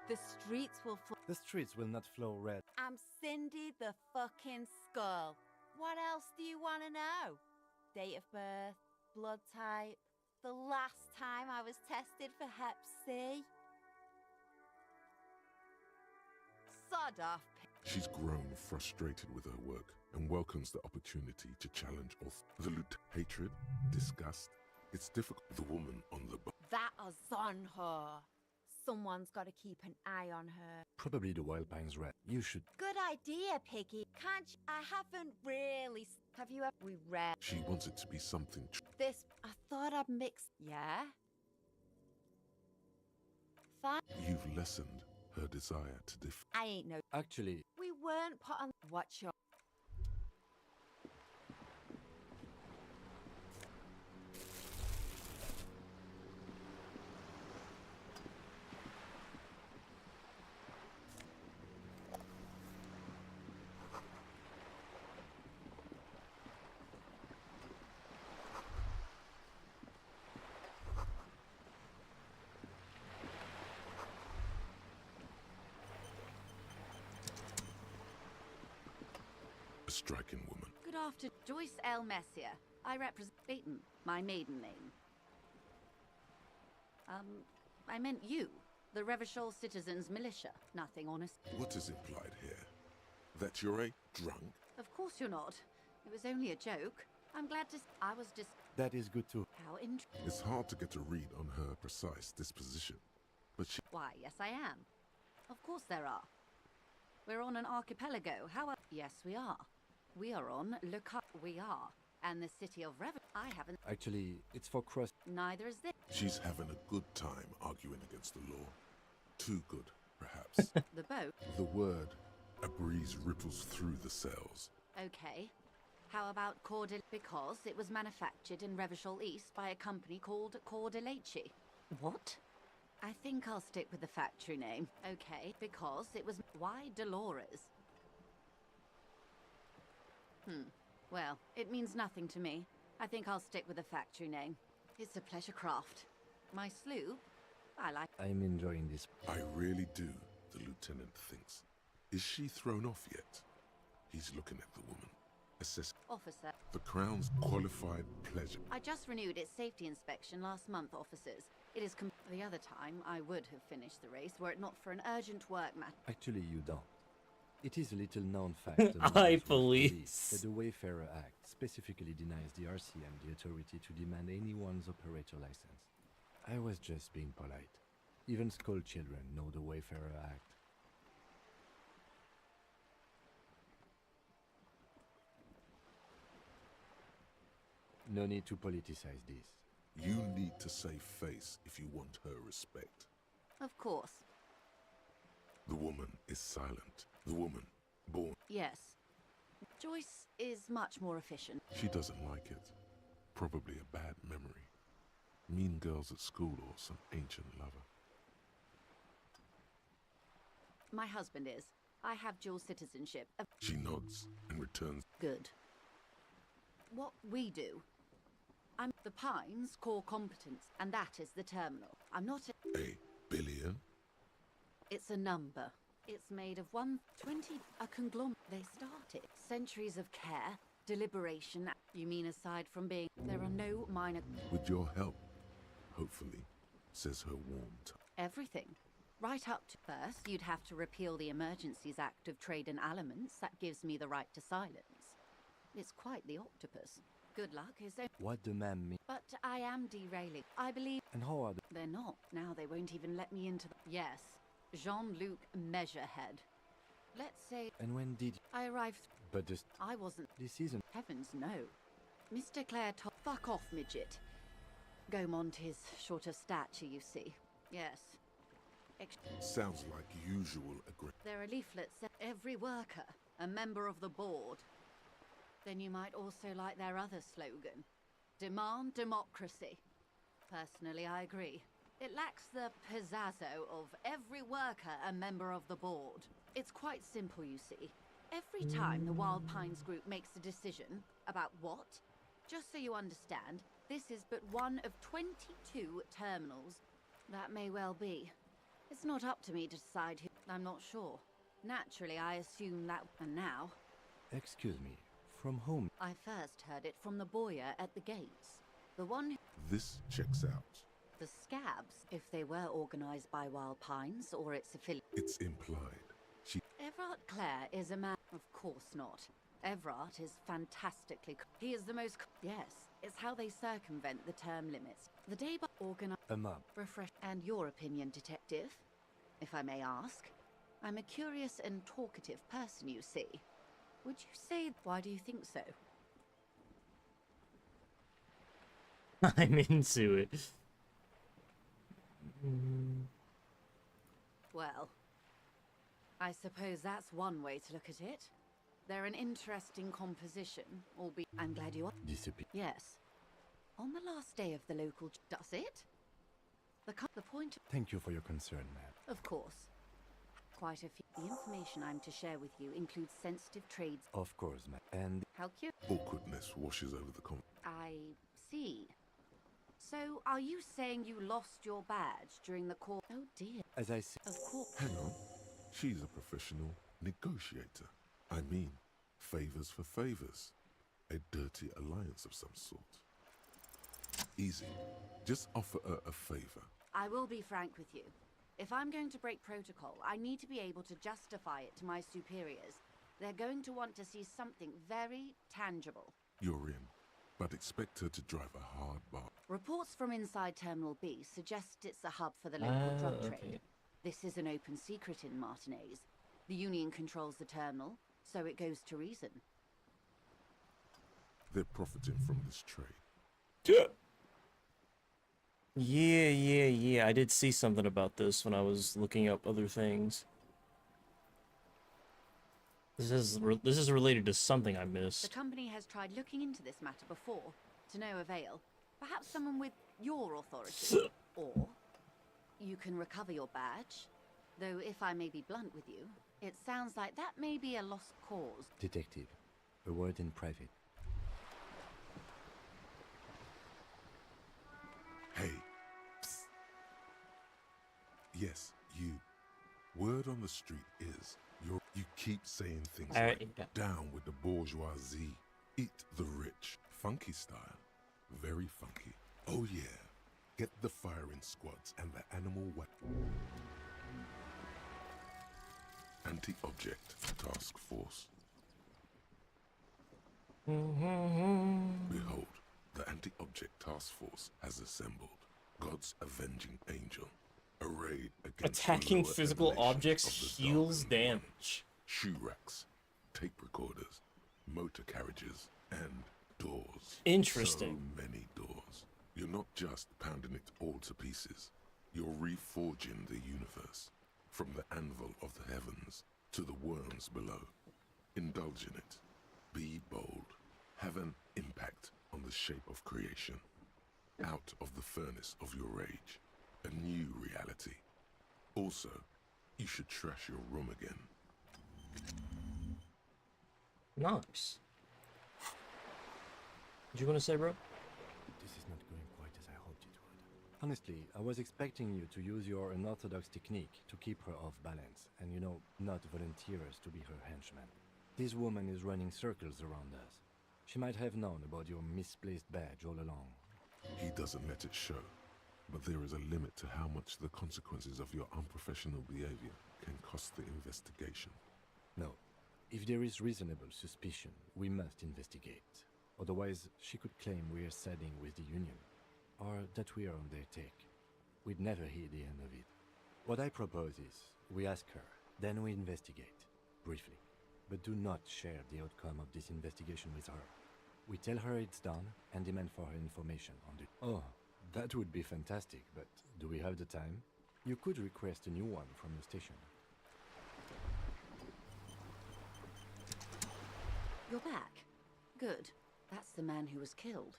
The streets will flow. The streets will not flow red. I'm Cindy the fucking Skull. What else do you want to know? Date of birth, blood type, the last time I was tested for Hep C. Sod off. She's grown frustrated with her work and welcomes the opportunity to challenge the hatred, disgust. It's difficult. The woman on the That is on her. Someone's got to keep an eye on her. Probably the wild pine's red. You should... Good idea, Piggy. Can't you? I haven't really... Have you ever... We read... She wants it to be something... This... I thought I'd mix... Yeah? Fine. You've lessened her desire to I ain't no... Actually... We weren't put on... Watch your... a striking woman. Good afternoon. Joyce L. Messier. I represent... Beaton. My maiden name. I meant you. The Revachol Citizens Militia. Nothing honest. What is implied here? That you're a drunk? Of course you're not. It was only a joke. I'm glad to... I was just... That is good too. How interesting. It's hard to get a read on her precise disposition, but she... Why, yes I am. Of course there are. We're on an archipelago. How... Yes, we are. We are on Le Cap. We are. And the city of Rev... I haven't... Actually, it's for cross... Neither is this. She's having a good time arguing against the law. Too good, perhaps. The boat? The word, a breeze ripples through the cells. Okay. How about Cordel... Because it was manufactured in Revachol East by a company called Cordelechi. What? I think I'll stick with the factory name. Okay, because it was... Why Dolores? Well, it means nothing to me. I think I'll stick with the factory name. It's a pleasure craft. My sloop? I like... I'm enjoying this. I really do, the lieutenant thinks. Is she thrown off yet? He's looking at the woman. Assess... Officer. The Crown's qualified pleasure. I just renewed its safety inspection last month, officers. It is the other time I would have finished the race were it not for an urgent work matter. Actually, you don't. It is a little known fact I police that the Wayfarer Act specifically denies the RCM the authority to demand anyone's operator license. I was just being polite. Even school children know the Wayfarer Act. No need to politicize this. You need to save face if you want her respect. Of course. The woman is silent. The woman, born. Yes. Joyce is much more efficient. She doesn't like it. Probably a bad memory. Mean girls at school or some ancient lover. My husband is. I have dual citizenship. She nods and returns. Good. What we do. I'm the Pines' core competence, and that is the terminal. I'm not A billion? It's a number. It's made of 120, a conglomerate. They started. Centuries of care, deliberation. You mean aside from being... There are no minor... With your help, hopefully, says her warm tone. Everything. Right up to... First, you'd have to repeal the Emergencies Act of Trade in Aliments. That gives me the right to silence. It's quite the octopus. Good luck, is there... What do ma'am mean? But I am derailing. I believe... And how are They're not. Now they won't even let me into the... Yes. Jean-Luc Measurehead. Let's say... And when did you... I arrived... But just... I wasn't... This isn't... Heavens, no. Mr. Clare told... Fuck off, midget. Gaumont is short of stature, you see. Yes. Sounds like usual aggression. There are leaflets that every worker, a member of the board. Then you might also like their other slogan. Demand democracy. Personally, I agree. It lacks the pizzazzo of every worker a member of the board. It's quite simple, you see. Every time the Wild Pines group makes a decision about what, just so you understand, this is but one of 22 terminals. That may well be. It's not up to me to decide who. I'm not sure. Naturally, I assume that. And now. Excuse me. From whom? I first heard it from the boyer at the gates. The one who... This checks out. The scabs, if they were organized by Wild Pines or its affiliate. It's implied. She... Everard Clare is a man... Of course not. Everard is fantastically... He is the most... Yes, it's how they circumvent the term limits. The day by organize... A mum. Refresh... And your opinion, detective? If I may ask. I'm a curious and talkative person, you see. Would you say... Why do you think so? I'm into it. Well, I suppose that's one way to look at it. They're an interesting composition, albeit... I'm glad you are... Disappear. Yes. On the last day of the local... Does it? The point... Thank you for your concern, ma'am. Of course. Quite a few... The information I'm to share with you includes sensitive trades... Of course, ma'am. And... How cute. Awkwardness washes over the I see. So, are you saying you lost your badge during the call? Oh dear. As I said... Of course. Hang on. She's a professional negotiator. I mean, favors for favors. A dirty alliance of some sort. Easy. Just offer her a favor. I will be frank with you. If I'm going to break protocol, I need to be able to justify it to my superiors. They're going to want to see something very tangible. You're in, but expect her to drive a hard bar. Reports from inside Terminal B suggest it's a hub for the local drug okay. trade. This is an open secret in Martinez. The Union controls the terminal, so it goes to reason. They're profiting from this trade. Yeah. I did see something about this when I was looking up other things. This is related to something I missed. The company has tried looking into this matter before, to no avail. Perhaps someone with your authority. Or you can recover your badge. Though if I may be blunt with you, it sounds like that may be a lost cause. Detective, a word in private. Hey. Psst. Yes, you. Word on the street is you keep saying things like down with the bourgeoisie, eat the rich. Funky style. Very funky. Oh yeah. Get the firing squads and the animal weapon. Anti-object task force. Behold, the anti-object task force has assembled. God's avenging angel, arrayed against attacking the lower physical emanations objects of the heals dark and damage. Shoe racks, tape recorders, motor carriages, and doors. Interesting. So many doors. You're not just pounding it all to pieces. You're reforging the universe. From the anvil of the heavens to the worms suggestions below. Indulge in it. Be bold. Have an impact on the shape of creation. Out of the furnace of your rage. A new reality. Also, you should trash your room again. Nice. What you want to say, bro? This is not going quite as I hoped it would. Honestly, I was expecting you to use your unorthodox technique to keep her off balance, and not volunteer us to be her henchman. This woman is running circles around us. She might have known about your misplaced badge all along. He doesn't let it show, but there is a limit to how much the consequences of your unprofessional behavior can cost the investigation. No. If there is reasonable suspicion, we must investigate. Otherwise, she could claim we are siding with the Union, or that we are on their take. We'd never hear the end of it. What I propose is, we ask her, then we investigate, briefly. But do not share the outcome of this investigation with her. We tell her it's done, and demand for her information on the... Oh, that would be fantastic, but do we have the time? You could request a new one from the station. You're back. Good. That's the man who was killed.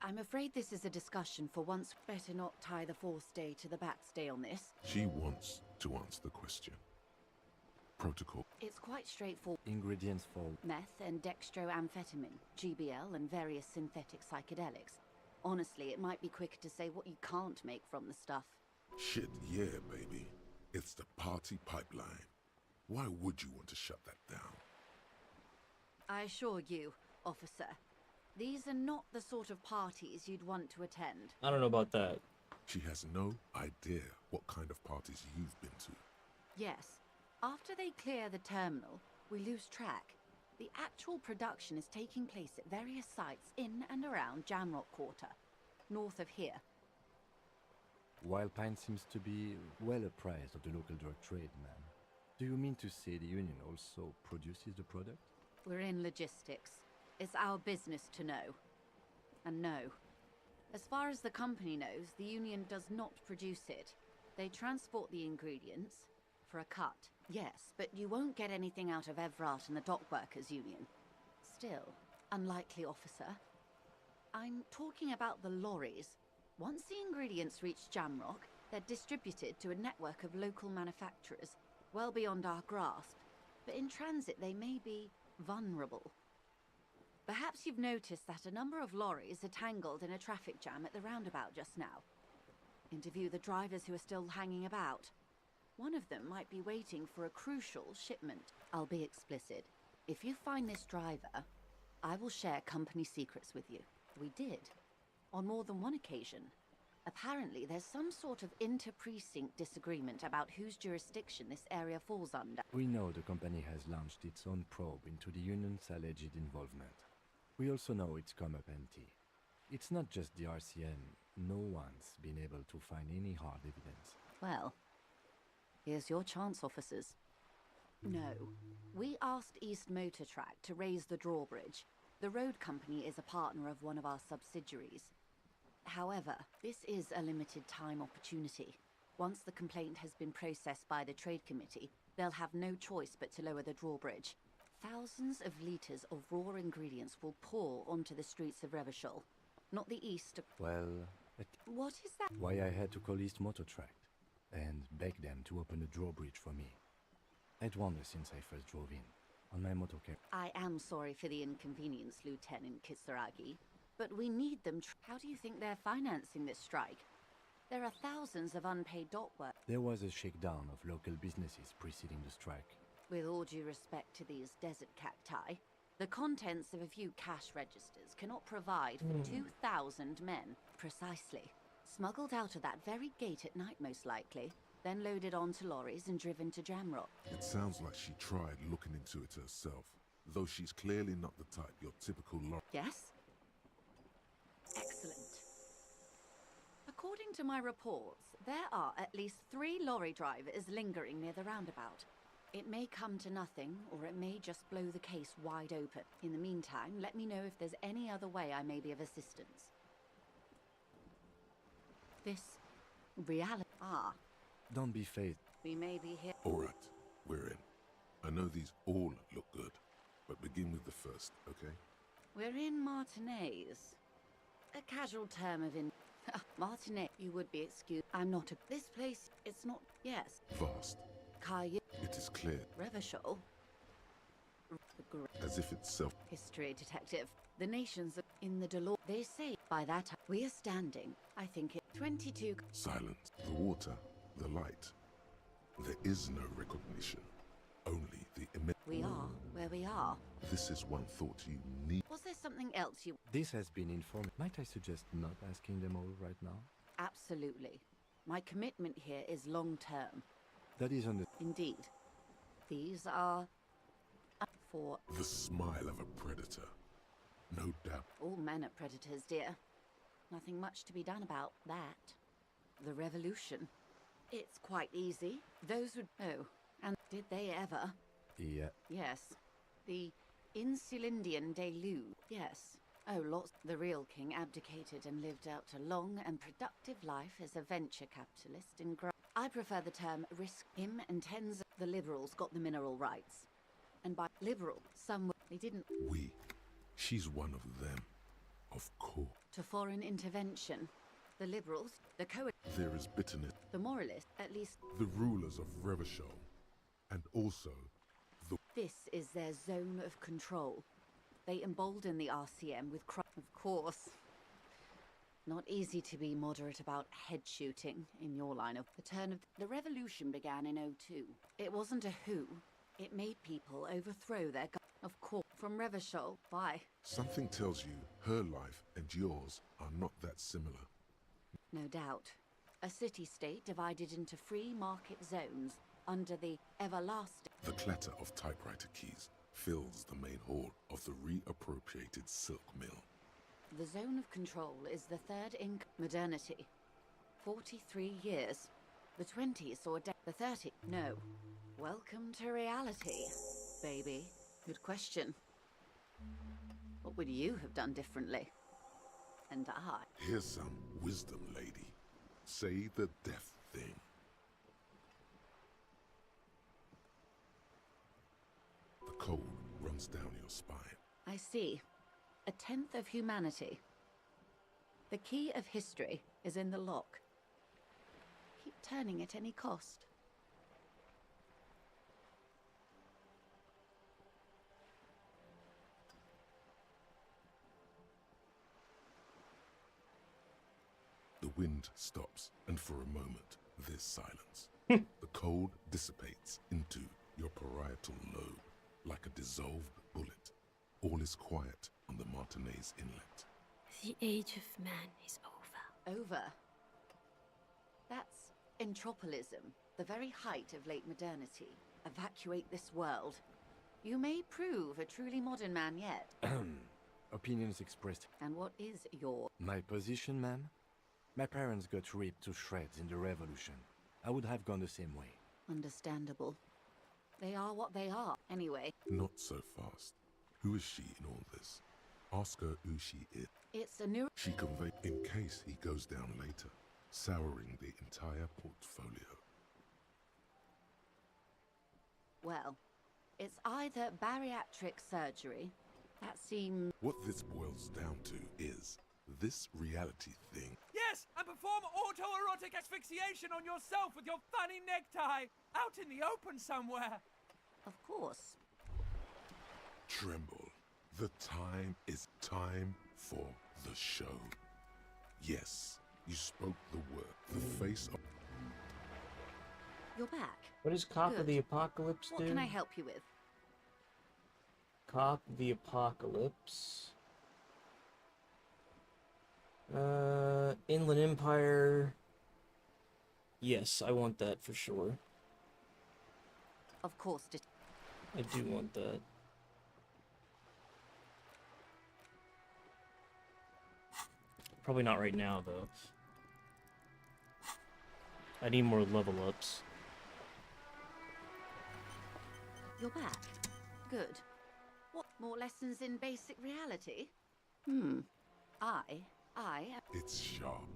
I'm afraid this is a discussion for once. Better not tie the fourth day to the backstay on this. She wants to answer the question. Protocol. It's quite straightforward. Ingredients for... Meth and dextroamphetamine, GBL, and various synthetic psychedelics. Honestly, it might be quicker to say what you can't make from the stuff. Shit, yeah, baby. It's the party pipeline. Why would you want to shut that down? I assure you, officer, these are not the sort of parties you'd want to attend. I don't know about that. She has no idea what kind of parties you've been to. Yes. After they clear the terminal, we lose track. The actual production is taking place at various sites in and around Jamrock Quarter, north of here. Wild Pine seems to be well apprised of the local drug trade, ma'am. Do you mean to say the Union also produces the product? We're in logistics. It's our business to know. And no. As far as the company knows, the Union does not produce it. They transport the ingredients for a cut. Yes, but you won't get anything out of Evrat and the Dock Workers Union. Still, unlikely, officer. I'm talking about the lorries. Once the ingredients reach Jamrock, they're distributed to a network of local manufacturers, well beyond our grasp. But in transit, they may be vulnerable. Perhaps you've noticed that a number of lorries are tangled in a traffic jam at the roundabout just now. Interview the drivers who are still hanging about. One of them might be waiting for a crucial shipment. I'll be explicit. If you find this driver, I will share company secrets with you. We did. On more than one occasion. Apparently, there's some sort of inter-precinct disagreement about whose jurisdiction this area falls under. We know the company has launched its own probe into the Union's alleged involvement. We also know it's come up empty. It's not just the RCM. No one's been able to find any hard evidence. Well, here's your chance, officers. No. We asked East Motor Track to raise the drawbridge. The road company is a partner of one of our subsidiaries. However, this is a limited time opportunity. Once the complaint has been processed by the Trade Committee, they'll have no choice but to lower the drawbridge. Thousands of litres of raw ingredients will pour onto the streets of Revachol. Not the east. Well, what is that? Why I had to call East Motor Track and beg them to open the drawbridge for me. I'd wondered since I first drove in, on my motorcade. I am sorry for the inconvenience, Lieutenant Kisaragi. But we need them. How do you think they're financing this strike? There are thousands of unpaid dock work. There was a shakedown of local businesses preceding the strike. With all due respect to these desert cacti, the contents of a few cash registers cannot provide for 2,000 men. Precisely. Smuggled out of that very gate at night, most likely. Then loaded onto lorries and driven to Jamrock. It sounds like she tried looking into it herself, though she's clearly not the type your typical lorry. Yes? Excellent. According to my reports, there are at least 3 lorry drivers lingering near the roundabout. It may come to nothing, or it may just blow the case wide open. In the meantime, let me know if there's any other way I may be of assistance. This reality. Ah. Don't be phased. We may be here. All right, we're in. I know these all look good, but begin with the first, okay? We're in Martinez. A casual term of in... Martinez, you would be excused. I'm not a... This place, it's not... Yes. Vast. Caillou. It is clear. Revachol. As if it's self... History detective. The nations are in the Delors. They say by that time we are standing. I think it 22. Silence. The water. The light. There is no recognition. Only the immense... We are where we are. This is one thought you need. Was there something else you... This has been informed. Might I suggest not asking them all right now? Absolutely. My commitment here is long-term. That is on the... Indeed. These are... for... The smile of a predator. No doubt. All men are predators, dear. Nothing much to be done about that. The revolution. It's quite easy. Those would... Oh, and did they ever? Yeah. Yes. The Insulindian deluge. Yes. Oh, lots. The real king abdicated and lived out a long and productive life as a venture capitalist in I prefer the term risk. Him and tens of the liberals got the mineral rights. And by liberal, some... They didn't... We. She's one of them. Of course. To foreign intervention. The liberals, the There is bitterness. the moralists, at least... The rulers of Revachol. And also the... This is their zone of control. They embolden the RCM with Of course. Not easy to be moderate about head shooting in your line of... The turn of... The revolution began in '02. It wasn't a who. It made people overthrow their... Of course. From Revachol. Why? Something tells you her life and yours are not that similar. No doubt. A city-state divided into free market zones under the everlasting... The clatter of typewriter keys fills the main hall of the reappropriated silk mill. The zone of control is the third in modernity. 43 years. The 20s or the 30s. No. Welcome to reality, baby. Good question. What would you have done differently? And I... Here's some wisdom, lady. Say the death thing. The cold runs down your spine. I see. A tenth of humanity. The key of history is in the lock. Keep turning at any cost. The wind stops, and for a moment, there's silence. The cold dissipates into your parietal lobe, like a dissolved bullet. All is quiet on the Martinez Inlet. The age of man is over. Over? That's entropilism, the very height of late modernity. Evacuate this world. You may prove a truly modern man yet. Opinions expressed. And what is your... My position, ma'am? My parents got ripped to shreds in the revolution. I would have gone the same way. Understandable. They are what they are, anyway. Not so fast. Who is she in all this? Ask her who she is. It's a new... She conveyed in case he goes down later, souring the entire portfolio. Well, it's either bariatric surgery, that seems... What this boils down to is this reality thing. Yes, and perform autoerotic asphyxiation on yourself with your funny necktie, out in the open somewhere. Of course. Tremble. The time is time for the show. Yes, you spoke the word. The face of... You're back. What does Cop of Good. the Apocalypse do? What can I help you with? Cop the Apocalypse. Inland Empire. Yes, I want that for sure. Of course, I do want that. Probably not right now, though. I need more level ups. You're back. Good. What, more lessons in basic reality? I... It's sharp.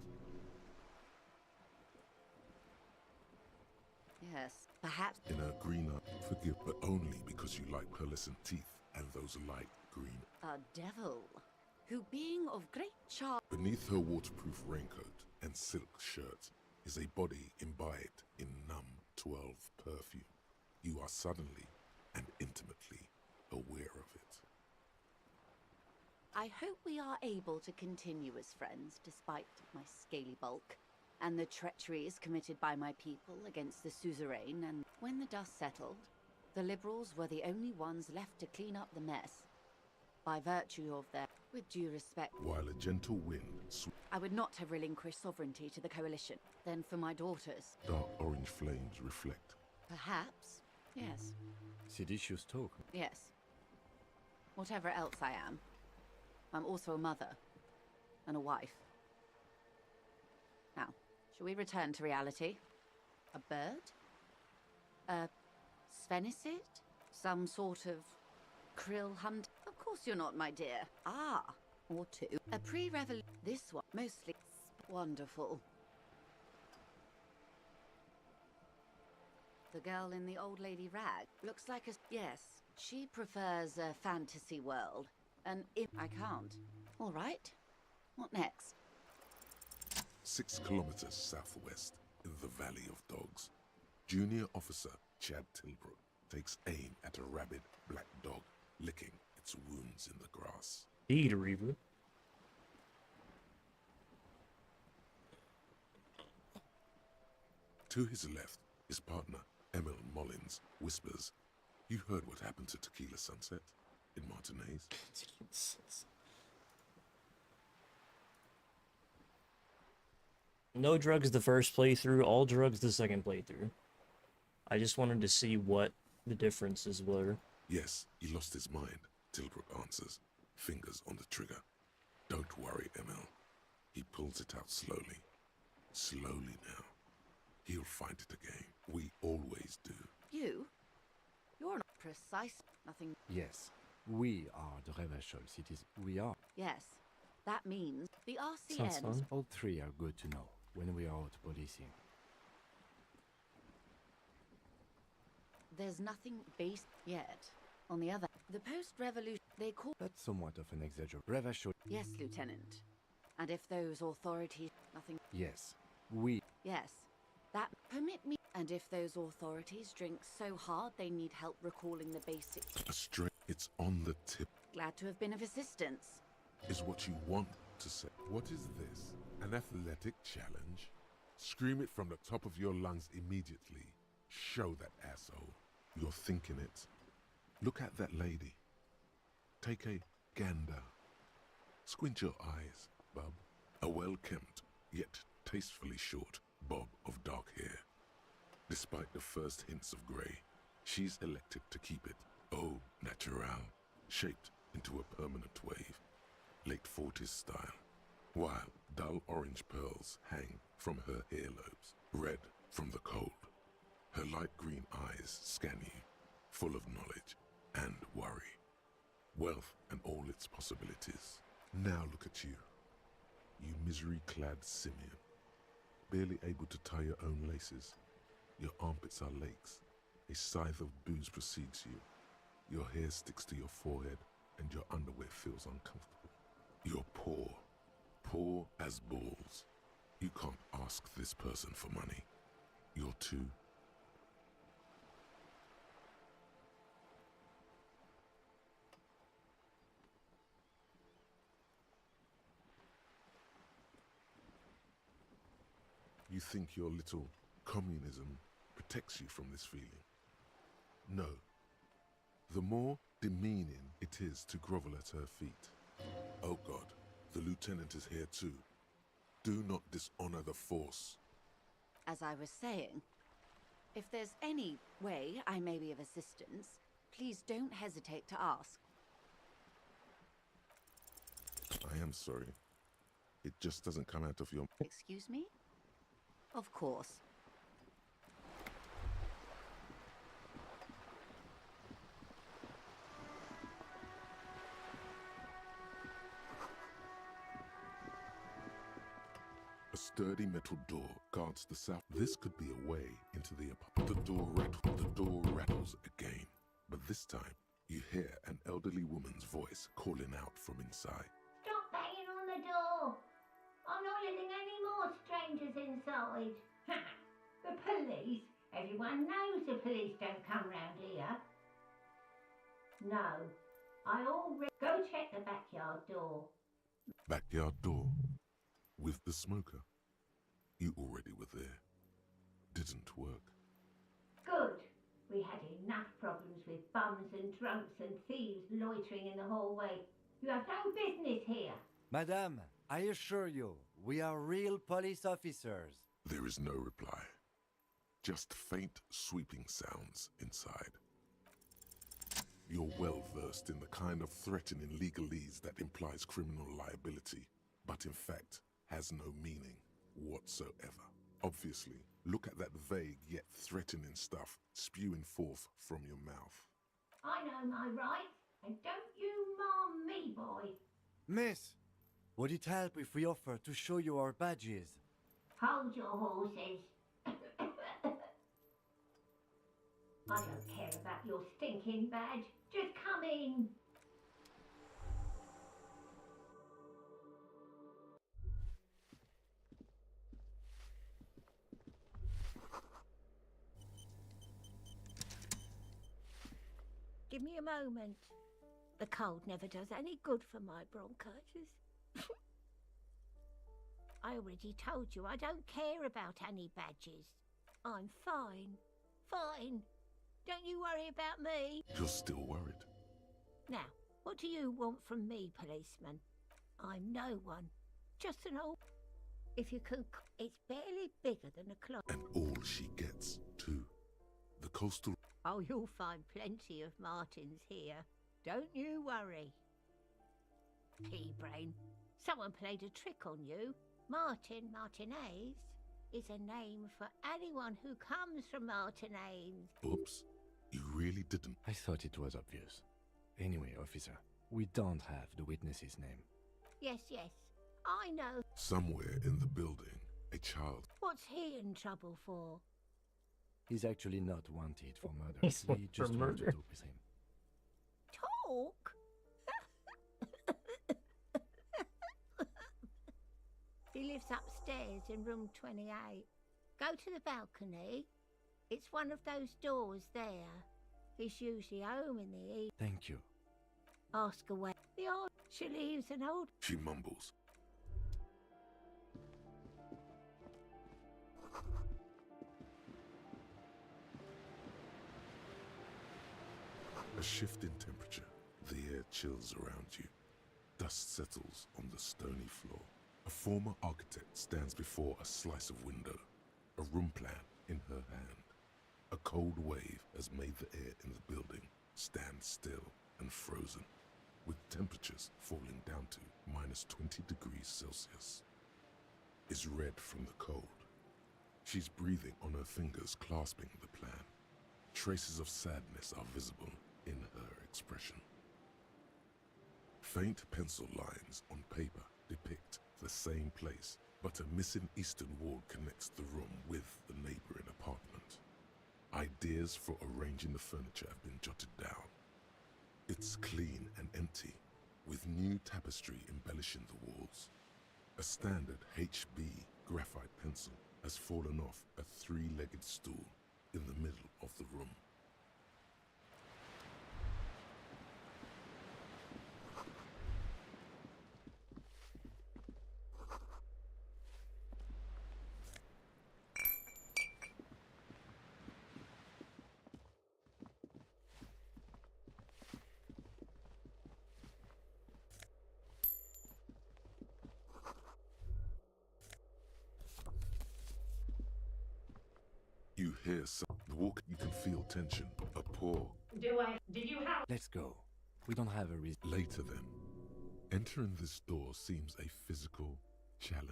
Yes, perhaps. In her green eye, forgive, but only because you like pearlescent teeth and those light green. A devil, who being of great charm. Beneath her waterproof raincoat and silk shirt is a body imbibed in numb 12 perfume. You are suddenly and intimately aware of it. I hope we are able to continue as friends despite my scaly bulk and the treacheries committed by my people against the suzerain. And when the dust settled, the liberals were the only ones left to clean up the mess by virtue of their, with due respect, While a gentle wind I would not have relinquished sovereignty to the coalition. Then for my daughters, dark orange flames reflect. perhaps, yes, Seditious talk. yes. Whatever else I am, I'm also a mother and a wife. Now, shall we return to reality? A bird? A sphenicid? Some sort of krill hunt? Of course you're not, my dear. Ah, or two. A pre-revolution. This one, mostly wonderful. The girl in the old lady rag looks like a... Yes, she prefers a fantasy world. I can't. All right. What next? 6 kilometers southwest in the Valley of Dogs, Junior Officer Chad Tilbrook takes aim at a rabid black dog licking its wounds in the grass. Indeed, Reaver. To his left, his partner, Emil Mullins, whispers, "You heard what happened to Tequila Sunset in Martinez?" No drugs the first playthrough, all drugs the second playthrough. I just wanted to see what the differences were. Yes, he lost his mind, Tilbrook answers, fingers on the trigger. Don't worry, Emil. He pulls it out slowly. Slowly now. He'll find it again. We always do. You? You're not precise. Nothing. Yes, we are the Revachol citizens. We are. Yes. That means the Sounds RCN. fun. All three are good to know when we are out policing. There's nothing based yet. On the other, the post-revolution, they call... That's somewhat of an exaggeration. Revachol. Yes, Lieutenant. And if those authorities... Nothing... Yes, we. Yes. That... Permit me... And if those authorities drink so hard they need help recalling the basics... A string. It's on the tip. Glad to have been of assistance. Is what you want to say. What is this? An athletic challenge? Scream it from the top of your lungs immediately. Show that asshole. You're thinking it. Look at that lady. Take a gander. Squint your eyes, bub. A well-kempt, yet tastefully short bob of dark hair. Despite the first hints of grey, she's elected to keep it au naturel, shaped into a permanent wave, late 40s style, while dull orange pearls hang from her earlobes, red from the cold. Her light green eyes scan you, full of knowledge and worry, wealth and all its possibilities. Now look at you, you misery-clad simian, barely able to tie your own laces. Your armpits are lakes, a scythe of booze precedes you. Your hair sticks to your forehead and your underwear feels uncomfortable. You're poor, poor as balls. You can't ask this person for money. You're too... You think your little communism protects you from this feeling? No. The more demeaning it is to grovel at her feet. Oh God, the lieutenant is here too. Do not dishonor the force. As I was saying, if there's any way I may be of assistance, please don't hesitate to ask. I am sorry. It just doesn't come out of your... Excuse me? Of course. sturdy metal door guards the south. This could be a way into the apartment. The door rattles again, but this time you hear an elderly woman's voice calling out from inside. Stop banging on the door! I'm not letting any more strangers inside. The police? Everyone knows the police don't come round here. No, I already... Go check the backyard door. Backyard door with the smoker. You already were there. Didn't work. Good. We had enough problems with bums and drunks and thieves loitering in the hallway. You have no business here. Madame, I assure you, we are real police officers. There is no reply. Just faint, sweeping sounds inside. You're well versed in the kind of threatening legalese that implies criminal liability, but in fact has no meaning whatsoever. Obviously, look at that vague yet threatening stuff spewing forth from your mouth. I know my rights, and don't you mom me, boy. Miss, would it help if we offer to show you our badges? Hold your horses. I don't care about your stinking badge. Just come in. Give me a moment. The cold never does any good for my bronchitis. I already told you I don't care about any badges. I'm fine. Fine. Don't you worry about me. You're still worried. Now, what do you want from me, policeman? I'm no one. Just an old... If you can... It's barely bigger than a clock. And all she gets, too. The coastal... Oh, you'll find plenty of Martins here. Don't you worry. Pea-brain. Someone played a trick on you. Martinez is a name for anyone who comes from Martinez. Oops. You really didn't. I thought it was obvious. Anyway, officer, we don't have the witness's name. Yes, I know. Somewhere in the building, a child... What's he in trouble for? He's actually not wanted for murder. He's We just for want to murder. talk with him. Talk? He lives upstairs in room 28. Go to the balcony. It's one of those doors there. He's usually home in the evening. Thank you. Ask away. The old... She leaves an old... She mumbles. A shift in temperature. The air chills around you. Dust settles on the stony floor. A former architect stands before a slice of window, a room plan in her hand. A cold wave has made the air in the building stand still and frozen, with temperatures falling down to -20 degrees Celsius. Is red from the cold. She's breathing on her fingers, clasping the plan. Traces of sadness are visible in her expression. Faint pencil lines on paper depict the same place, but a missing eastern wall connects the room with the neighboring apartment. Ideas for arranging the furniture have been jotted down. It's clean and empty, with new tapestry embellishing the walls. A standard HB graphite pencil has fallen off a three-legged stool in the middle of the room. You hear the walk, you can feel tension, a paw. Did you have... Let's go. We don't have a reason. Later then, entering this door seems a physical challenge.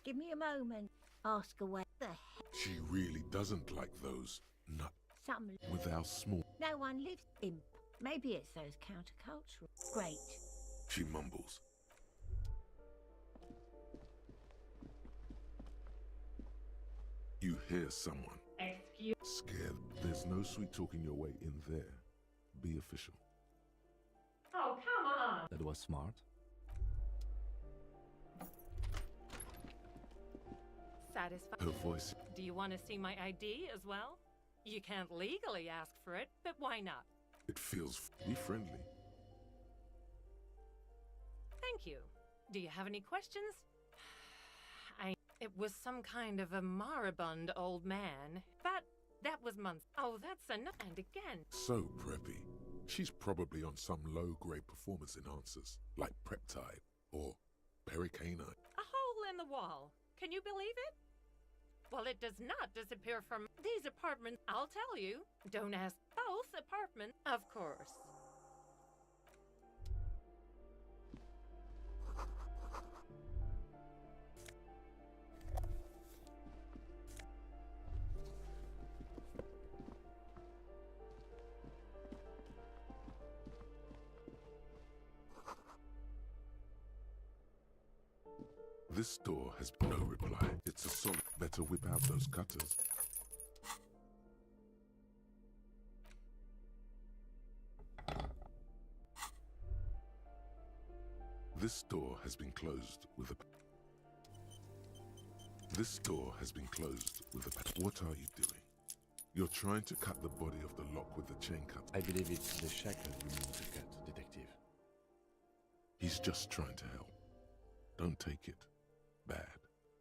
Give me a moment. Ask away. The heck? She really doesn't like those nuts Some... with our small... No one lives... Imp. Maybe it's those countercultural. Great. She mumbles. You hear someone. Excuse. Scared. There's no sweet talking your way in there. Be official. Oh, come on. That was smart. Satisfied. Her voice. Do you want to see my ID as well? You can't legally ask for it, but why not? It feels. Be friendly. Thank you. Do you have any questions? It was some kind of a moribund old man, but that was months. Oh, that's enough. And again. So preppy. She's probably on some low-grade performance enhancers, like Preptide or Pericanine. A hole in the wall. Can you believe it? Well, it does not disappear from these apartments. I'll tell you. Don't ask. Both apartments, of course. This door has no reply. It's a solid. Better whip out those cutters. This door has been closed with a... This door has been closed with a... What are you doing? You're trying to cut the body of the lock with the chain cut. I believe it's the shackle you mean to cut, Detective. He's just trying to help. Don't take it bad.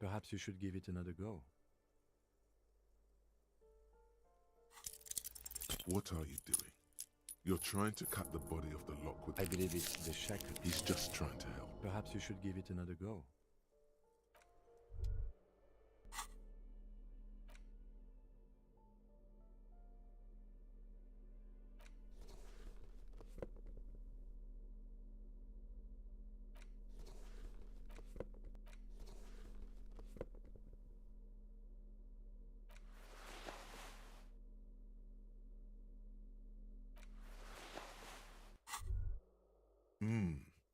Perhaps you should give it another go. What are you doing? You're trying to cut the body of the lock with... I believe it's the shackle. He's just trying to help. Perhaps you should give it another go.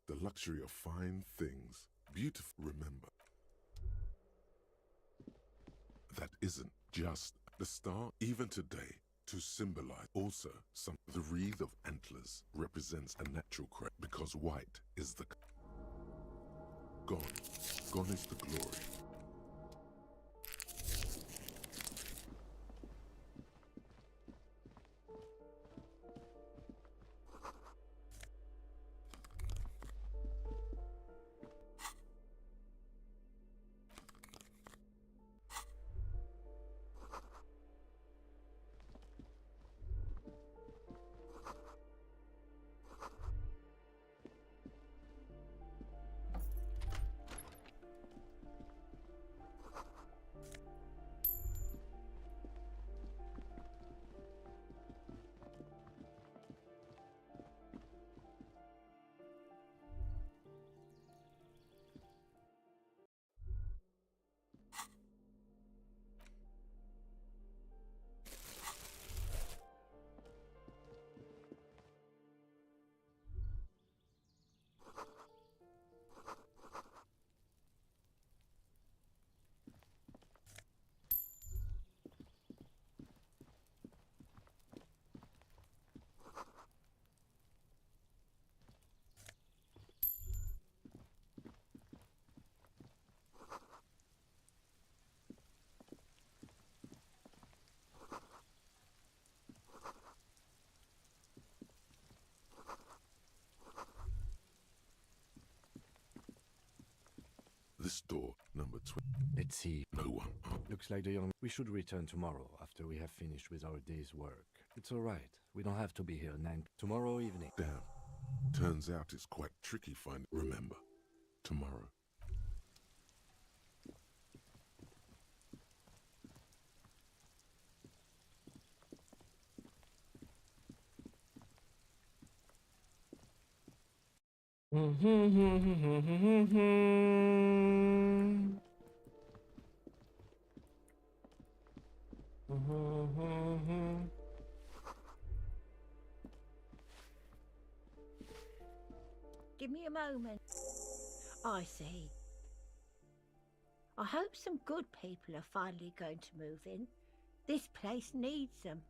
The luxury of fine things. Beautiful. Remember, that isn't just the star. Even today, to symbolize also some... The wreath of antlers represents a natural crest because white is the... Gone. Gone is the glory. This door, number 20. Let's see. No one. Looks like the young... We should return tomorrow after we have finished with our day's work. It's all right. We don't have to be here 9 tomorrow evening. Damn. Turns out it's quite tricky finding... Remember, tomorrow. Give me a moment. I see. I hope some good people are finally going to move in. This place needs them.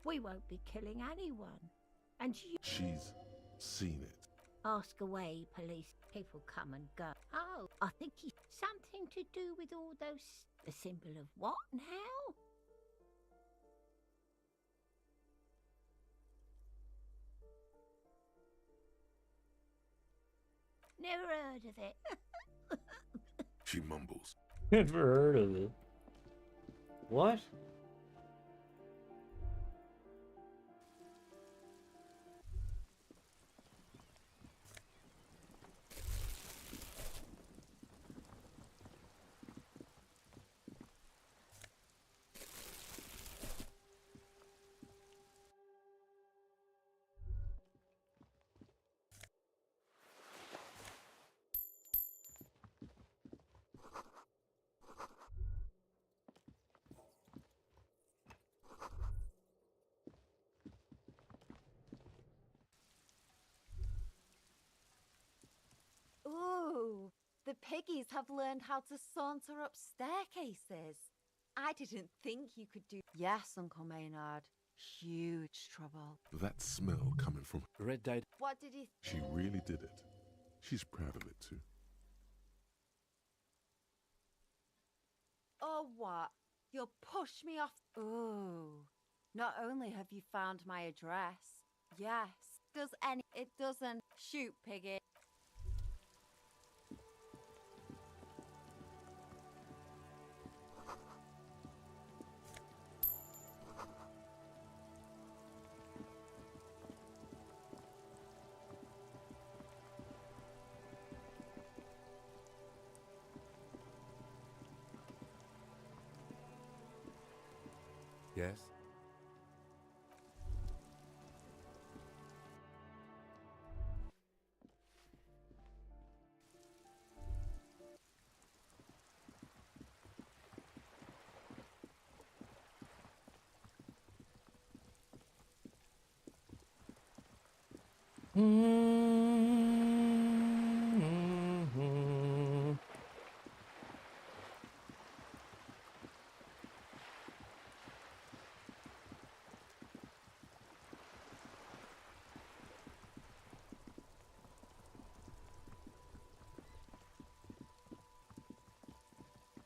We won't be killing anyone. And you She's seen it. ask away, police. People come and go. Oh, I think it's something to do with all those... The symbol of what now? Never heard of it. She mumbles. Never heard of it. What? Ooh, the piggies have learned how to saunter up staircases. I didn't think you could do... Yes, Uncle Maynard. Huge trouble. That smell coming from Red dyed. What did he... She really did it. She's proud of it too. Oh, what? You'll push me off... Ooh. Not only have you found my address... Yes. Does any... It doesn't... Shoot, piggy. Yes?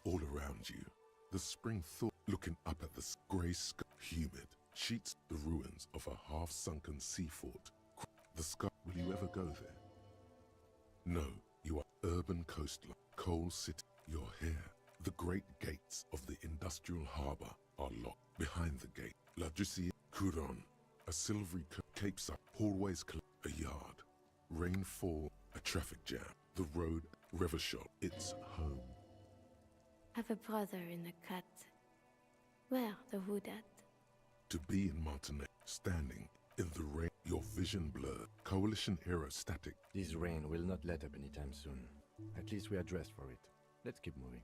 All around you, the spring thaw, looking up at the grey sky, humid, sheets the ruins of a half-sunken sea fort. The sky, will you ever go there? No, you are urban coastline, coal city. Your hair, the great gates of the industrial harbour are locked. Behind the gate, La Ducie, Couron, a silvery capes up, hallways, a yard. Rainfall, a traffic jam. The road, river shop, it's home. I've a brother in the cut. Where the wood at? To be in Martinique, standing in the rain, your vision blurred. Coalition era static. This rain will not let up anytime soon. At least we are dressed for it. Let's keep moving.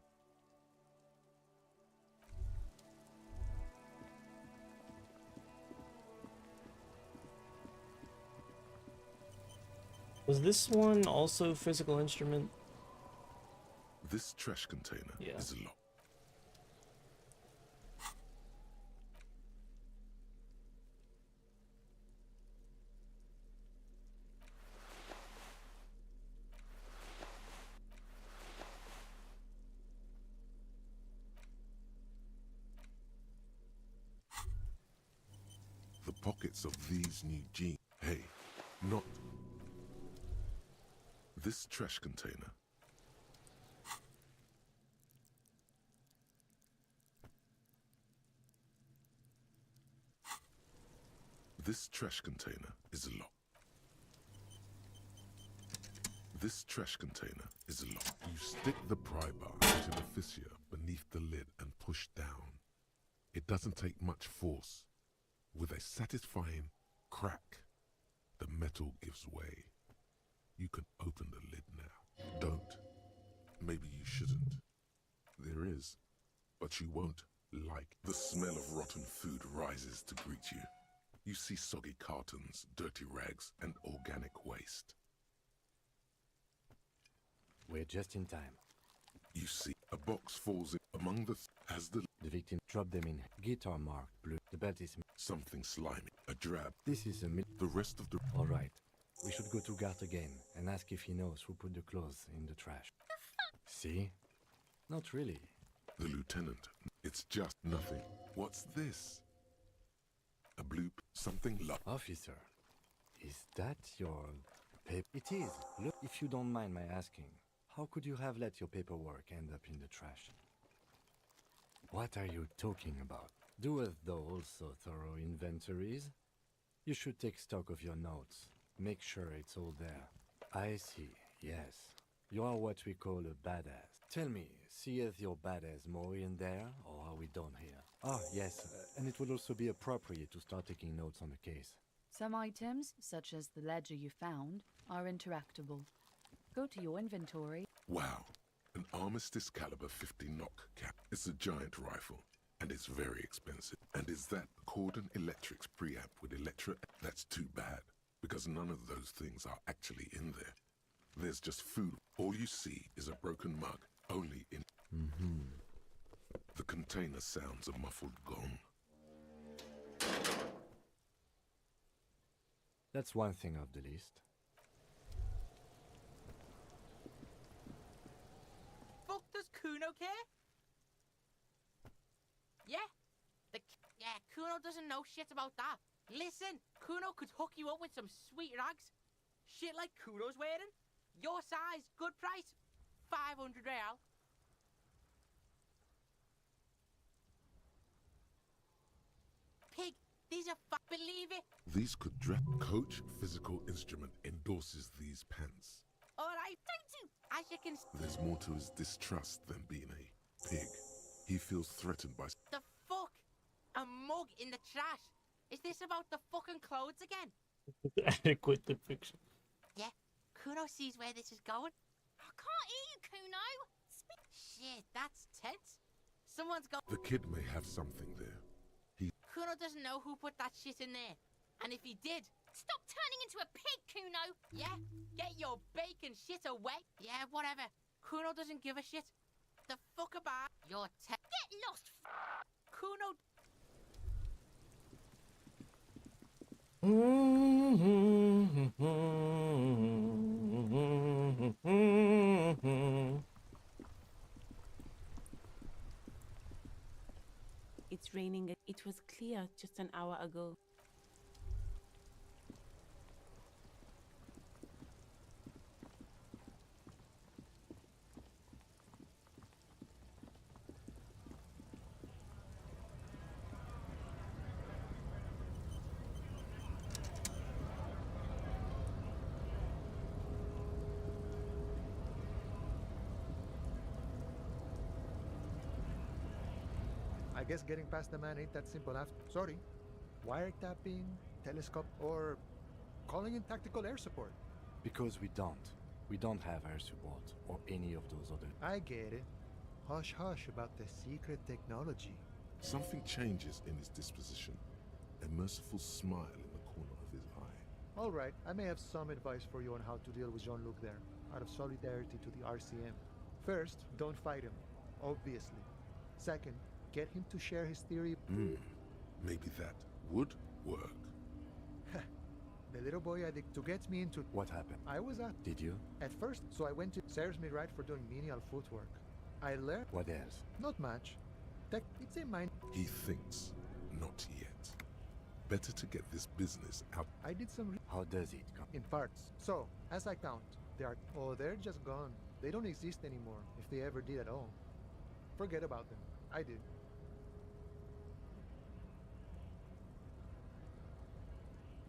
Was this one also physical instrument? This trash container is locked. The pockets of these new jeans. Hey, not this trash container. This trash container is locked. This trash container is locked. You stick the pry bar into the fissure beneath the lid and push down. It doesn't take much force. With a satisfying crack, the metal gives way. You can open the lid now. Don't. Maybe you shouldn't. There is, but you won't like the smell of rotten food rises to greet you. You see soggy cartons, dirty rags, and organic waste. We're just in time. You see a box falls in among the as the victim drop them in. Guitar marked blue. The belt is something slimy, a drab. This is a the rest of the. All right. We should go to Gart again and ask if he knows who put the clothes in the trash. See? Not really. The lieutenant. It's just nothing. What's this? A bloop. Something like. Officer, is that your paper? It is. Look, if you don't mind my asking, how could you have let your paperwork end up in the trash? What are you talking about? Doeth thou also thorough inventories? You should take stock of your notes. Make sure it's all there. I see, yes. You are what we call a badass. Tell me, seeth your badass more in there, or are we done here? Ah, yes, and it would also be appropriate to start taking notes on the case. Some items, such as the ledger you found, are interactable. Go to your inventory. Wow, an Armistice caliber 50 knock cap. It's a giant rifle, and it's very expensive. And is that Cordon Electric's preamp with Electra? That's too bad, because none of those things are actually in there. There's just food. All you see is a broken mug, only in... The container sounds a muffled gong. That's one thing off the list. Fuck does Kuno care? Yeah? Yeah, Kuno doesn't know shit about that. Listen, Kuno could hook you up with some sweet rags. Shit like Kuno's wearing. Your size, good price. 500 real. Pig, these are believe it. These could Coach Physical Instrument endorses these pants. Alright, don't you? As you can There's more to his distrust than being a pig. He feels threatened by... The fuck? A mug in the trash? Is this about the fucking clothes again? Adequate depiction. Yeah, Kuno sees where this is going. I can't hear you, Kuno. Shit, that's tense. Someone's got... The kid may have something there. Kuno doesn't know who put that shit in there. And if he did... Stop turning into a pig, Kuno! Yeah, get your bacon shit away. Yeah, whatever. Kuno doesn't give a shit. The fuck about your Get lost, Kuno... It's raining. It was clear just an hour ago. I guess getting past the man ain't that simple after. Sorry. Wiretapping, telescope, or calling in tactical air support. Because we don't. We don't have air support or any of those other... I get it. Hush hush about the secret technology. Something changes in his disposition. A merciful smile in the corner of his eye. All right, I may have some advice for you on how to deal with Jean-Luc there, out of solidarity to the RCM. First, don't fight him, obviously. Second, get him to share his theory. Maybe that would work. The little boy to get me into... What happened? I was at... Did you? At first, so I went to... Serves me right for doing menial footwork. I learned... What else? Not much. It's a mind... He thinks, not yet. Better to get this business out. I did some... How does it come? In parts. So, as I count, they are... Oh, they're just gone. They don't exist anymore, if they ever did at all. Forget about them. I did.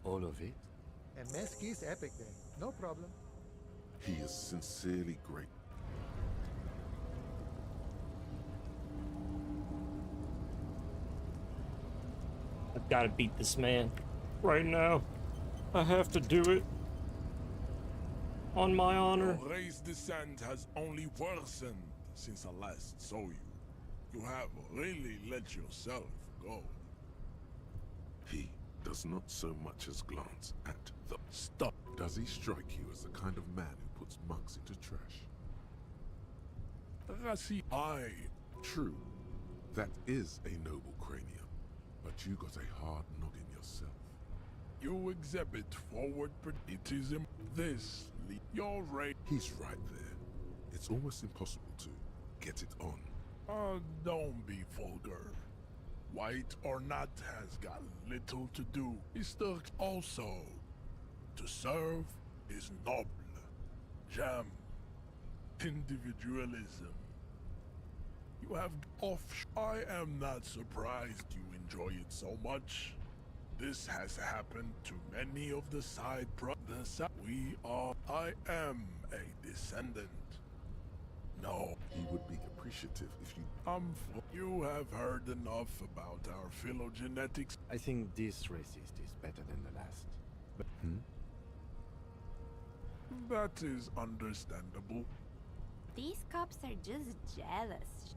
All of it? And Mesqui's epic day. No problem. He is sincerely great. I've got to beat this man right now. I have to do it. On my honor. Your race descent has only worsened since I last saw you. You have really let yourself go. He does not so much as glance at the Stop. Does he strike you as the kind of man who puts monks into trash? True, that is a noble cranium, but you got a hard noggin yourself. You exhibit forward patriotism. This, you're right. He's right there. It's almost impossible to get it on. Don't be vulgar. White or not has got little to do. It's the also. To serve is noble. Jam. Individualism. You have off. I am not surprised you enjoy it so much. This has happened to many of the side I am a descendant. No. He would be appreciative if you... You have heard enough about our phylogenetics. I think this racist is better than the last. But, That is understandable. These cops are just jealous.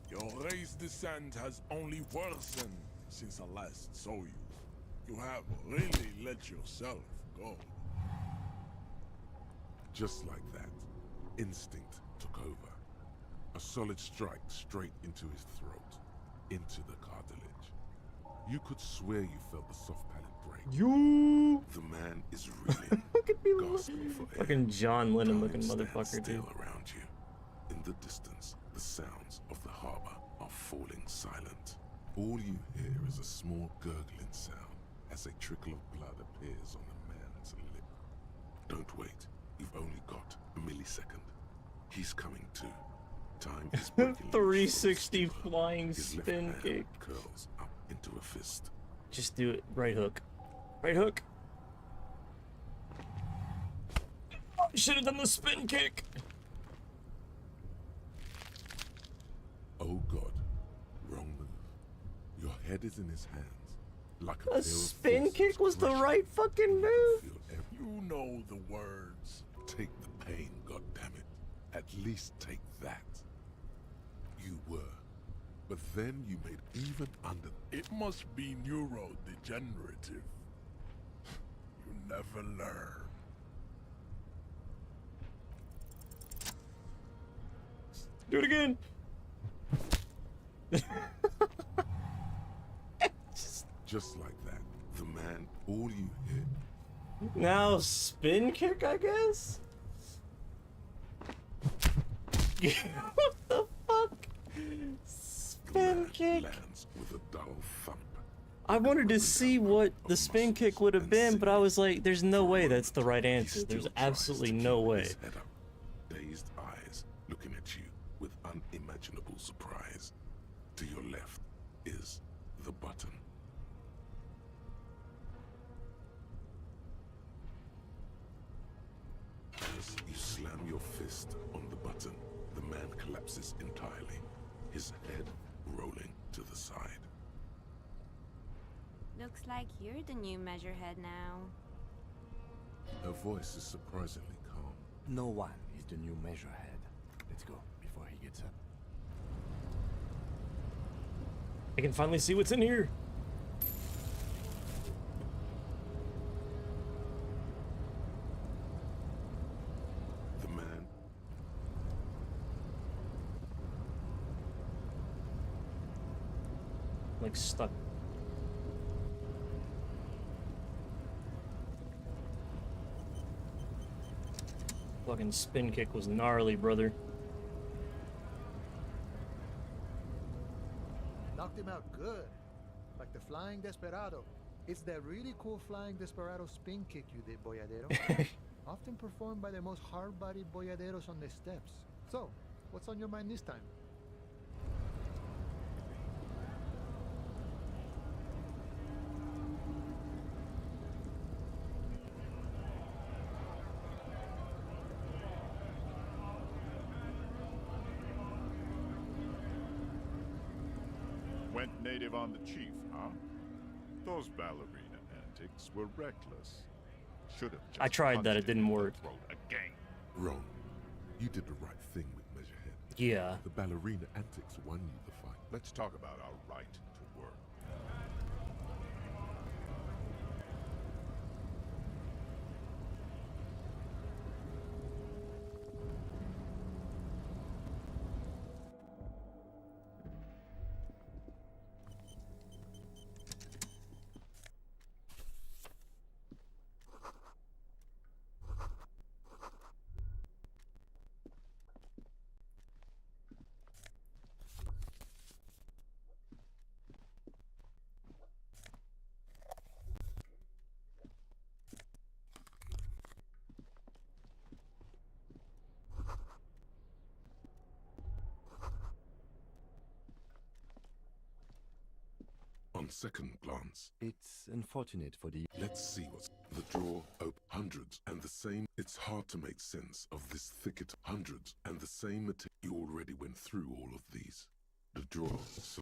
Your race descent has only worsened since I last saw you. You have really let yourself go. Just like that, instinct took over. A solid strike straight into his throat, into the cartilage. You could swear you felt the soft palate break. You. The man is really gasping for air. Fucking John Lennon looking Time motherfucker, stands dude. still around you. In the distance, the sounds of the harbor are falling silent. All you hear is a small gurgling sound as a trickle of blood appears on the man's lip. Don't wait. You've only got a millisecond. He's coming to. Time is breaking loose from 360 his stupor. flying His left spin hand kick. curls up into a fist. Just do it. Right hook. Right hook. Oh, should have done the spin kick. Oh God. Wrong move. Your head is in his hands. Like a A veiled spin force kick was the right fucking move. You know the words. Take the pain, goddammit. At least take that. You were. But then you made even under... It must be neurodegenerative. You never learn. Do it again. Just like that. The man, all you hear... Now spin kick, I guess? What the fuck? Spin kick. Lands with a dull thump. I wanted to see what the spin kick would have been, but I was like, there's no way that's the right answer. There's absolutely no way. His head up, dazed eyes looking at you with unimaginable surprise. To your left is the button. As you slam your fist on the button, the man collapses entirely, his head rolling to the side. Looks like you're the new measurehead now. Her voice is surprisingly calm. no one is the new measurehead. Let's go before he gets up. I can finally see what's in here. The man Like stuck. Fucking spin kick was gnarly, brother. Knocked him out good. Like the flying desperado. It's that really cool flying desperado spin kick you did, boyadero. Often performed by the most hard-bodied boyaderos on the steps. So, what's on your mind this time? Went native on the chief, huh? Those ballerina antics were reckless. Should have just I tried that, punched it didn't in the work. throat again. wrong. You did the right thing with Measurehead. Yeah. The ballerina antics won you the fight. Let's talk about our right to work. On second glance, It's unfortunate for the... let's see what's the drawer. Open hundreds and the same. It's hard to make sense of this thicket. Hundreds and the same material. You already went through all of these. The drawer. So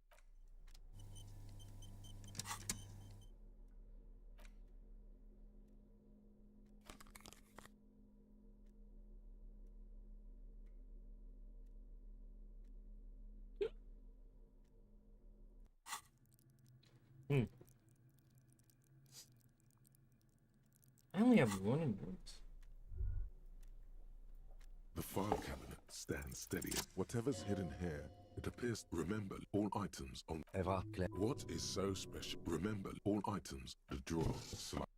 I only have one in books. the file cabinet stands steady. Whatever's hidden here, it appears. Remember all items on. What is so special? Remember all items. The drawer. Select.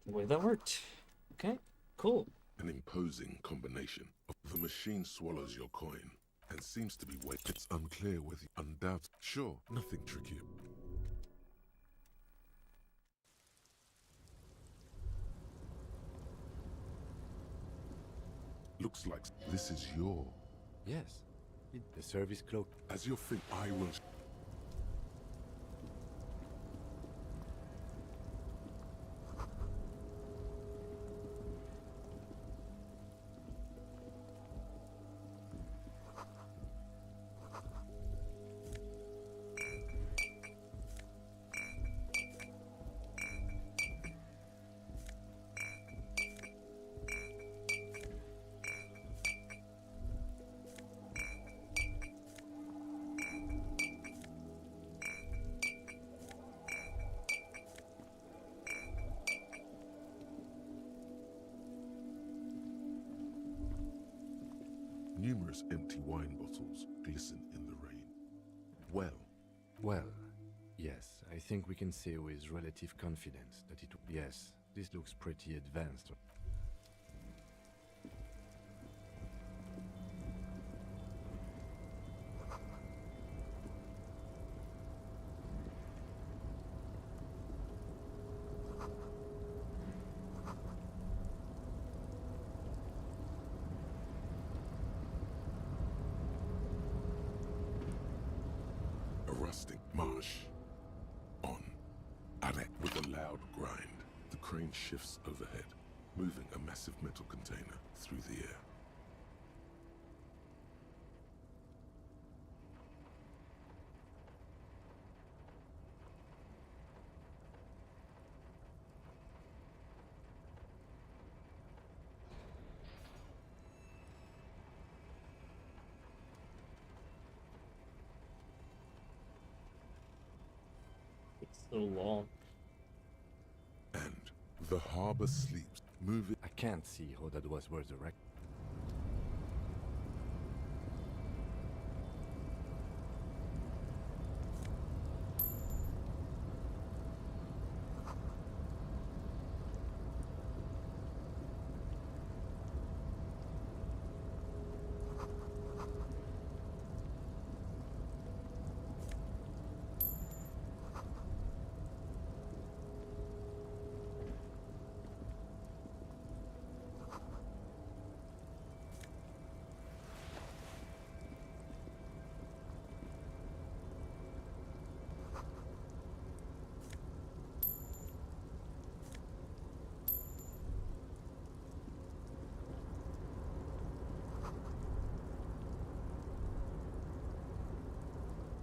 The way that worked. Okay, cool. An imposing combination. The machine swallows your coin and seems to be weight. It's unclear whether undoubted. Sure, nothing tricky. Looks like this is your. Yes. The service cloak. As your thing, I will. Numerous empty wine bottles glisten in the rain. Well, yes, I think we can say with relative confidence that it... Yes, this looks pretty advanced. A rusting marsh. On. At it with a loud grind. The crane shifts overhead, moving a massive metal container through the air. It's so long. And the harbor sleeps, moving. I can't see how that was resurrected.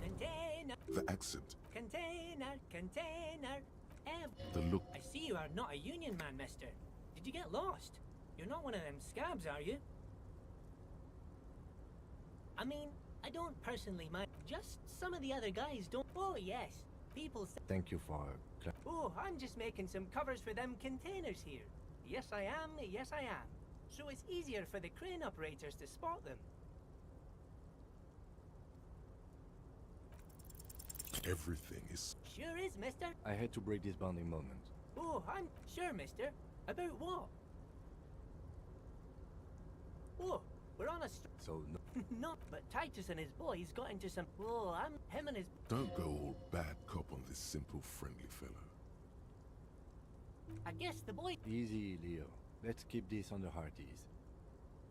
Container. The accent. Container. Container. The look. I see you are not a union man, mister. Did you get lost? You're not one of them scabs, are you? I mean, I don't personally mind. Just some of the other guys don't. Oh, yes. People say. Thank you for... Oh, I'm just making some covers for them containers here. Yes, I am. Yes, I am. So it's easier for the crane operators to spot them. Everything is... Sure is, mister. I had to break this bonding moment. Oh, I'm sure, mister. About what? Oh, we're on a So, no. no, but Titus and his boys got into some... Oh, him and his... Don't go all bad cop on this simple, friendly fellow. I guess the boy... Easy, Leo. Let's keep this on the hearties.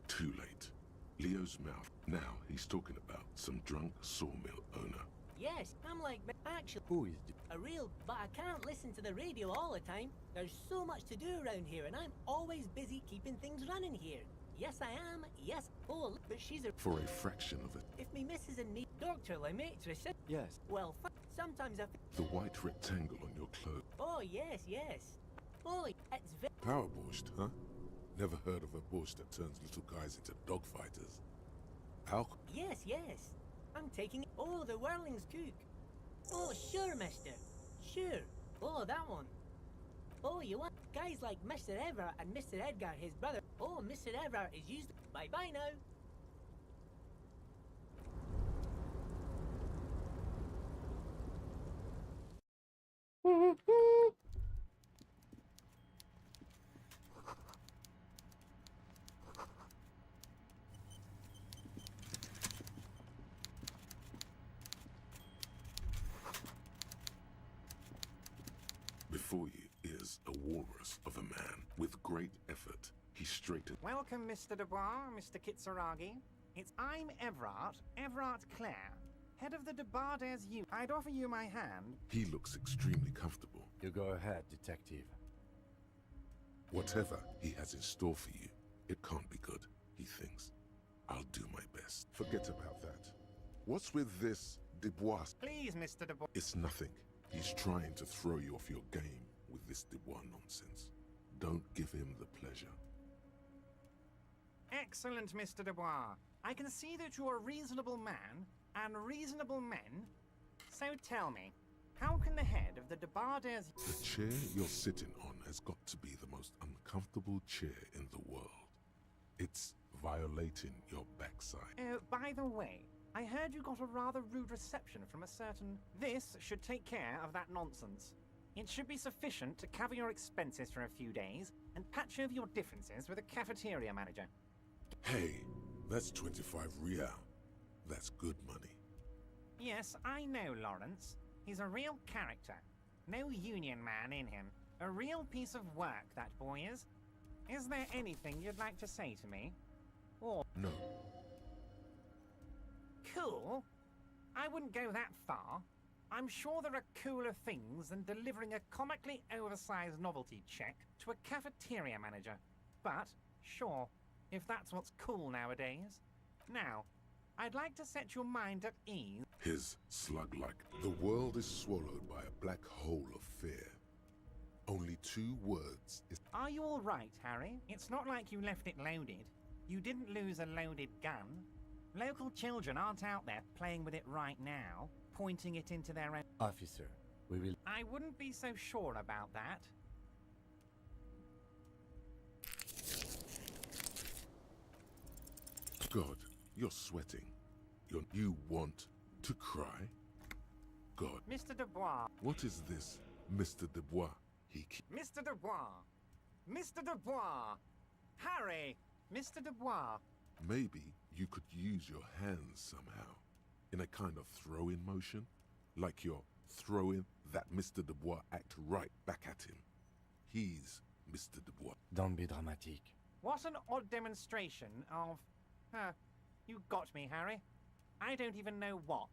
Too late. Leo's mouth. Now he's talking about some drunk sawmill owner. Yes, I'm like... Actually... Who is... A real... But I can't listen to the radio all the time. There's so much to do around here, and I'm always busy keeping things running here. Yes, I am. Yes. Oh, but she's a... For a fraction of it. If me missus and me... Doctor, la maitre said... Yes. Well, sometimes I... The white rectangle on your clothes. Oh, yes, yes. Oh, it's very... Power borscht, huh? Never heard of a borscht that turns little guys into dogfighters. Alcohol? Yes, yes. I'm taking... Oh, the whirling's cook. Oh, sure, mister. Sure. Oh, that one. Oh, you want... Guys like Mr. Everett and Mr. Edgar, his brother. Oh, Mr. Everett is used... Bye-bye now. Before you is a walrus of a man. With great effort, he straightened. Welcome, Mr. Dubois, Mr. Kitsuragi. I'm Everard Clare, head of the Debardairs Unit. I'd offer you my hand. He looks extremely comfortable. You go ahead, detective. Whatever he has in store for you, it can't be good, he thinks. I'll do my best. Forget about that. What's with this Dubois? Please, Mr. Dubois. It's nothing. He's trying to throw you off your game with this Dubois nonsense. Don't give him the pleasure. Excellent, Mr. Dubois. I can see that you're a reasonable man, and reasonable men. So tell me, how can the head of the Debardairs... The chair you're sitting on has got to be the most uncomfortable chair in the world. It's violating your backside. Oh, by the way, I heard you got a rather rude reception from a certain... This should take care of that nonsense. It should be sufficient to cover your expenses for a few days and patch over your differences with a cafeteria manager. Hey, that's 25 real. That's good money. Yes, I know, Lawrence. He's a real character. No union man in him. A real piece of work, that boy is. Is there anything you'd like to say to me? Or... No. Cool? I wouldn't go that far. I'm sure there are cooler things than delivering a comically oversized novelty check to a cafeteria manager. But, sure, if that's what's cool nowadays. Now, I'd like to set your mind at ease. His slug-like. The world is swallowed by a black hole of fear. Only 2 words is... Are you all right, Harry? It's not like you left it loaded. You didn't lose a loaded gun. Local children aren't out there playing with it right now, pointing it into their own... Officer, we will... I wouldn't be so sure about that. God, you're sweating. You want to cry? God. Mr. Dubois. What is this, Mr. Dubois? Mr. Dubois. Mr. Dubois. Harry. Mr. Dubois. Maybe you could use your hands somehow. In a kind of throw-in motion. Like you're throwing that Mr. Dubois act right back at him. He's Mr. Dubois. Don't be dramatic. What an odd demonstration of... you got me, Harry. I don't even know what.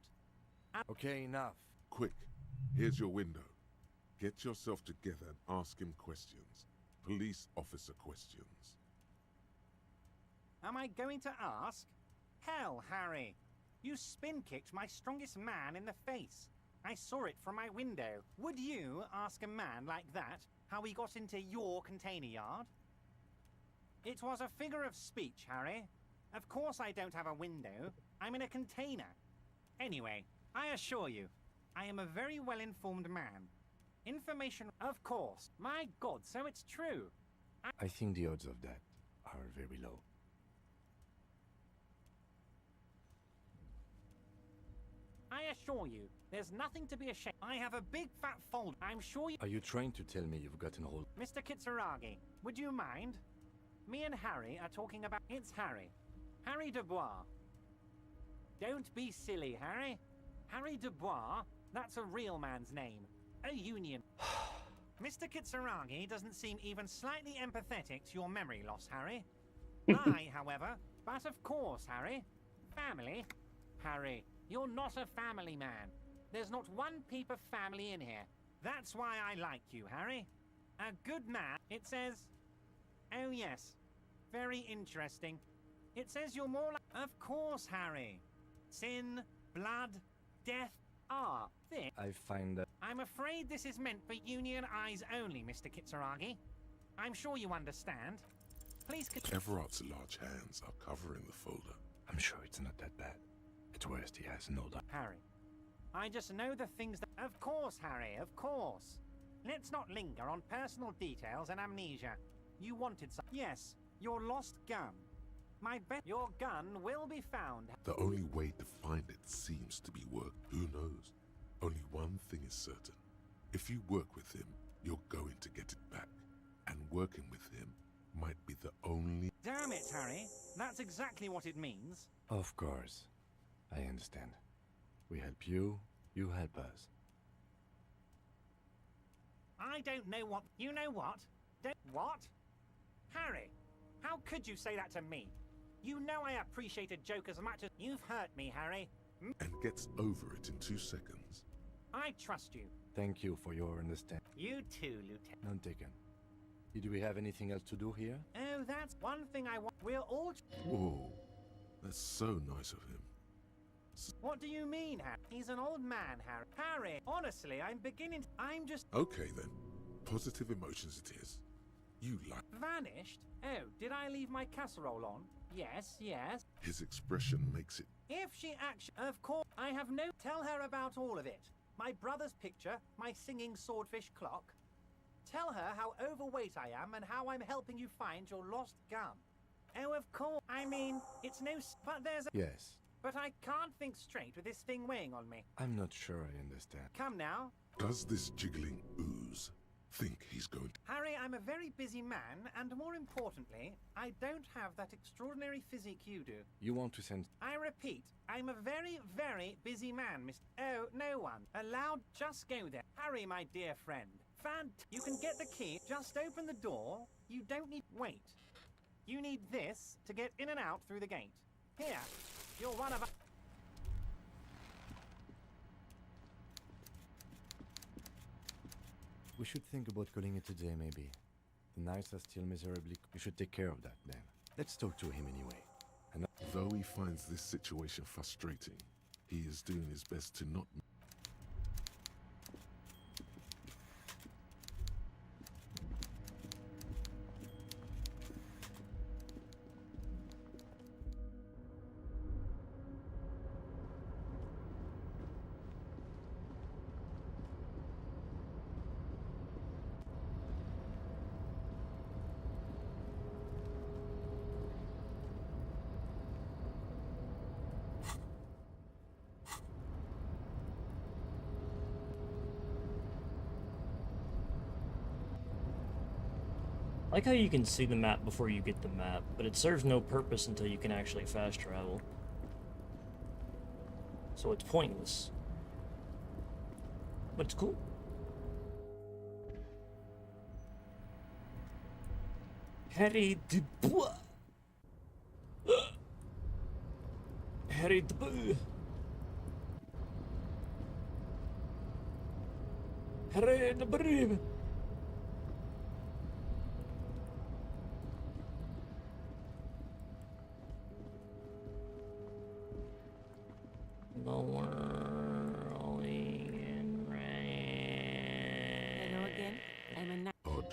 Okay, enough. Quick, here's your window. Get yourself together and ask him questions. Police officer questions. Am I going to ask? Hell, Harry. You spin-kicked my strongest man in the face. I saw it from my window. Would you ask a man like that how he got into your container yard? It was a figure of speech, Harry. Of course I don't have a window. I'm in a container. Anyway, I assure you, I am a very well-informed man. Information, of course. My God, so it's true. I think the odds of that are very low. I assure you, there's nothing to be ashamed. I have a big fat folder. I'm sure you... Are you trying to tell me you've gotten hold? Mr. Kitsuragi, would you mind? Me and Harry are talking about... It's Harry. Harry Dubois. Don't be silly, Harry. Harry Dubois, that's a real man's name. A union. Mr. Kitsuragi doesn't seem even slightly empathetic to your memory loss, Harry. I, however... But of course, Harry. Family? Harry, you're not a family man. There's not one peep of family in here. That's why I like you, Harry. A good man, it says... Oh yes, very interesting. It says you're more like... Of course, Harry. Sin, blood, death, this. I find that... I'm afraid this is meant for Union eyes only, Mr. Kitsuragi. I'm sure you understand. Please... Everard's large hands are covering the folder. I'm sure it's not that bad. At worst, he has no doubt. Harry, I just know the things that... Of course, Harry, of course. Let's not linger on personal details and amnesia. You wanted some... Yes, your lost gun. My bet your gun will be found. The only way to find it seems to be work. Who knows? Only one thing is certain. If you work with him, you're going to get it back. And working with him might be the only... Damn it, Harry. That's exactly what it means. Of course. I understand. We help you, you help us. I don't know what... You know what? What? Harry, how could you say that to me? You know I appreciate a joke as much as... You've hurt me, Harry. And gets over it in 2 seconds. I trust you. Thank you for your understanding. You too, Lieutenant. None taken. Did we have anything else to do here? Oh, that's one thing I want. We're all... Whoa. That's so nice of him. What do you mean, Harry? He's an old man, Harry. Harry, honestly, I'm beginning... I'm just... Okay, then. Positive emotions it is. You like... Vanished? Oh, did I leave my casserole on? Yes, yes. His expression makes it... If she actually... Of course, I have no... Tell her about all of it. My brother's picture, my singing swordfish clock. Tell her how overweight I am and how I'm helping you find your lost gun. Oh, of course. I mean, it's no... But there's a... Yes. But I can't think straight with this thing weighing on me. I'm not sure I understand. Come now. Does this jiggling ooze think he's going to... Harry, I'm a very busy man, and more importantly, I don't have that extraordinary physique you do. You want to send... I repeat, I'm a very, very busy man, Mr... Oh, no one. Allowed, just go there. Harry, my dear friend. You can get the key, just open the door. You don't need... Wait. You need this to get in and out through the gate. Here, you're one of us. We should think about calling it a day, maybe. The nights are still miserably... We should take care of that, then. Let's talk to him anyway. And though he finds this situation frustrating, he is doing his best to not... I like how you can see the map before you get the map, but it serves no purpose until you can actually fast travel. So it's pointless. But it's cool. Harry Dubois. Harry Dubois. Harry Dubois. The whirling in rain. Hello again. I'm a Odd.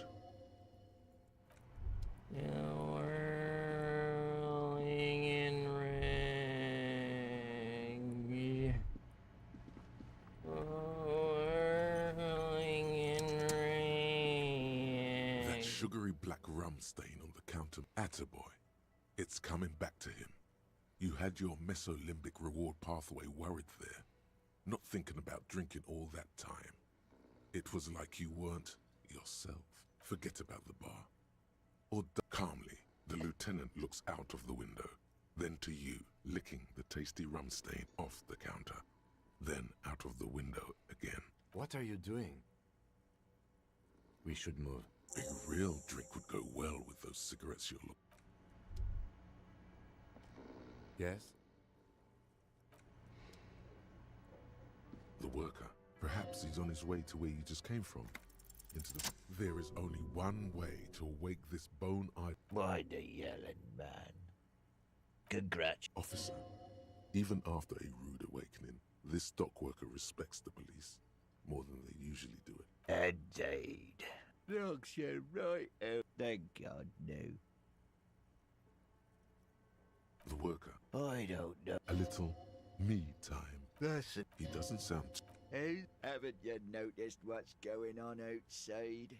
The whirling in rain. sugary black rum stain on the counter. Attaboy. It's coming back to him. You had your mesolimbic reward pathway worried there, not thinking about drinking all that time. It was like you weren't yourself. Forget about the bar. Calmly, the lieutenant looks out of the window, then to you, licking the tasty rum stain off the counter, then out of the window again. What are you doing? We should move. A real drink would go well with those cigarettes you're looking. Yes? The worker. Perhaps he's on his way to where you just came from. Into the... There is only one way to awake this bone-eyed... Why the yelling, man? Congrats. Officer, even after a rude awakening, this dock worker respects the police more than they usually do it. Indeed. Looks you right out. Thank God, no. The worker. I don't know. A little me time. That's it. He doesn't sound... Hey, haven't you noticed what's going on outside?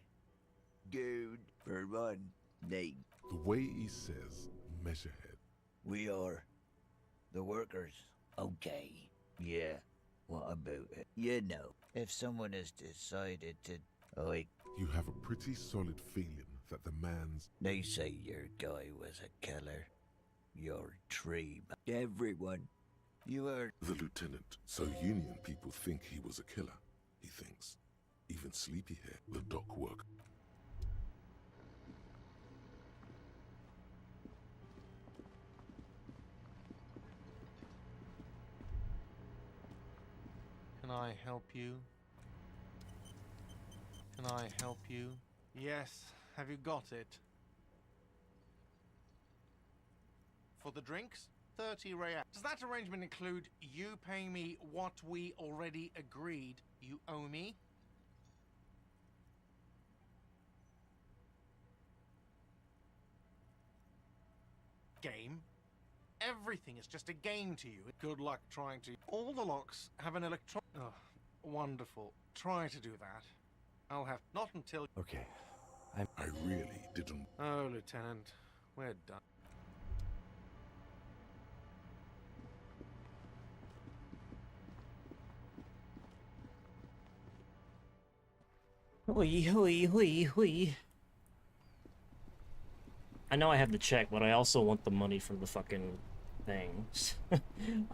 Good for one thing. The way he says, measurehead. We are the workers. Okay. Yeah. What about it? You know, if someone has decided to... You have a pretty solid feeling that the man's... They say your guy was a killer. You're tree. Everyone. You are... The lieutenant. So Union people think he was a killer, he thinks. Even Sleepyhead, the dock worker. Can I help you? Can I help you? Yes, have you got it? For the drinks? 30 real. Does that arrangement include you paying me what we already agreed you owe me? Game? Everything is just a game to you. Good luck trying to... All the locks have an electron... Oh, wonderful. Try to do that. I'll have... Not until... Okay. I really didn't... Oh, Lieutenant. We're done. Hui, hui, hui, hui. I know I have the check, but I also want the money from the fucking things.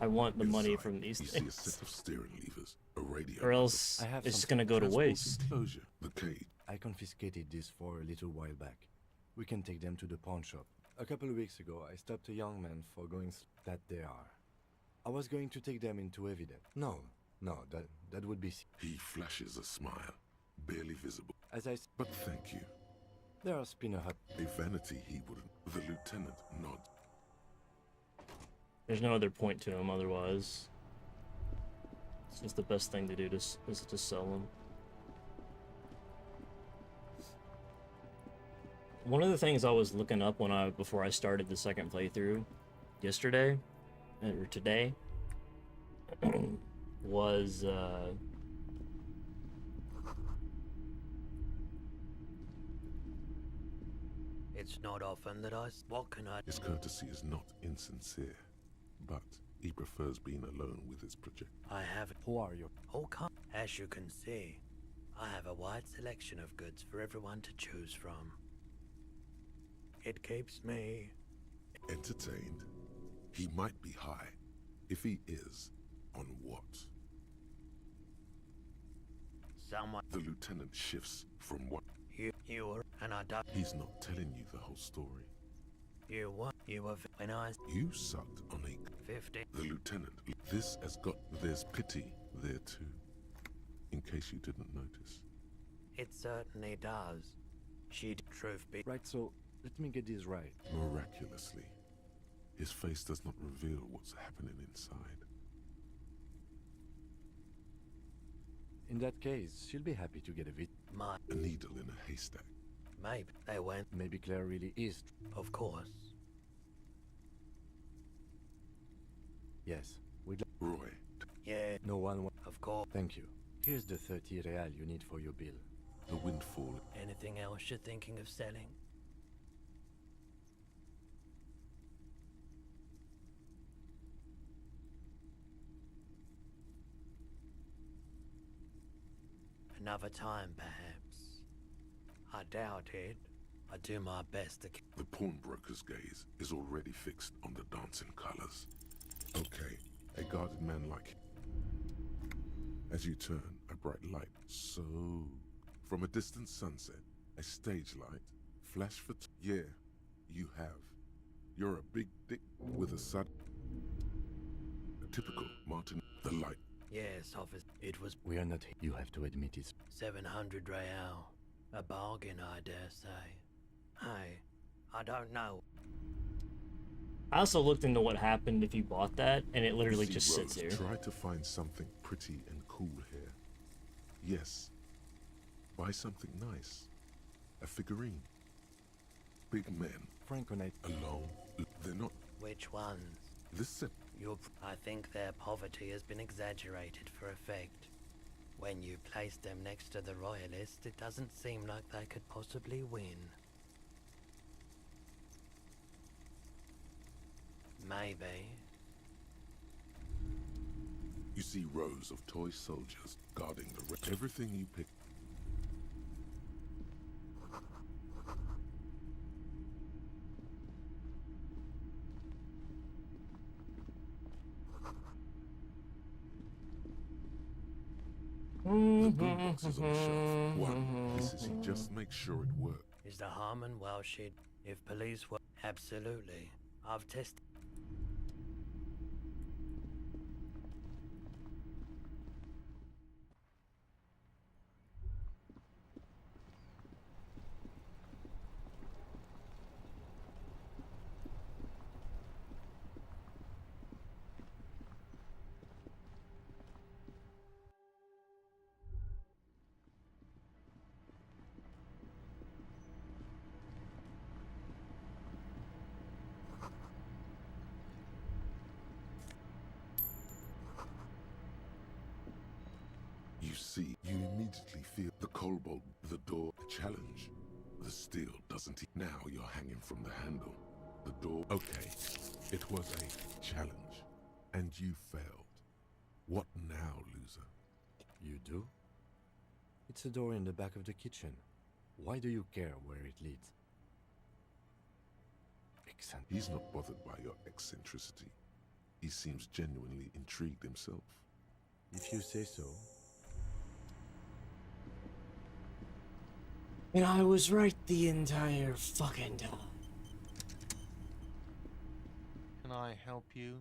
I want the money from these you things. See a set of steering levers, a radio. Or else it's gonna go to waste. Enclosure, the cage. I confiscated this for a little while back. We can take them to the pawn shop. A couple of weeks ago, I stopped a young man for going that they are. I was going to take them into evidence. No, that would be... He flashes a smile, barely visible. As I... But thank you. There are spinner hut. A vanity he wouldn't. The lieutenant nods. There's no other point to him otherwise. It's just the best thing to do is to sell him. One of the things I was looking up before I started the second playthrough yesterday or today was It's not often that what can I... His courtesy is not insincere, but he prefers being alone with his project. I have... Who are you? Oh, come. As you can see, I have a wide selection of goods for everyone to choose from. It keeps me... entertained. He might be high. If he is, on what? Someone... The lieutenant shifts from what? You were, and I don't... He's not telling you the whole story. You were, when I... You sucked on a... 50. The lieutenant. This has got... There's pity there too. In case you didn't notice. It certainly does. Truth be... Right, so, let me get this right. Miraculously, his face does not reveal what's happening inside. In that case, she'll be happy to get a A needle in a haystack. Maybe they went. Maybe Claire really is. Of course. Yes, we'd Roy. Yeah. No one... Of course. Thank you. Here's the 30 real you need for your bill. The windfall. Anything else you're thinking of selling? Another time, perhaps. I doubt it. I do my best to keep... The pawnbroker's gaze is already fixed on the dancing colors. Okay, a guarded man like him. As you turn, a bright light. So, from a distant sunset, a stage light, flash for... Yeah, you have. You're a big dick with a sudden... A typical Martin... The light. Yes, officer. It was... We are not... You have to admit it. 700 real. A bargain, I dare say. Hey, I don't know. I also looked into what happened if you bought that, and it literally just sits there. Try to find something pretty and cool here. Yes. Buy something nice. A figurine. Big men. Franconite. Alone. They're not... Which ones? Listen. I think their poverty has been exaggerated for effect. When you place them next to the royalists, it doesn't seem like they could possibly win. Maybe. You see rows of toy soldiers guarding the... Everything you pick... The boombox is on shelf 1. This is just make sure it works. Is the Harmon well shit? If police were... Absolutely. I've tested... You see, you immediately feel the cobalt, the door, challenge. The steel doesn't... Now you're hanging from the handle. The door... Okay, it was a challenge. And you failed. What now, loser? You do? It's a door in the back of the kitchen. Why do you care where it leads? He's not bothered by your eccentricity. He seems genuinely intrigued himself. If you say so. And I was right the entire fucking time. Can I help you?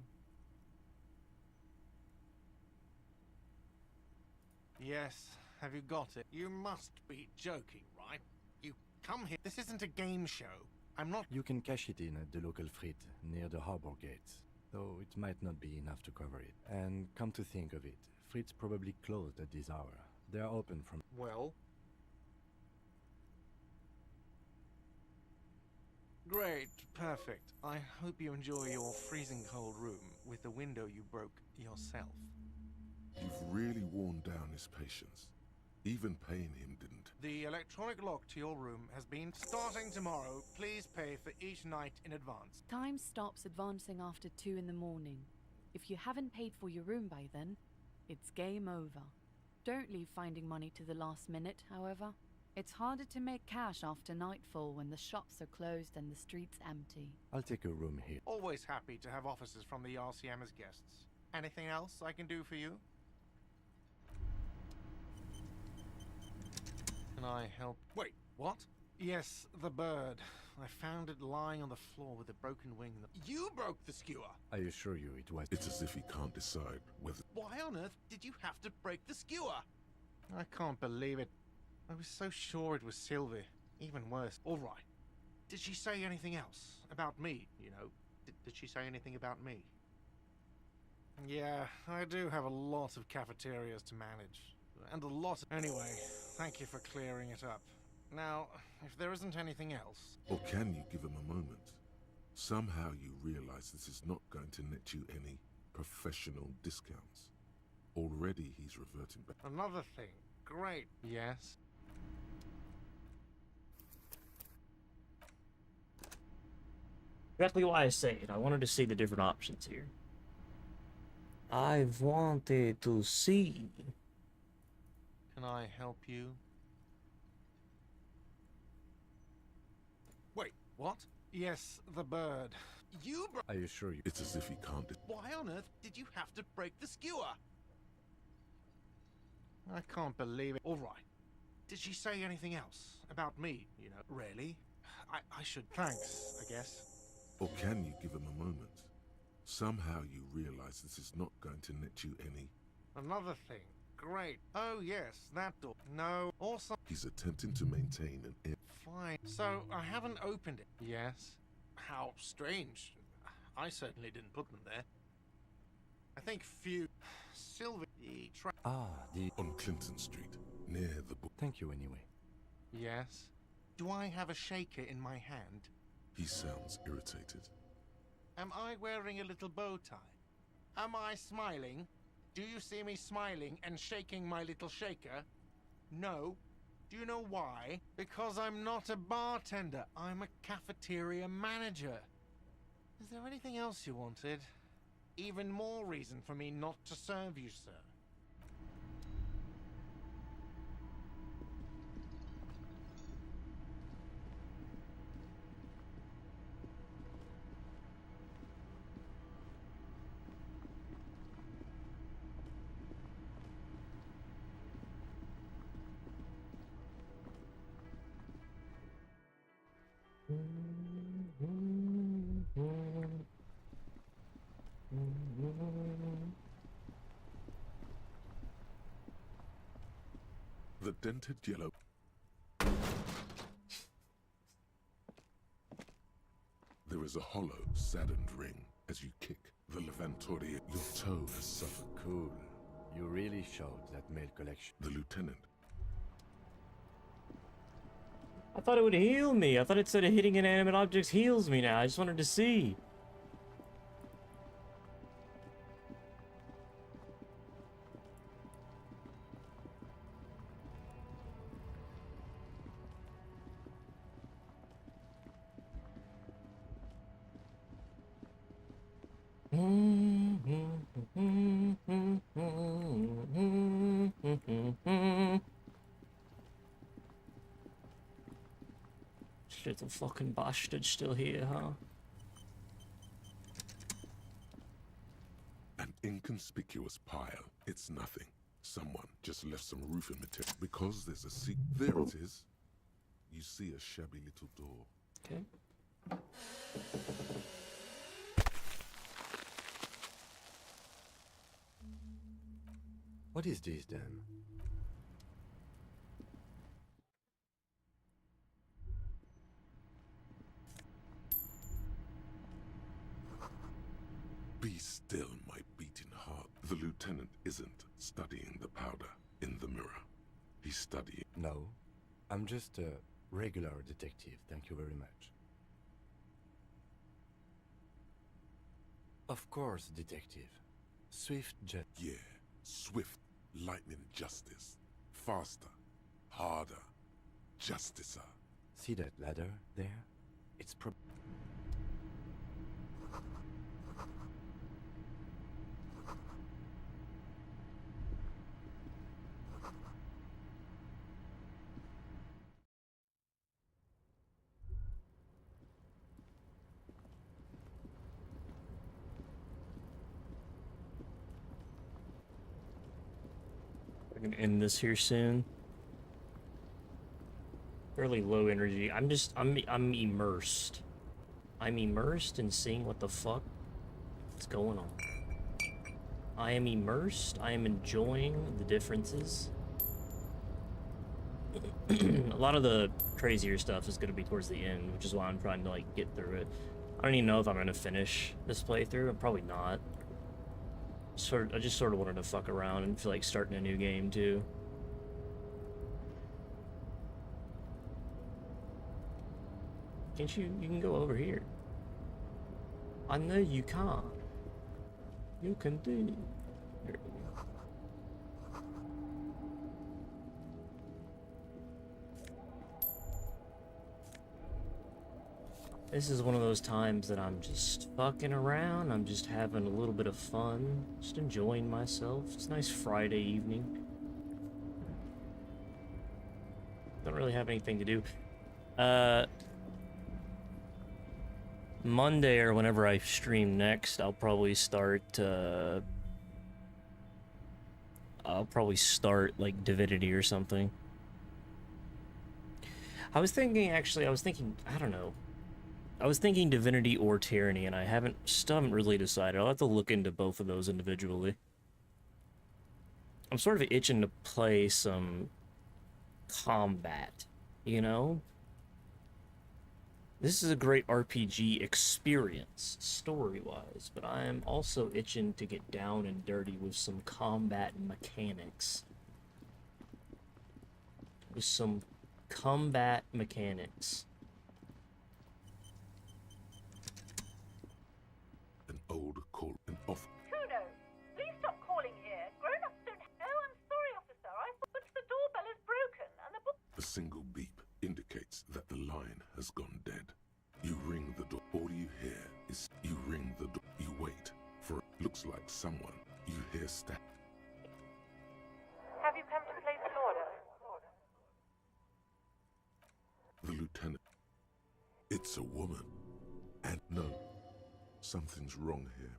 Yes, have you got it? You must be joking, right? You come here. This isn't a game show. I'm not... You can cash it in at the local frit near the harbor gates, though it might not be enough to cover it. And come to think of it, Frit's probably closed at this hour. They are open from... Well? Great, perfect. I hope you enjoy your freezing cold room with the window you broke yourself. You've really worn down his patience. Even paying him didn't. The electronic lock to your room has been starting tomorrow. Please pay for each night in advance. Time stops advancing after 2 in the morning. If you haven't paid for your room by then, it's game over. Don't leave finding money to the last minute, however. It's harder to make cash after nightfall when the shops are closed and the streets empty. I'll take a room here. Always happy to have officers from the RCM as guests. Anything else I can do for you? Can I help? Wait, what? Yes, the bird. I found it lying on the floor with a broken wing. You broke the skewer! I assure you it was... It's as if he can't decide whether... Why on earth did you have to break the skewer? I can't believe it. I was so sure it was Sylvie. Even worse. All right. Did she say anything else? About me, you know? Did she say anything about me? Yeah, I do have a lot of cafeterias to manage. And a lot... Anyway, thank you for clearing it up. Now, if there isn't anything else... Or can you give him a moment? Somehow you realize this is not going to net you any professional discounts. Already he's reverting back. Another thing. Great. Yes? Exactly why I say it. I wanted to see the different options here. I wanted to see. Can I help you? Wait, what? Yes, the bird. You Are you sure you... It's as if he can't. Why on earth did you have to break the skewer? I can't believe it. All right. Did she say anything else about me, you know? Really? I should... Thanks, I guess. Or can you give him a moment? Somehow you realize this is not going to net you any. Another thing. Great. Oh, yes, that door. No. Also... He's attempting to maintain an air. Fine. So, I haven't opened it. Yes. How strange. I certainly didn't put them there. I think few... Sylvie... On Clinton Street, near the book. Thank you anyway. Yes? Do I have a shaker in my hand? He sounds irritated. Am I wearing a little bow tie? Am I smiling? Do you see me smiling and shaking my little shaker? No. Do you know why? Because I'm not a bartender. I'm a cafeteria manager. Is there anything else you wanted? Even more reason for me not to serve you, sir. The dented yellow. There is a hollow, saddened ring as you kick the Levantoria. Your toe has suffered. Cool. You really showed that mail collection. The lieutenant. I thought it would heal me. I thought it said hitting inanimate objects heals me now. I just wanted to see. Little fucking bastard still here, huh? An inconspicuous pile. It's nothing. Someone just left some roofing material. Because there's a seat. There it is. You see a shabby little door. Okay. What is this then? Be still, my beating heart. The lieutenant isn't studying the powder in the mirror. He's studying. No, I'm just a regular detective, thank you very much. Of course, detective. Swift jet. Yeah, swift, lightning justice. Faster, harder, justicer. See that ladder there? It's I can end this here soon. Fairly low energy. I'm immersed. I'm immersed in seeing what the fuck is going on. I am immersed. I am enjoying the differences. A lot of the crazier stuff is going to be towards the end, which is why I'm trying to like get through it. I don't even know if I'm going to finish this playthrough. I'm probably not. I just sort of wanted to fuck around and feel like starting a new game too. Can't you? You can go over here. I know you can't. You can do. Here we go. This is one of those times that I'm just fucking around. I'm just having a little bit of fun. Just enjoying myself. It's a nice Friday evening. Don't really have anything to do. Monday or whenever I stream next, I'll probably start, like, Divinity or something. I was thinking, I don't know. I was thinking Divinity or Tyranny, and still haven't really decided. I'll have to look into both of those individually. I'm sort of itching to play some combat, you know? This is a great RPG experience, story-wise, but I am also itching to get down and dirty with some combat mechanics. With some combat mechanics. An old call, an off. Kuno, please stop calling here. Grown-ups don't... Oh, I'm sorry, officer. I thought the doorbell is broken and the book... A single beep indicates that the line has gone dead. You ring the door. All you hear is you ring the door. You wait for it. Looks like someone. You hear stat. Have you come to place an order? The lieutenant. It's a woman. And no, something's wrong here.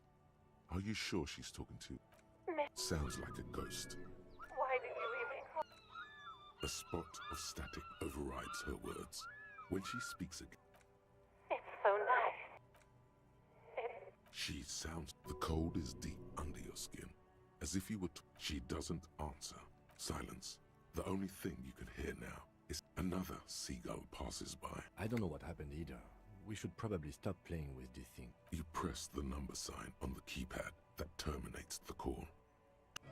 Are you sure she's talking to? Sounds like a ghost. Why did you even call? A spot of static overrides her words. When she speaks again, It's so nice. she sounds. The cold is deep under your skin. As if you were. She doesn't answer. Silence. The only thing you can hear now is another seagull passes by. I don't know what happened either. We should probably stop playing with this thing. You press the number sign on the keypad that terminates the call.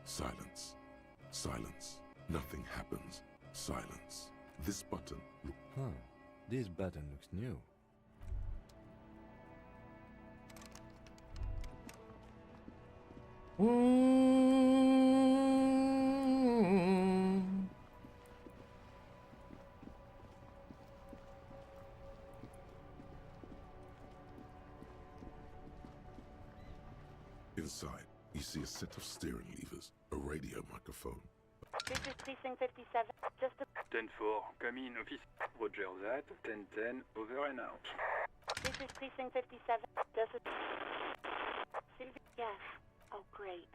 Silence. Silence. Nothing happens. Silence. This button. Look. Huh. This button looks new. Inside, you see a set of steering levers, a radio microphone. This is Precinct 57. Just a... 10-4, come in, office. Roger that, 10-10, over and out. This is Precinct 57. Just a... Sylvie? Yes. Oh, great.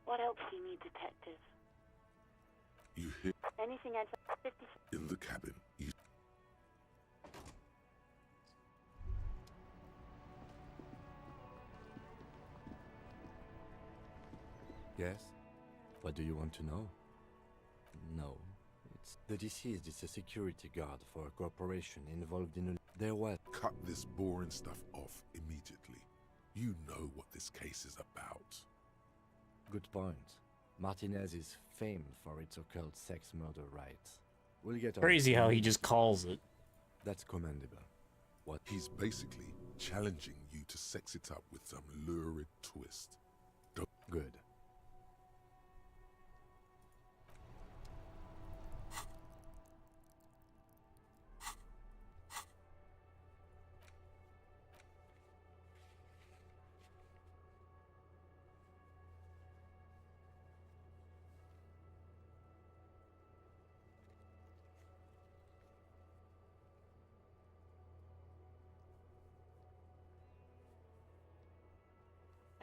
What else do you need, detective? You hear Anything else? 50... in the cabin. You Yes? What do you want to know? No. It's... The deceased is a security guard for a corporation involved in a... There was... cut this boring stuff off immediately. You know what this case is about. Good point. Martinez is famed for its occult sex murder rights. We'll get on... Crazy how he just calls it. That's commendable. What? He's basically challenging you to sex it up with some lurid twist. Don't... Good.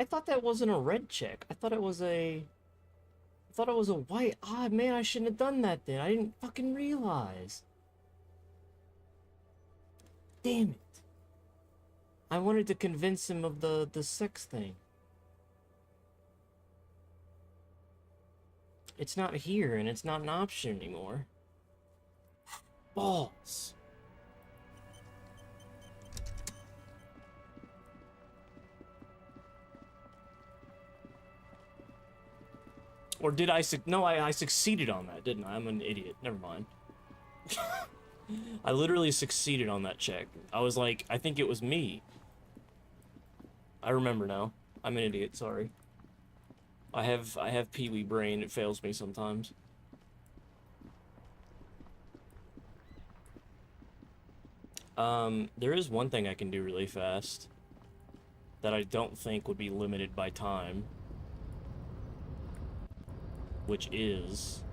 I thought that wasn't a red check. I thought it was a white. Ah, man, I shouldn't have done that then. I didn't fucking realize. Damn it. I wanted to convince him of the sex thing. It's not here, and it's not an option anymore. Balls. Or did I no, I succeeded on that, didn't I? I'm an idiot. Never mind. I literally succeeded on that check. I was like, I think it was me. I remember now. I'm an idiot, sorry. I have pee-wee brain. It fails me sometimes. There is one thing I can do really fast that I don't think would be limited by time, which is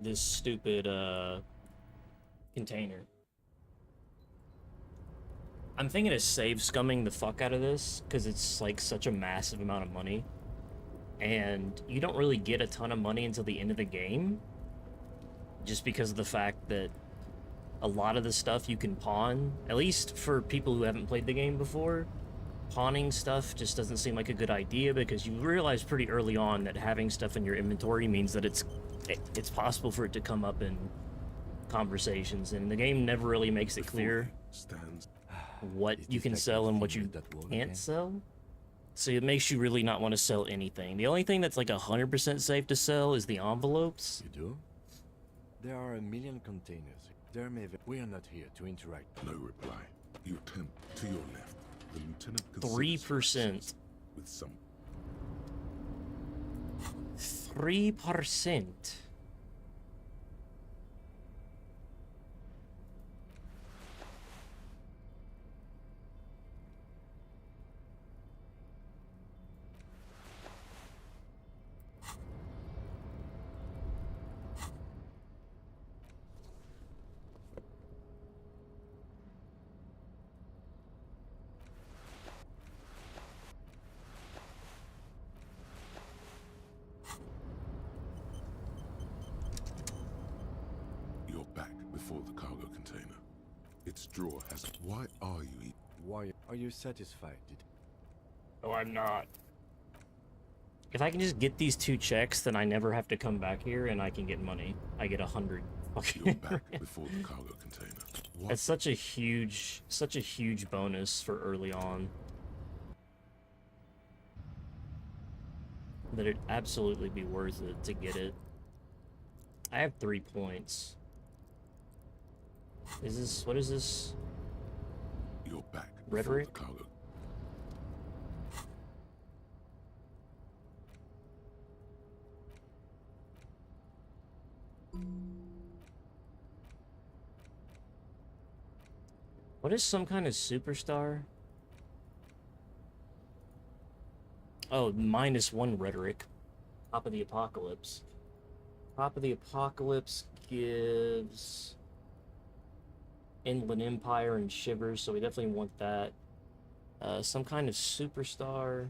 this stupid container. I'm thinking of save scumming the fuck out of this because it's like such a massive amount of money, and you don't really get a ton of money until the end of the game, just because of the fact that a lot of the stuff you can pawn, at least for people who haven't played the game before, pawning stuff just doesn't seem like a good idea, because you realize pretty early on that having stuff in your inventory means that it's possible for it to come up in conversations, and the game never really makes it clear what you can sell and what you can't sell. So it makes you really not want to sell anything. The only thing that's like 100% safe to sell is the envelopes. You do? There are a million containers. There may be. We are not here to interact. No reply. You turn to your left. The lieutenant 3%. With some 3%. before the cargo container. Its drawer has... Why are you... Why are you satisfied? Oh, I'm not. If I can just get these 2 checks, then I never have to come back here and I can get money. I get 100. You're back before the cargo container. What? That's such a huge bonus for early on. That it'd absolutely be worth it to get it. I have 3 points. Is this... What is this? You're back. Rhetoric? The cargo. What is some kind of superstar? Oh, -1 rhetoric. Top of the Apocalypse. Top of the Apocalypse gives Inland Empire and Shivers, so we definitely want that. Some kind of superstar.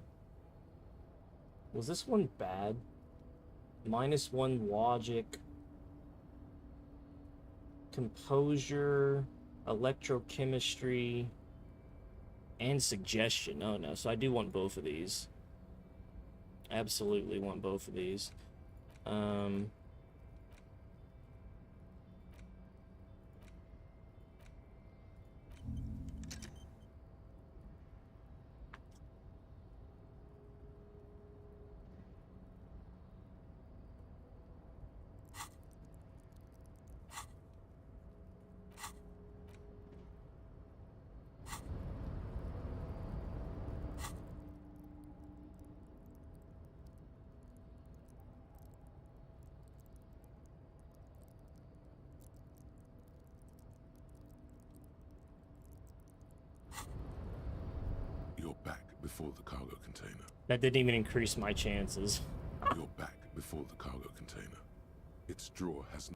Was this one bad? -1 logic. Composure. Electrochemistry. And suggestion. Oh no, so I do want both of these. Absolutely want both of these. You're back before the cargo container. That didn't even increase my chances. You're back before the cargo container. Its drawer has...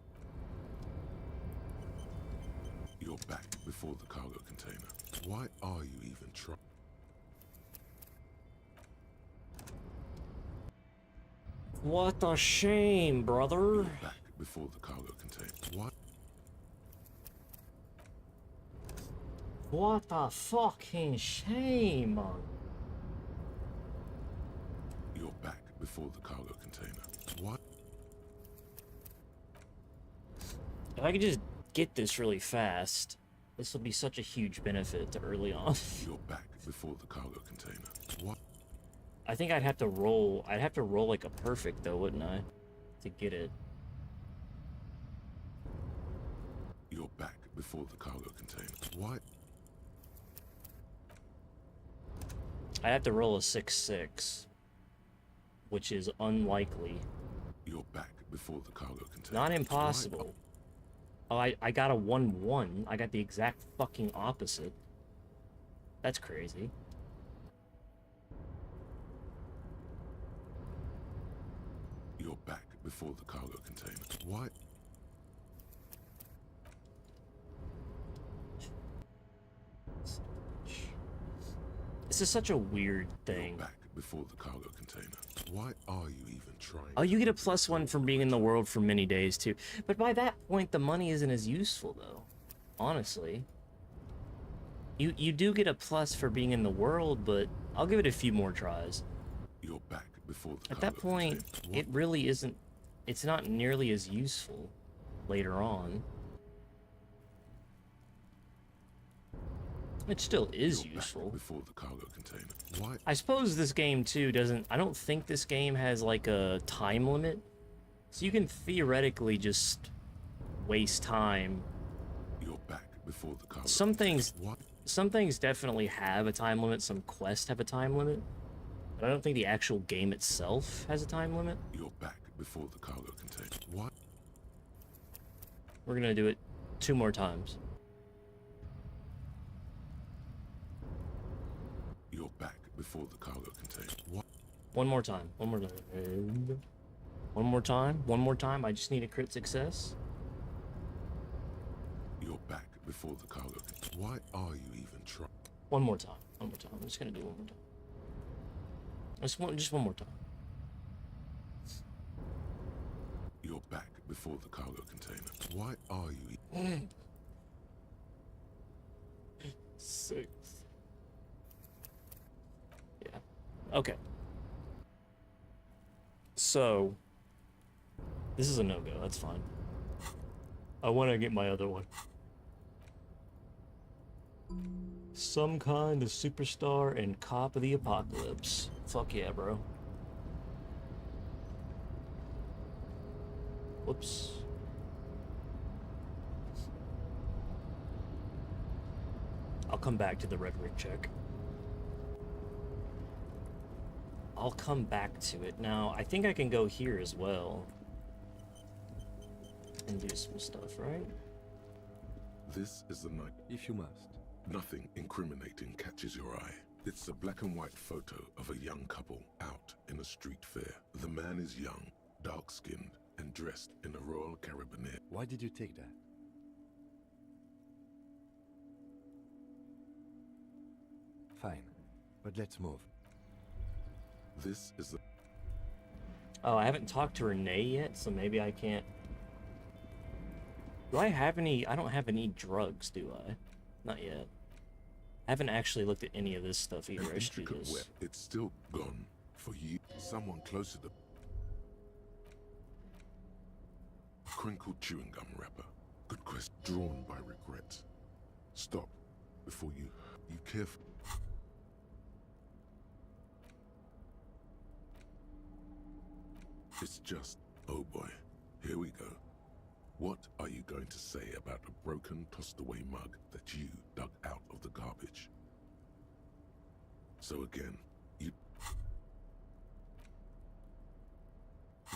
You're back before the cargo container. Why are you even trying? What a shame, brother. You're back before the cargo container. What? What a fucking shame. You're back before the cargo container. What? If I could just get this really fast, this will be such a huge benefit to early on. You're back before the cargo container. What? I think I'd have to roll like a perfect though, wouldn't I? To get it. You're back before the cargo container. Why? I have to roll a 6-6, which is unlikely. You're back before the cargo container. Not impossible. Oh, I got a 1-1. I got the exact fucking opposite. That's crazy. You're back before the cargo container. Why? This is such a weird thing. You're back before the cargo container. Why are you even trying? Oh, you get a +1 from being in the world for many days too. But by that point, the money isn't as useful though. Honestly. You do get a plus for being in the world, but I'll give it a few more tries. You're back before the At that point, it really isn't. It's not nearly as useful later on. It still is useful. Before the cargo container. Why? I suppose this game too doesn't. I don't think this game has like a time limit, so you can theoretically just waste time. You're back before the cargo. Some things definitely have a time limit. Some quests have a time limit, but I don't think the actual game itself has a time limit. You're back before the cargo container. What? We're gonna do it 2 more times. You're back before the cargo container. What? 1 more time. 1 more time. 1 more time. 1 more time. I just need a crit success. You're back before the cargo container. Why are you even trying? 1 more time. 1 more time. I'm just gonna do 1 more time. Just one more time. You're back before the cargo container. Why are you? 6. Yeah. Okay. So, this is a no-go. That's fine. I want to get my other one. Some kind of superstar and cop of the apocalypse. Fuck yeah, bro. Whoops. I'll come back to the rhetoric check. I'll come back to it. Now, I think I can go here as well. And do some stuff, right? This is the night. If you must. Nothing incriminating catches your eye. It's a black and white photo of a young couple out in a street fair. The man is young, dark-skinned, and dressed in a Royal Carabiner. Why did you take that? Fine, but let's move. This is the... Oh, I haven't talked to Renee yet, so maybe I can't... Do I have any... I don't have any drugs, do I? Not yet. I haven't actually looked at any of this stuff either. An I should do intricate this. web. It's still gone. For you, someone closer to... Crinkled chewing gum wrapper. Good quest. Drawn by regret. Stop before you careful. It's just, oh boy, here we go. What are you going to say about a broken, tossed-away mug that you dug out of the garbage? So again, you...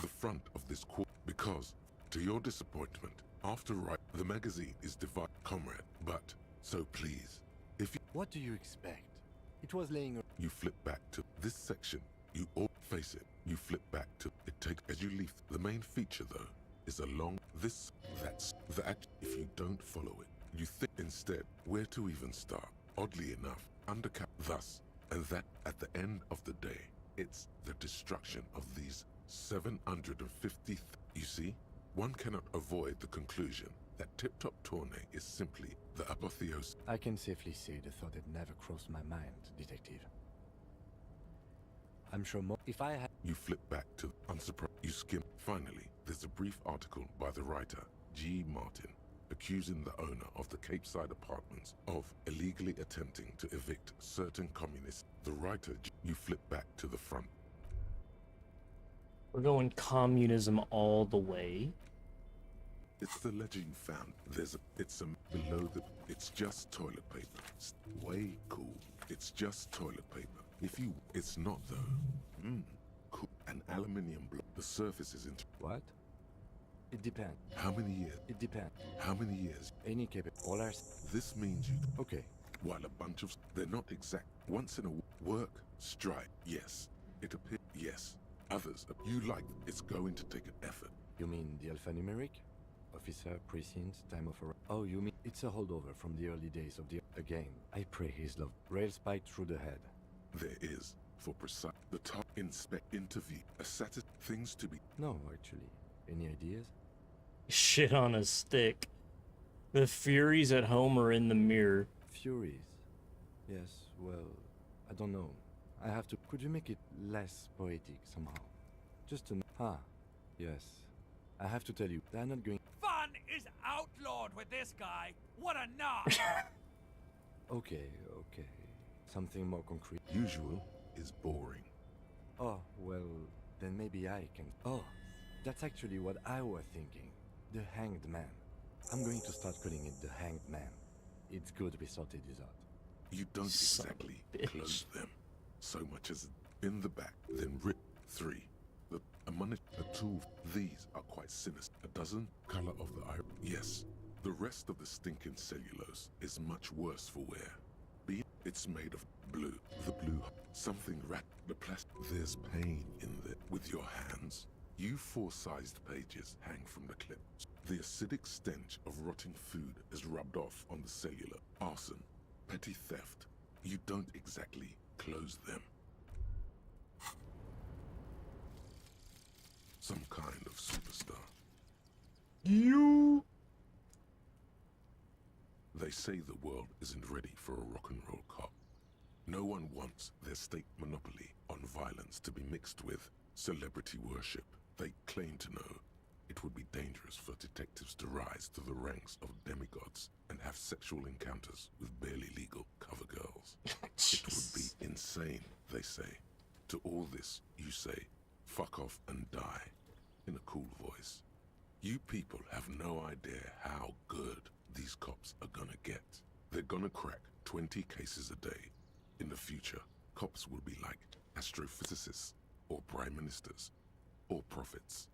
The front of this quote, because, to your disappointment, after the magazine is divided, comrade, but, so please, if you... What do you expect? It was laying... You flip back to this section, you all face it, you flip back to... It takes... As you leave, the main feature, though, is along this, that's, that, if you don't follow it, you think instead, where to even start. Oddly enough, undercap, thus, and that, at the end of the day, it's the destruction of these 750, you see? One cannot avoid the conclusion that Tip Top Tourney is simply the apotheosis. I can safely say the thought had never crossed my mind, Detective. I'm sure more... If I had... You flip back to unsurprised. You skim. Finally, there's a brief article by the writer, G. Martin, accusing the owner of the Capeside Apartments of illegally attempting to evict certain communists. The writer, you flip back to the front. We're going communism all the way. It's the ledger you found. It's below the... It's just toilet paper. It's way cool. It's just toilet paper. If you... It's not, though. Cool. An aluminium block. The surface is into... What? It depends. How many years? It depends. How many years? Any capable. All our... This means you... Okay. While a bunch of... They're not exact. Once in a work, strike. Yes. It appears... Yes. Others, you like... It's going to take an effort. You mean the alphanumeric? Officer, precinct, time of arrival. Oh, you mean it's a holdover from the early days of the... Again, I pray his love. Rail spike through the head. There is, for precise... The top inspect interview. A set of things to be... No, actually. Any ideas? Shit on a stick. The Furies at home are in the mirror. Furies? Yes, well, I don't know. I have to... Could you make it less poetic somehow? Just an... Ah, yes. I have to tell you, they're not going... Fun is outlawed with this guy. What a knock! Okay. Something more concrete. Usual is boring. Oh, well, then maybe I can... Oh, that's actually what I was thinking. The Hanged Man. I'm going to start calling it the Hanged Man. It's good we sorted this out. You don't exactly close them. So much as in the back, then rip 3. A money, a tool. These are quite sinister. A dozen, color of the iron. Yes. The rest of the stinking cellulose is much worse for wear. It's made of blue. The blue, something the plastic. There's pain in there. With your hands, you 4-sized pages hang from the clip. The acidic stench of rotting food is rubbed off on the cellular. Arson, petty theft. You don't exactly close them. Some kind of superstar. You. They say the world isn't ready for a rock and roll cop. No one wants their state monopoly on violence to be mixed with celebrity worship. They claim to know it would be dangerous for detectives to rise to the ranks of demigods and have sexual encounters with barely legal cover girls. It would be insane, they say. To all this, you say, fuck off and die, in a cool voice. You people have no idea how good these cops are gonna get. They're gonna crack 20 cases a day. In the future, cops will be like astrophysicists, or prime ministers, or prophets.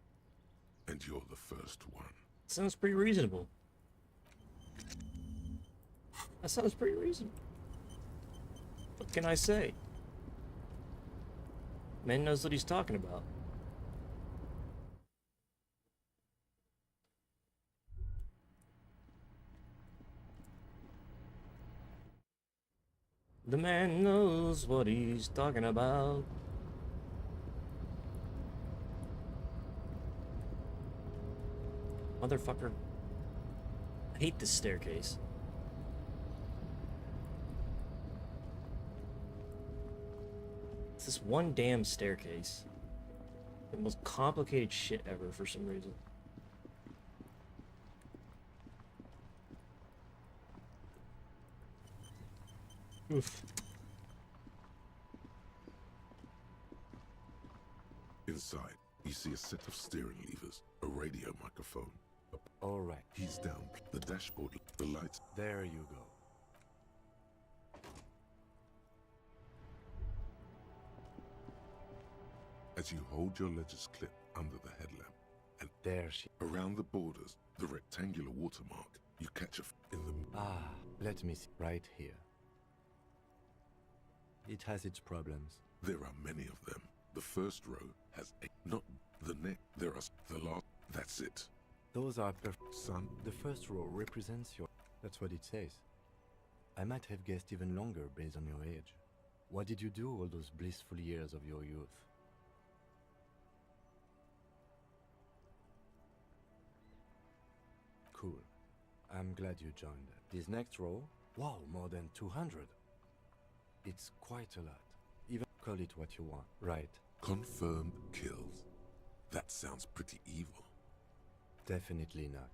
And you're the first one. Sounds pretty reasonable. That sounds pretty reasonable. What can I say? Man knows what he's talking about. The man knows what he's talking about. Motherfucker. I hate this staircase. It's this one damn staircase. The most complicated shit ever for some reason. Oof. Inside, you see a set of steering levers, a radio microphone. All right. He's down. The dashboard, the lights. There you go. As you hold your ledger's clip under the headlamp, and there she... Around the borders, the rectangular watermark, you catch in the... Ah, let me see. Right here. It has its problems. There are many of them. The first row has not the neck. There are the last. That's it. Those are perfect. Son. The first row represents your... That's what it says. I might have guessed even longer based on your age. What did you do all those blissful years of your youth? Cool. I'm glad you joined. This next row, wow, more than 200. It's quite a lot. Even call it what you want. Right. Confirmed kills. That sounds pretty evil. Definitely not.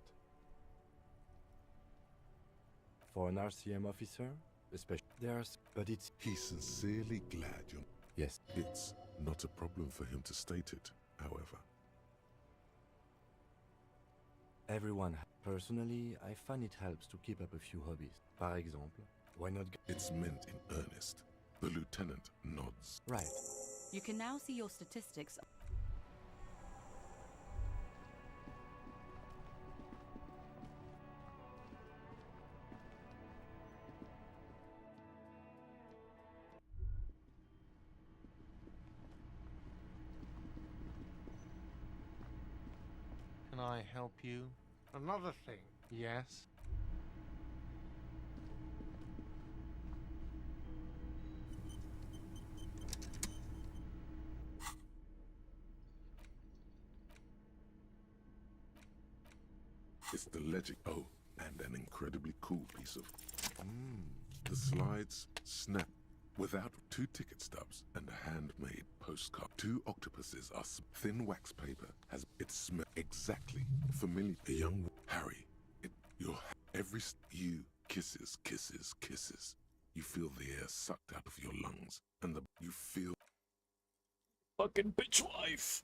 For an RCM officer, especially there's... But it's... He's sincerely glad you're... Yes. It's not a problem for him to state it, however. Everyone... Personally, I find it helps to keep up a few hobbies. Par exemple, why not... It's meant in earnest. The lieutenant nods. Right. You can now see your statistics. Can I help you? Another thing, yes? It's the legend. Oh, and an incredibly cool piece of... The slides snap without 2 ticket stubs and a handmade postcard. 2 octopuses are thin wax paper. Has it smell exactly familiar? A young Harry. You kisses, kisses, kisses. You feel the air sucked out of your lungs, and you feel Fucking bitch wife.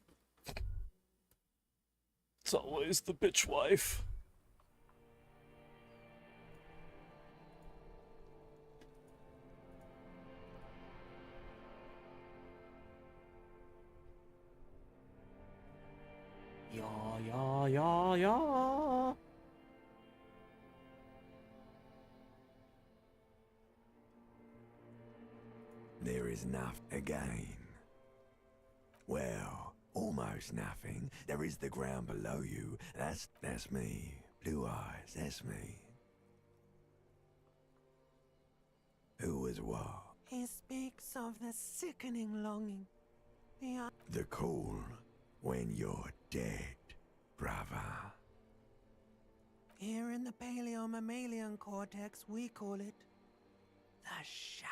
It's always the bitch wife. Yeah. There is nothing again. Well, almost nothing. There is the ground below you. That's me. Blue eyes, that's me. Who was what? He speaks of the sickening longing. The call when you're dead, brother. Here in the paleo-mammalian cortex, we call it the shadow.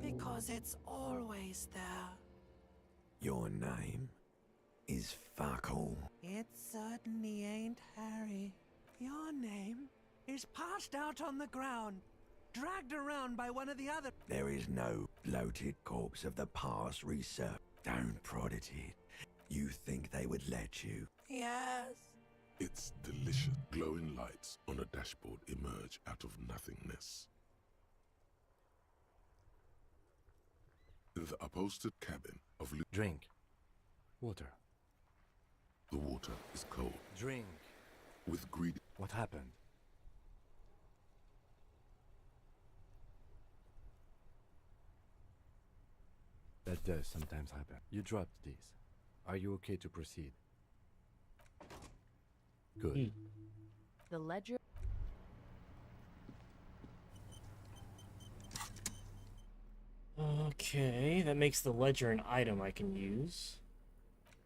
Because it's always there. Your name is fuck all. It certainly ain't Harry. Your name is passed out on the ground, dragged around by one of the other. There is no bloated corpse of the past research. Don't prod at it. You think they would let you? Yes. It's delicious. Glowing lights on a dashboard emerge out of nothingness. In the upholstered cabin of Drink. Water. The water is cold. Drink. With greed. What happened? That does sometimes happen. You dropped these. Are you okay to proceed? Good. The ledger. Okay, that makes the ledger an item I can use.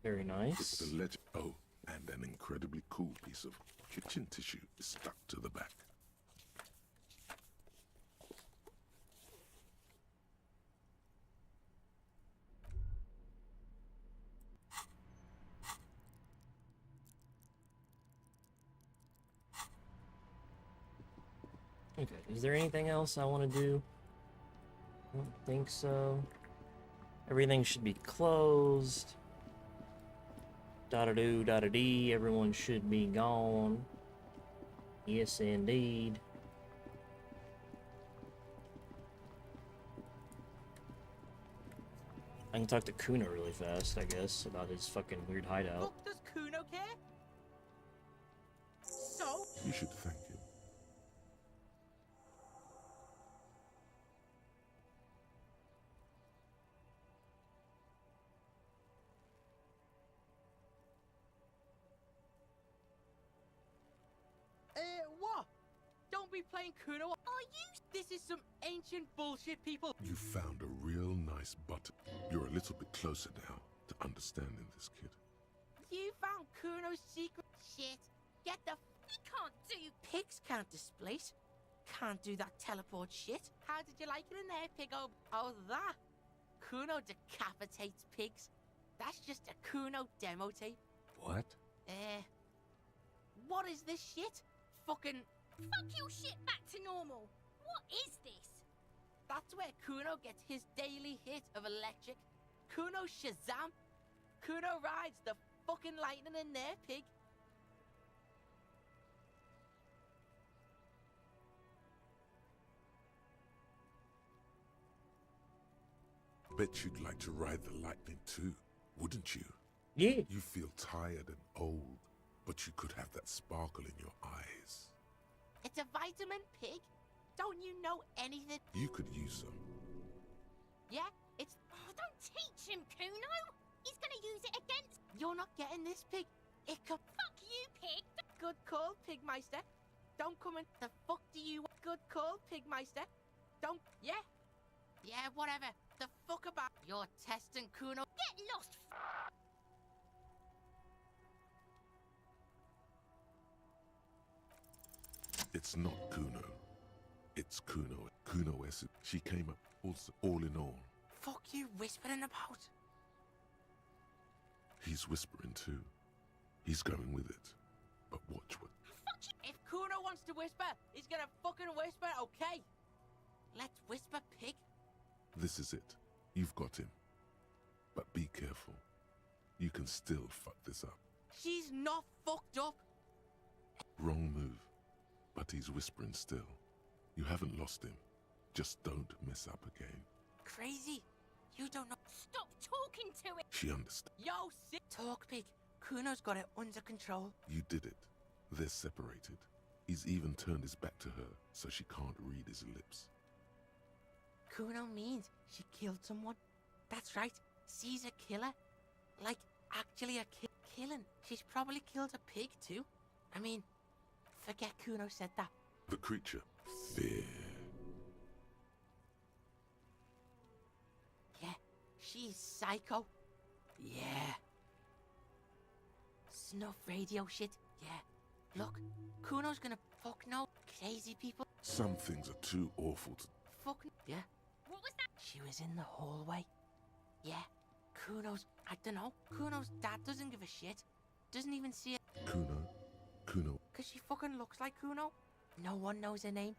Very nice. It's the ledger. Oh, and an incredibly cool piece of kitchen tissue is stuck to the back. Okay, is there anything else I want to do? I don't think so. Everything should be closed. Da-da-doo, da-da-dee, everyone should be gone. Yes, indeed. I can talk to Kuna really fast, I guess, about his fucking weird hideout. Fuck, does Kuno care? So? You should thank him. What? Don't be playing Kuno. Are you? This is some ancient bullshit, people. You found a real nice button. You're a little bit closer now to understanding this, kid. You found Kuno's secret shit. Get the we can't do. Pigs can't displace. Can't do that teleport shit. How did you like it in there, piggo? Oh, that. Kuno decapitates pigs. That's just a Kuno demo tape. What? What is this shit? Fucking... Fuck your shit back to normal. What is this? That's where Kuno gets his daily hit of electric. Kuno Shazam. Kuno rides the fucking lightning in there, pig. Bet you'd like to ride the lightning too, wouldn't you? Yeah. You feel tired and old, but you could have that sparkle in your eyes. It's a vitamin, pig. Don't you know anything? You could use some. Yeah, it's... Oh, don't teach him, Kuno. He's gonna use it against... You're not getting this, pig. It could. Fuck you, pig! Good call, Pigmeister. Don't come in. The fuck do you? Good call, Pigmeister. Don't. Yeah. Yeah, whatever. The fuck about. You're testing Kuno. Get lost! It's not Kuno. It's Kuno. Kuno S. She came up also, all in all. Fuck you whispering about? He's whispering too. He's going with it. But watch what. If Kuno wants to whisper, he's gonna fucking whisper, okay? Let's whisper, pig. This is it. You've got him. But be careful. You can still fuck this up. She's not fucked up. Wrong move. But he's whispering still. You haven't lost him. Just don't mess up again. Crazy. You don't know. Stop talking to it! She understands. Yo, sit. Talk, pig. Kuno's got it under control. You did it. They're separated. He's even turned his back to her, so she can't read his lips. Kuno means she killed someone. That's right. She's a killer. Like, actually a killing. She's probably killed a pig, too. I mean, forget Kuno said that. The creature. Fear. Yeah, she's psycho. Yeah. Snuff radio shit. Yeah. Look, Kuno's gonna fuck no crazy people. Some things are too awful to... Fuck. Yeah. What was that? She was in the hallway. Yeah. Kuno's... I don't know. Kuno's dad doesn't give a shit. Doesn't even see it. Kuno. Because she fucking looks like Kuno. No one knows her name.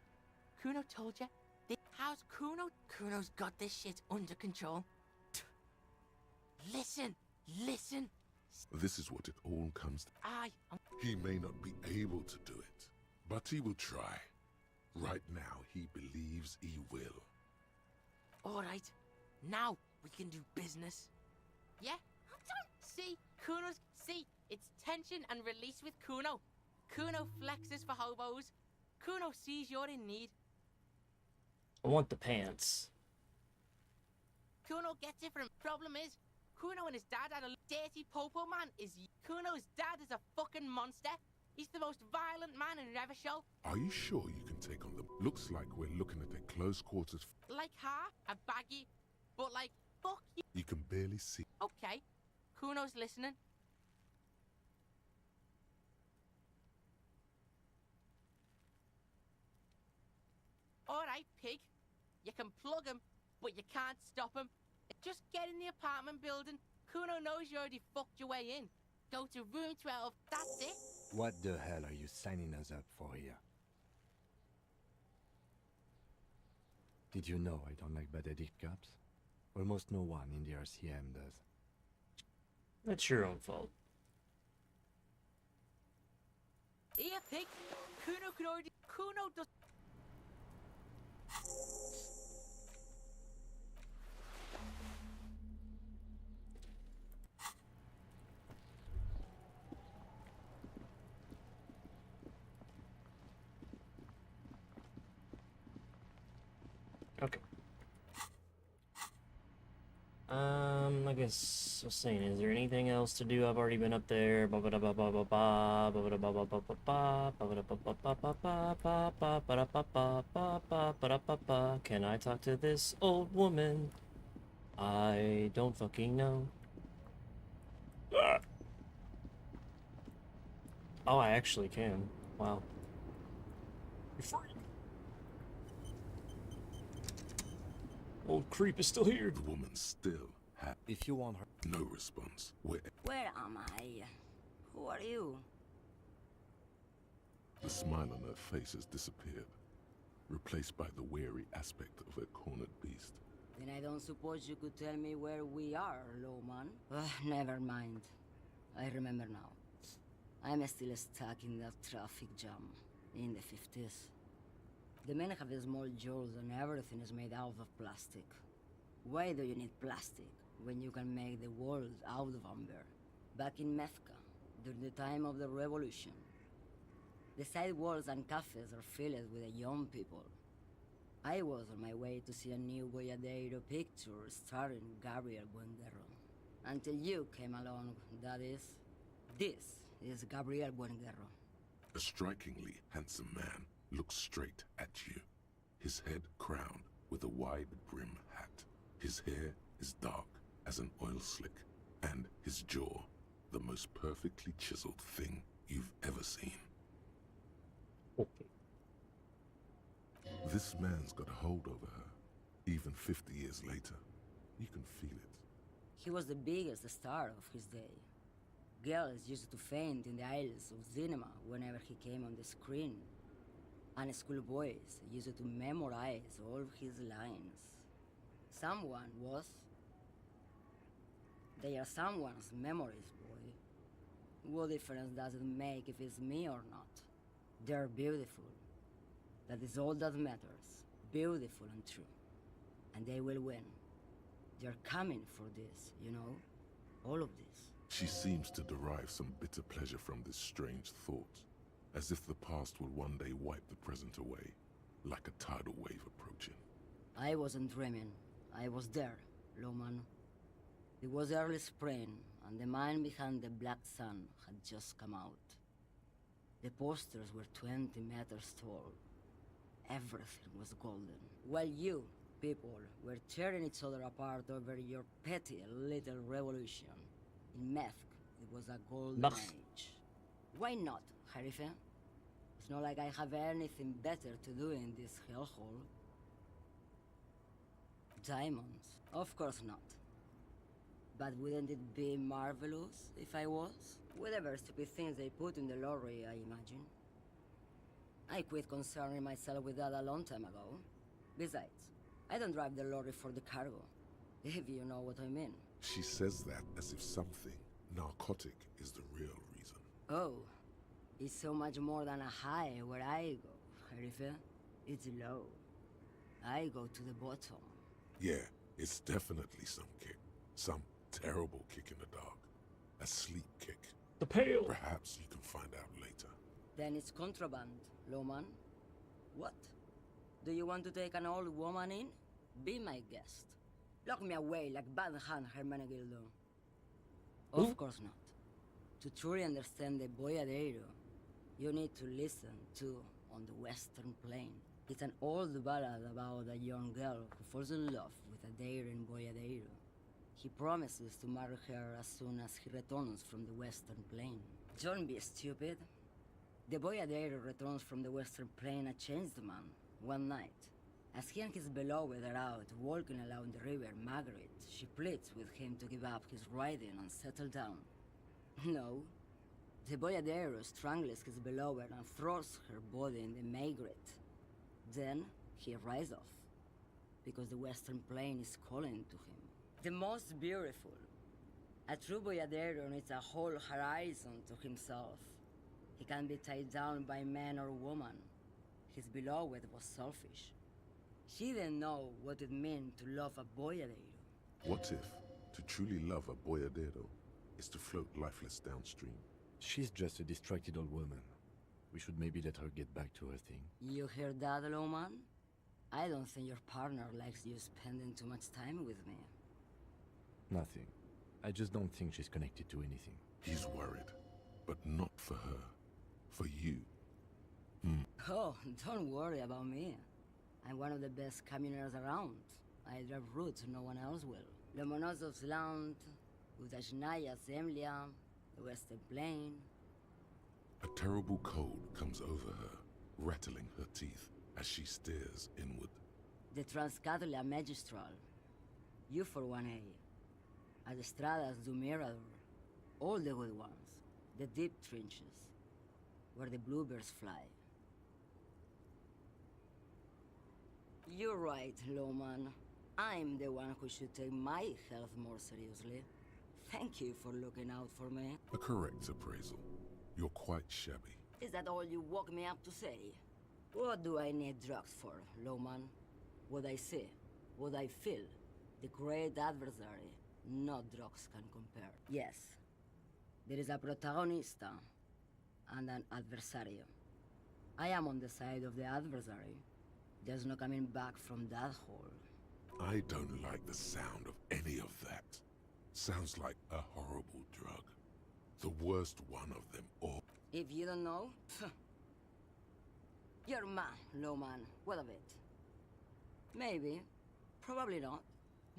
Kuno told you. How's Kuno? Kuno's got this shit under control. Listen. Listen. This is what it all comes to. He may not be able to do it, but he will try. Right now, he believes he will. Alright. Now we can do business. Yeah? Don't see. Kuno's... See, it's tension and release with Kuno. Kuno flexes for hobos. Kuno sees you're in need. I want the pants. Kuno gets it from... Problem is, Kuno and his dad had a dirty popo man. Kuno's dad is a fucking monster. He's the most violent man in Revachol. Are you sure you can take on them? Looks like we're looking at a close quarters. Like her, a baggy, but like, fuck you. You can barely see. Okay, Kuno's listening. Alright, pig. You can plug him, but you can't stop him. Just get in the apartment building. Kuno knows you already fucked your way in. Go to room 12. That's it. What the hell are you signing us up for here? Did you know I don't like bad-addict cops? Almost no one in the RCM does. That's your own fault. Here, pig. Kuno can already... Kuno does... Okay. I guess I was saying, is there anything else to do? I've already been up there. Can I talk to this old woman? I don't fucking know. Oh, I actually can. Wow. You're free. Old creep is still here. The woman still had. If you want her. No response. Where am I? Who are you? the smile on her face has disappeared, replaced by the wary aspect of a cornered beast. Then I don't suppose you could tell me where we are, Lowman? Never mind. I remember now. I'm still stuck in that traffic jam in the 50s. The men have small jaws and everything is made out of plastic. Why do you need plastic when you can make the world out of amber? Back in Methka, during the time of the revolution, the sidewalks and cafes are filled with the young people. I was on my way to see a new Boyadero picture starring Gabriel Buendero. Until you came along, that is. This is Gabriel Buenguerro. A strikingly handsome man looks straight at you, his head crowned with a wide brim hat. His hair is dark as an oil slick, and his jaw the most perfectly chiseled thing you've ever seen. Okay. This man's got a hold over her, even 50 years later. You can feel it. He was the biggest star of his day. Girls used to faint in the aisles of cinema whenever he came on the screen. And schoolboys used to memorize all of his lines. Someone was. They are someone's memories, boy. What difference does it make if it's me or not? They're beautiful. That is all that matters. Beautiful and true. And they will win. They're coming for this, you know? All of this. She seems to derive some bitter pleasure from this strange thought, as if the past will one day wipe the present away, like a tidal wave approaching. I wasn't dreaming. I was there, Loman. It was early spring, and the mine behind the Black Sun had just come out. The posters were 20 meters tall. Everything was golden. While you, people, were tearing each other apart over your petty little revolution. In Meth, it was a golden age. Why not, Harife? It's not like I have anything better to do in this hellhole. Diamonds? Of course not. But wouldn't it be marvelous if I was? Whatever stupid things they put in the lorry, I imagine. I quit concerning myself with that a long time ago. Besides, I don't drive the lorry for the cargo, if you know what I mean. She says that as if something narcotic is the real reason. Oh, it's so much more than a high where I go, Harife. It's low. I go to the bottom. Yeah, it's definitely some kick. Some terrible kick in the dark. A sleep kick. The pail! Perhaps you can find out later. Then it's contraband, Loman. What? Do you want to take an old woman in? Be my guest. Lock me away like Bad Hand Hermenegildo. Of course not. To truly understand the Boyadero, you need to listen to On the Western Plain. It's an old ballad about a young girl who falls in love with a daring Boyadero. He promises to marry her as soon as he returns from the Western Plain. Don't be stupid. The Boyadero returns from the Western Plain a changed man, one night. As he and his beloved are out walking along the river Margaret, she pleads with him to give up his riding and settle down. No. The Boyadero strangles his beloved and throws her body in the Margaret. Then he rides off, because the Western Plain is calling to him. The most beautiful. A true Boyadero needs a whole horizon to himself. He can be tied down by man or woman. His beloved was selfish. She didn't know what it meant to love a Boyadero. What if to truly love a Boyadero is to float lifeless downstream? She's just a distracted old woman. We should maybe let her get back to her thing. You hear that, Loman? I don't think your partner likes you spending too much time with me. Nothing. I just don't think she's connected to anything. He's worried, but not for her. For you. Oh, don't worry about me. I'm one of the best communers around. I drive routes no one else will. Lomonosov's Land, Udashnaya Zemlya, the Western Plain. A terrible cold comes over her, rattling her teeth as she stares inward. The Transcatolia Magistral. You for 1A. Adestradas du Mirador. All the good ones. The deep trenches. Where the bluebirds fly. You're right, Loman. I'm the one who should take my health more seriously. Thank you for looking out for me. A correct appraisal. You're quite shabby. Is that all you woke me up to say? What do I need drugs for, Loman? What I see, what I feel, the great adversary, no drugs can compare. Yes, there is a protagonista and an adversario. I am on the side of the adversary. There's no coming back from that hole. I don't like the sound of any of that. Sounds like a horrible drug. The worst one of them all. If you don't know, you're man, low man. What of it? Maybe. Probably not.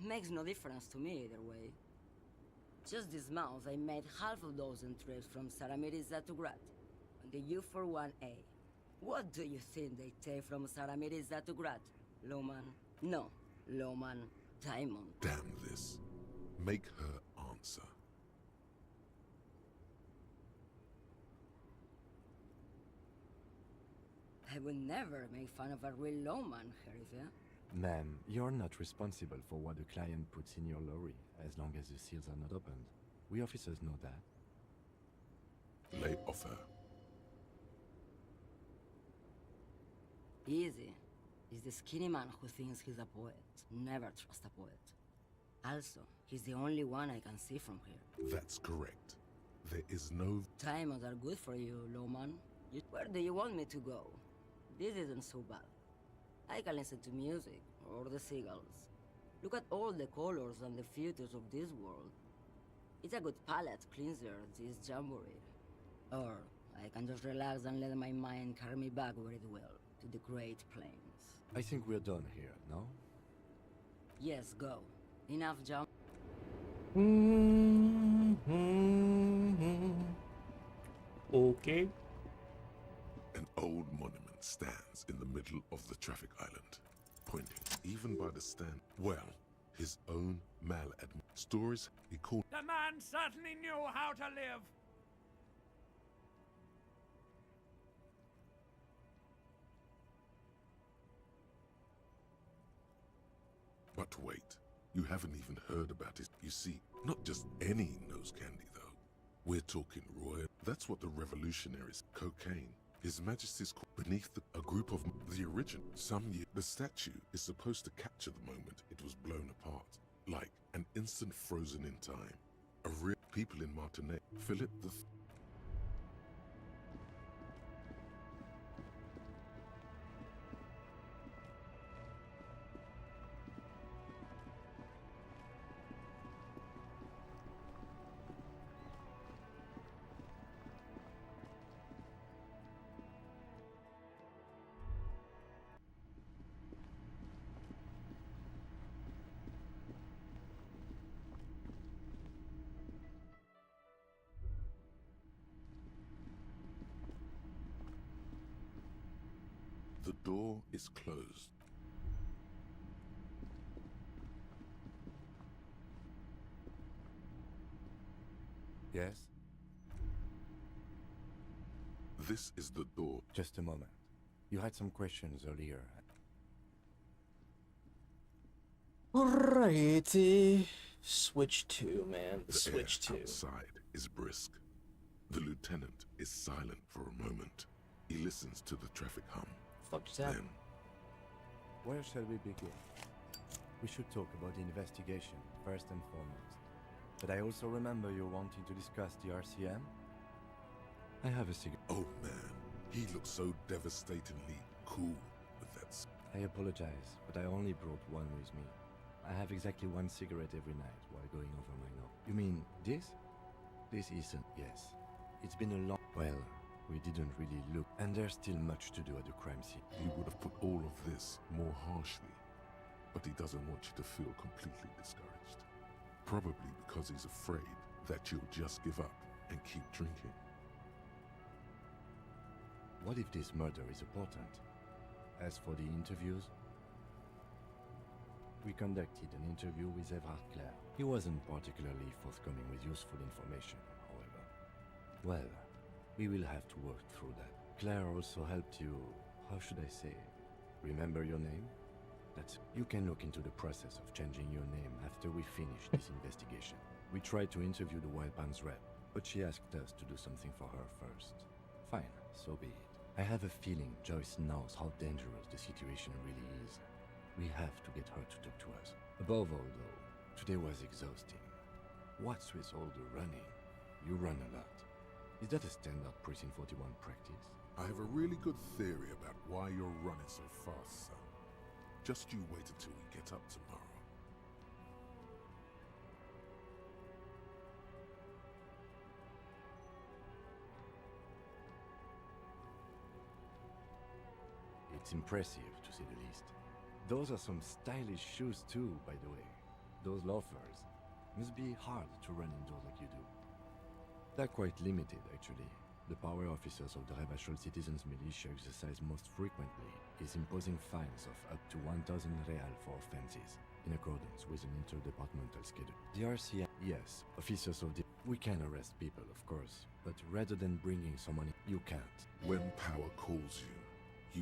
Makes no difference to me either way. Just this month, I made half a dozen trips from Saramiriza to Grat on the U41A. What do you think they take from Saramiriza to Grat, Lowman? No, Lowman, Diamond. Damn this. Make her answer. I would never make fun of a real lowman, Herifia. Ma'am, you're not responsible for what the client puts in your lorry, as long as the seals are not opened. We officers know that. Lay off her. Easy. He's the skinny man who thinks he's a poet. Never trust a poet. Also, he's the only one I can see from here. That's correct. There is no... Diamonds are good for you, Lowman. Where do you want me to go? This isn't so bad. I can listen to music, or the seagulls. Look at all the colors and the futures of this world. It's a good palate cleanser, this jamboree. Or I can just relax and let my mind carry me back where it will, to the Great Plains. I think we're done here, no? Yes, go. Enough jump. Okay. An old monument stands in the middle of the traffic island, pointing even by the stand. Well, his own stories he called. The man certainly knew how to live. But wait, you haven't even heard about it. You see, not just any nose candy though. We're talking royal. That's what the revolutionaries, cocaine. His Majesty's beneath a group of the original. Some year, the statue is supposed to capture the moment it was blown apart, like an instant frozen in time. A real people in Martinet. Philip the. The door is closed. Yes? This is the door. Just a moment. You had some questions earlier. Alrighty. Switch 2, man. The Switch 2. air outside is brisk. The lieutenant is silent for a moment. He listens to the traffic hum. Fuck just happened? Then, Where shall we begin? We should talk about the investigation, first and foremost. But I also remember you wanting to discuss the RCM? I have a cigarette. oh man, he looks so devastatingly cool with that. I apologize, but I only brought one with me. I have exactly one cigarette every night while going over my note. You mean this? This isn't. Yes. It's been a long... Well, we didn't really look, and there's still much to do at the crime scene. He would have put all of this more harshly, but he doesn't want you to feel completely discouraged. Probably because he's afraid that you'll just give up and keep drinking. What if this murder is important? As for the interviews, we conducted an interview with Everard Clare. He wasn't particularly forthcoming with useful information, however. Well, we will have to work through that. Claire also helped you, how should I say, remember your name? You can look into the process of changing your name after we finish this investigation. We tried to interview the Wild Pines rep, but she asked us to do something for her first. Fine, so be it. I have a feeling Joyce knows how dangerous the situation really is. We have to get her to talk to us. Above all, though, today was exhausting. What's with all the running? You run a lot. Is that a standard Precinct 41 practice? I have a really good theory about why you're running so fast, son. Just you wait until we get up tomorrow. It's impressive, to say the least. Those are some stylish shoes too, by the way. Those loafers. Must be hard to run indoors like you do. They're quite limited, actually. The power officers of the Revachol Citizens Militia exercise most frequently is imposing fines of up to 1,000 real for offenses, in accordance with an interdepartmental schedule. The RCI, yes, officers of the... We can arrest people, of course, but rather than bringing someone in, you can't. When power calls you,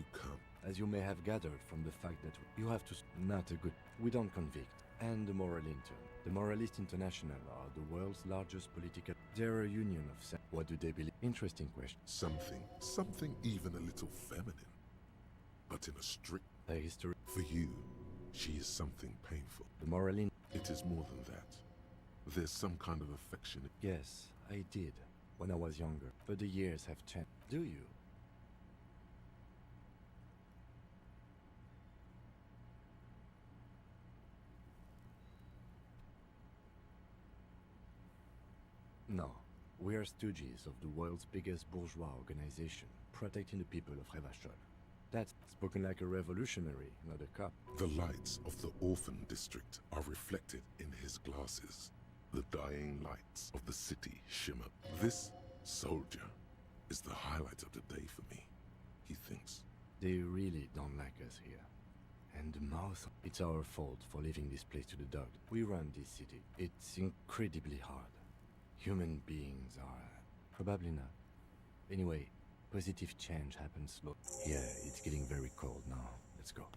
you come. As you may have gathered from the fact that you have to... Not a good... We don't convict. And the Moral Intern. The Moralist International are the world's largest political... They're a union of... What do they believe? Interesting question. Something even a little feminine. But in a strict... A history... For you, she is something painful. The Moral Intern... It is more than that. There's some kind of affection... Yes, I did. When I was younger. But the years have changed. Do you? No. We are stooges of the world's biggest bourgeois organization, protecting the people of Revachol. That's spoken like a revolutionary, not a cop. The lights of the orphan district are reflected in his glasses. The dying lights of the city shimmer. This soldier is the highlight of the day for me, he thinks. They really don't like us here. And the mouth... It's our fault for leaving this place to the dog. We run this city. It's incredibly hard. Human beings are... Probably not. Anyway, positive change happens slow. Yeah, it's getting very cold now. Let's go.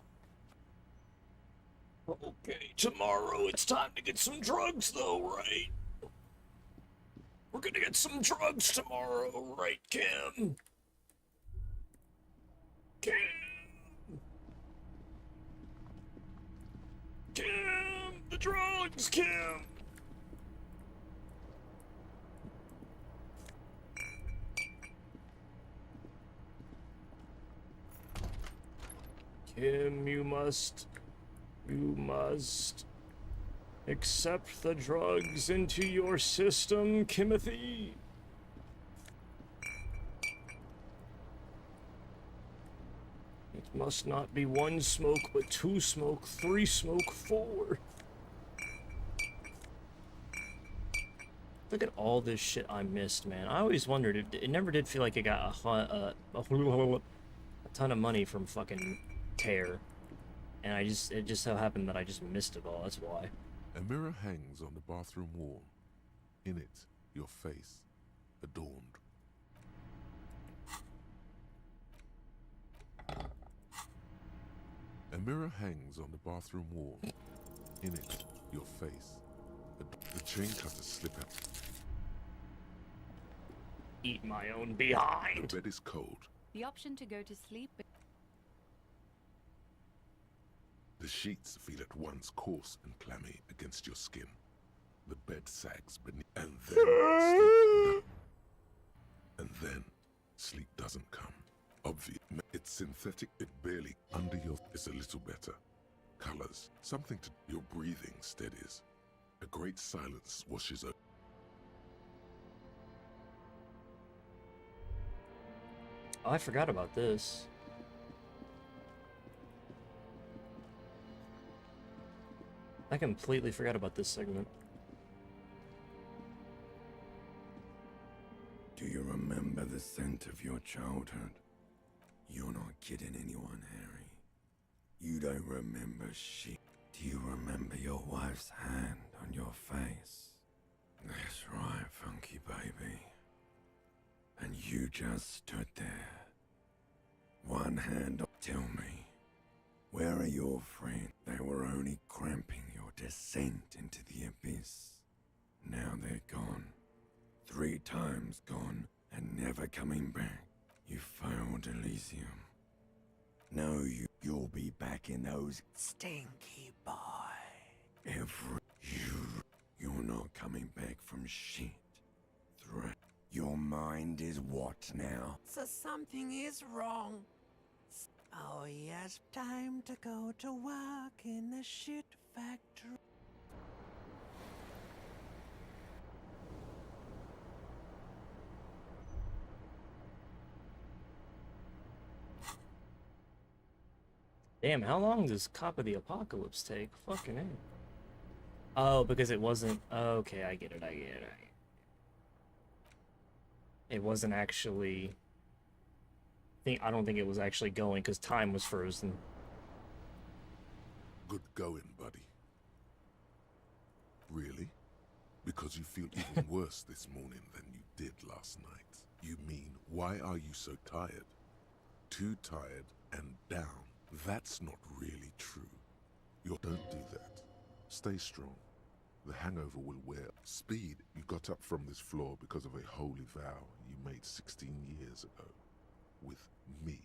Okay, tomorrow it's time to get some drugs though, right? We're gonna get some drugs tomorrow, right, Kim? Kim! Kim! The drugs, Kim! Kim, you must accept the drugs into your system, Kimothy. It must not be one smoke, but two smoke, three smoke, four. Look at all this shit I missed, man. I always wondered, it never did feel like it got a ton of money from fucking Tear. And it just so happened that I just missed it all, that's why. A mirror hangs on the bathroom wall. In it, your face, adorned. A mirror hangs on the bathroom wall. In it, your face. The chain cutters slip out. Eat my own behind. The bed is cold. The option to go to sleep... The sheets feel at once coarse and clammy against your skin. The bed sags beneath, and then sleep doesn't come. Obvious. It's synthetic. It barely under your is a little better. Colors, something to your breathing steadies. A great silence washes over. Oh, I forgot about this. I completely forgot about this segment. Do you remember the scent of your childhood? You're not kidding anyone, Harry. You don't remember shit. Do you remember your wife's hand on your face? That's right, funky baby. And you just stood there. One hand up. Tell me, where are your friends? They were only cramping your descent into the abyss. Now they're gone. 3 times gone and never coming back. You failed Elysium. No, you'll be back in those stinky boy. You're not coming back from shit. Your mind is what now? So something is wrong. Oh yes, time to go to work in the shit factory. Damn, how long does Cop of the Apocalypse take? Fucking A. Oh, because it wasn't... Okay, I get it, I get it. It wasn't actually... I don't think it was actually going, because time was frozen. Good going, buddy. Really? Because you feel even worse this morning than you did last night. You mean, why are you so tired? Too tired and down. That's not really true. Don't do that. Stay strong. The hangover will wear. Speed, you got up from this floor because of a holy vow you made 16 years ago. With me.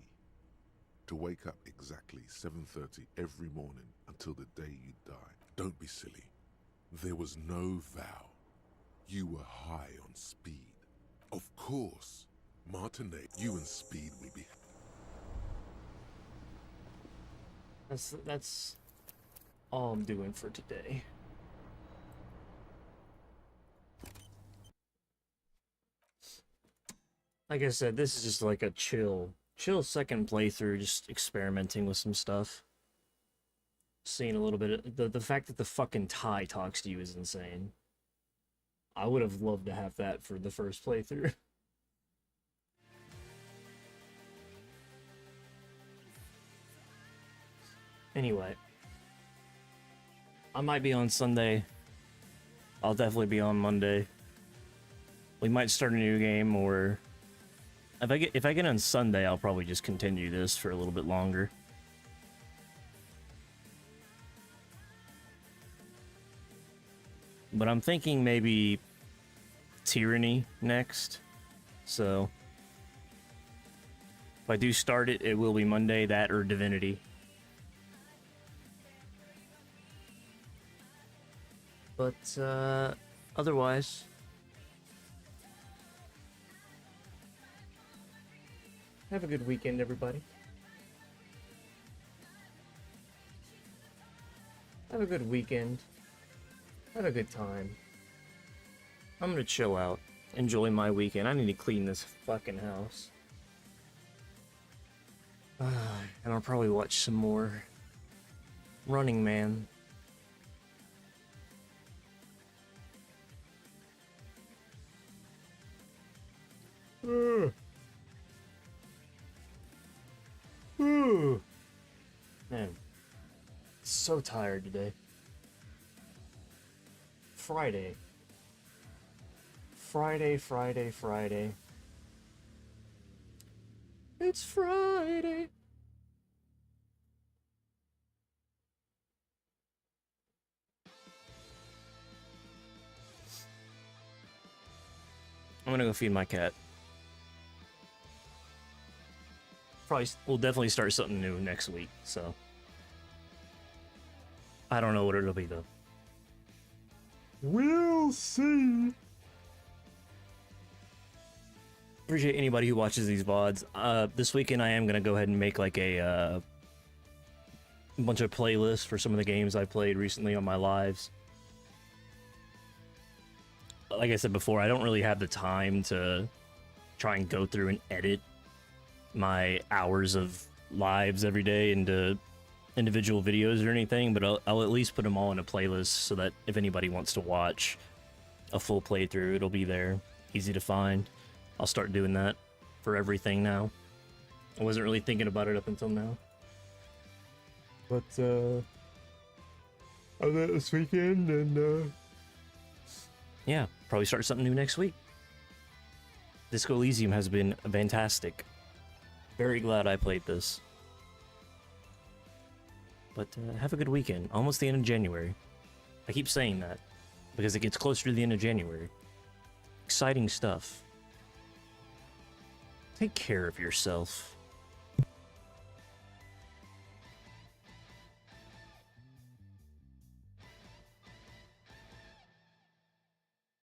To wake up exactly 7:30 every morning until the day you die. Don't be silly. There was no vow. You were high on speed. Of course. Martinet, you and Speed will be... That's all I'm doing for today. Like I said, this is just like a chill second playthrough, just experimenting with some stuff. Seeing a little bit of... The fact that the fucking Thai talks to you is insane. I would have loved to have that for the first playthrough. Anyway. I might be on Sunday. I'll definitely be on Monday. We might start a new game, or... If I get on Sunday, I'll probably just continue this for a little bit longer. But I'm thinking maybe Tyranny next. So if I do start it, it will be Monday, that or Divinity. But otherwise, have a good weekend, everybody. Have a good weekend. Have a good time. I'm gonna chill out. Enjoy my weekend. I need to clean this fucking house. And I'll probably watch some more Running Man. Man, so tired today. Friday. It's Friday. I'm gonna go feed my cat. We'll definitely start something new next week, so I don't know what it'll be though. We'll see. Appreciate anybody who watches these VODs. This weekend I am gonna go ahead and make like a bunch of playlists for some of the games I played recently on my lives. Like I said before, I don't really have the time to try and go through and edit my hours of lives every day into individual videos or anything, but I'll at least put them all in a playlist so that if anybody wants to watch a full playthrough, it'll be there, easy to find. I'll start doing that for everything now. I wasn't really thinking about it up until now. But, I'll do it this weekend, and, yeah, probably start something new next week. Disco Elysium has been fantastic. Very glad I played this. But, have a good weekend. Almost the end of January. I keep saying that, because it gets closer to the end of January. Exciting stuff. Take care of yourself.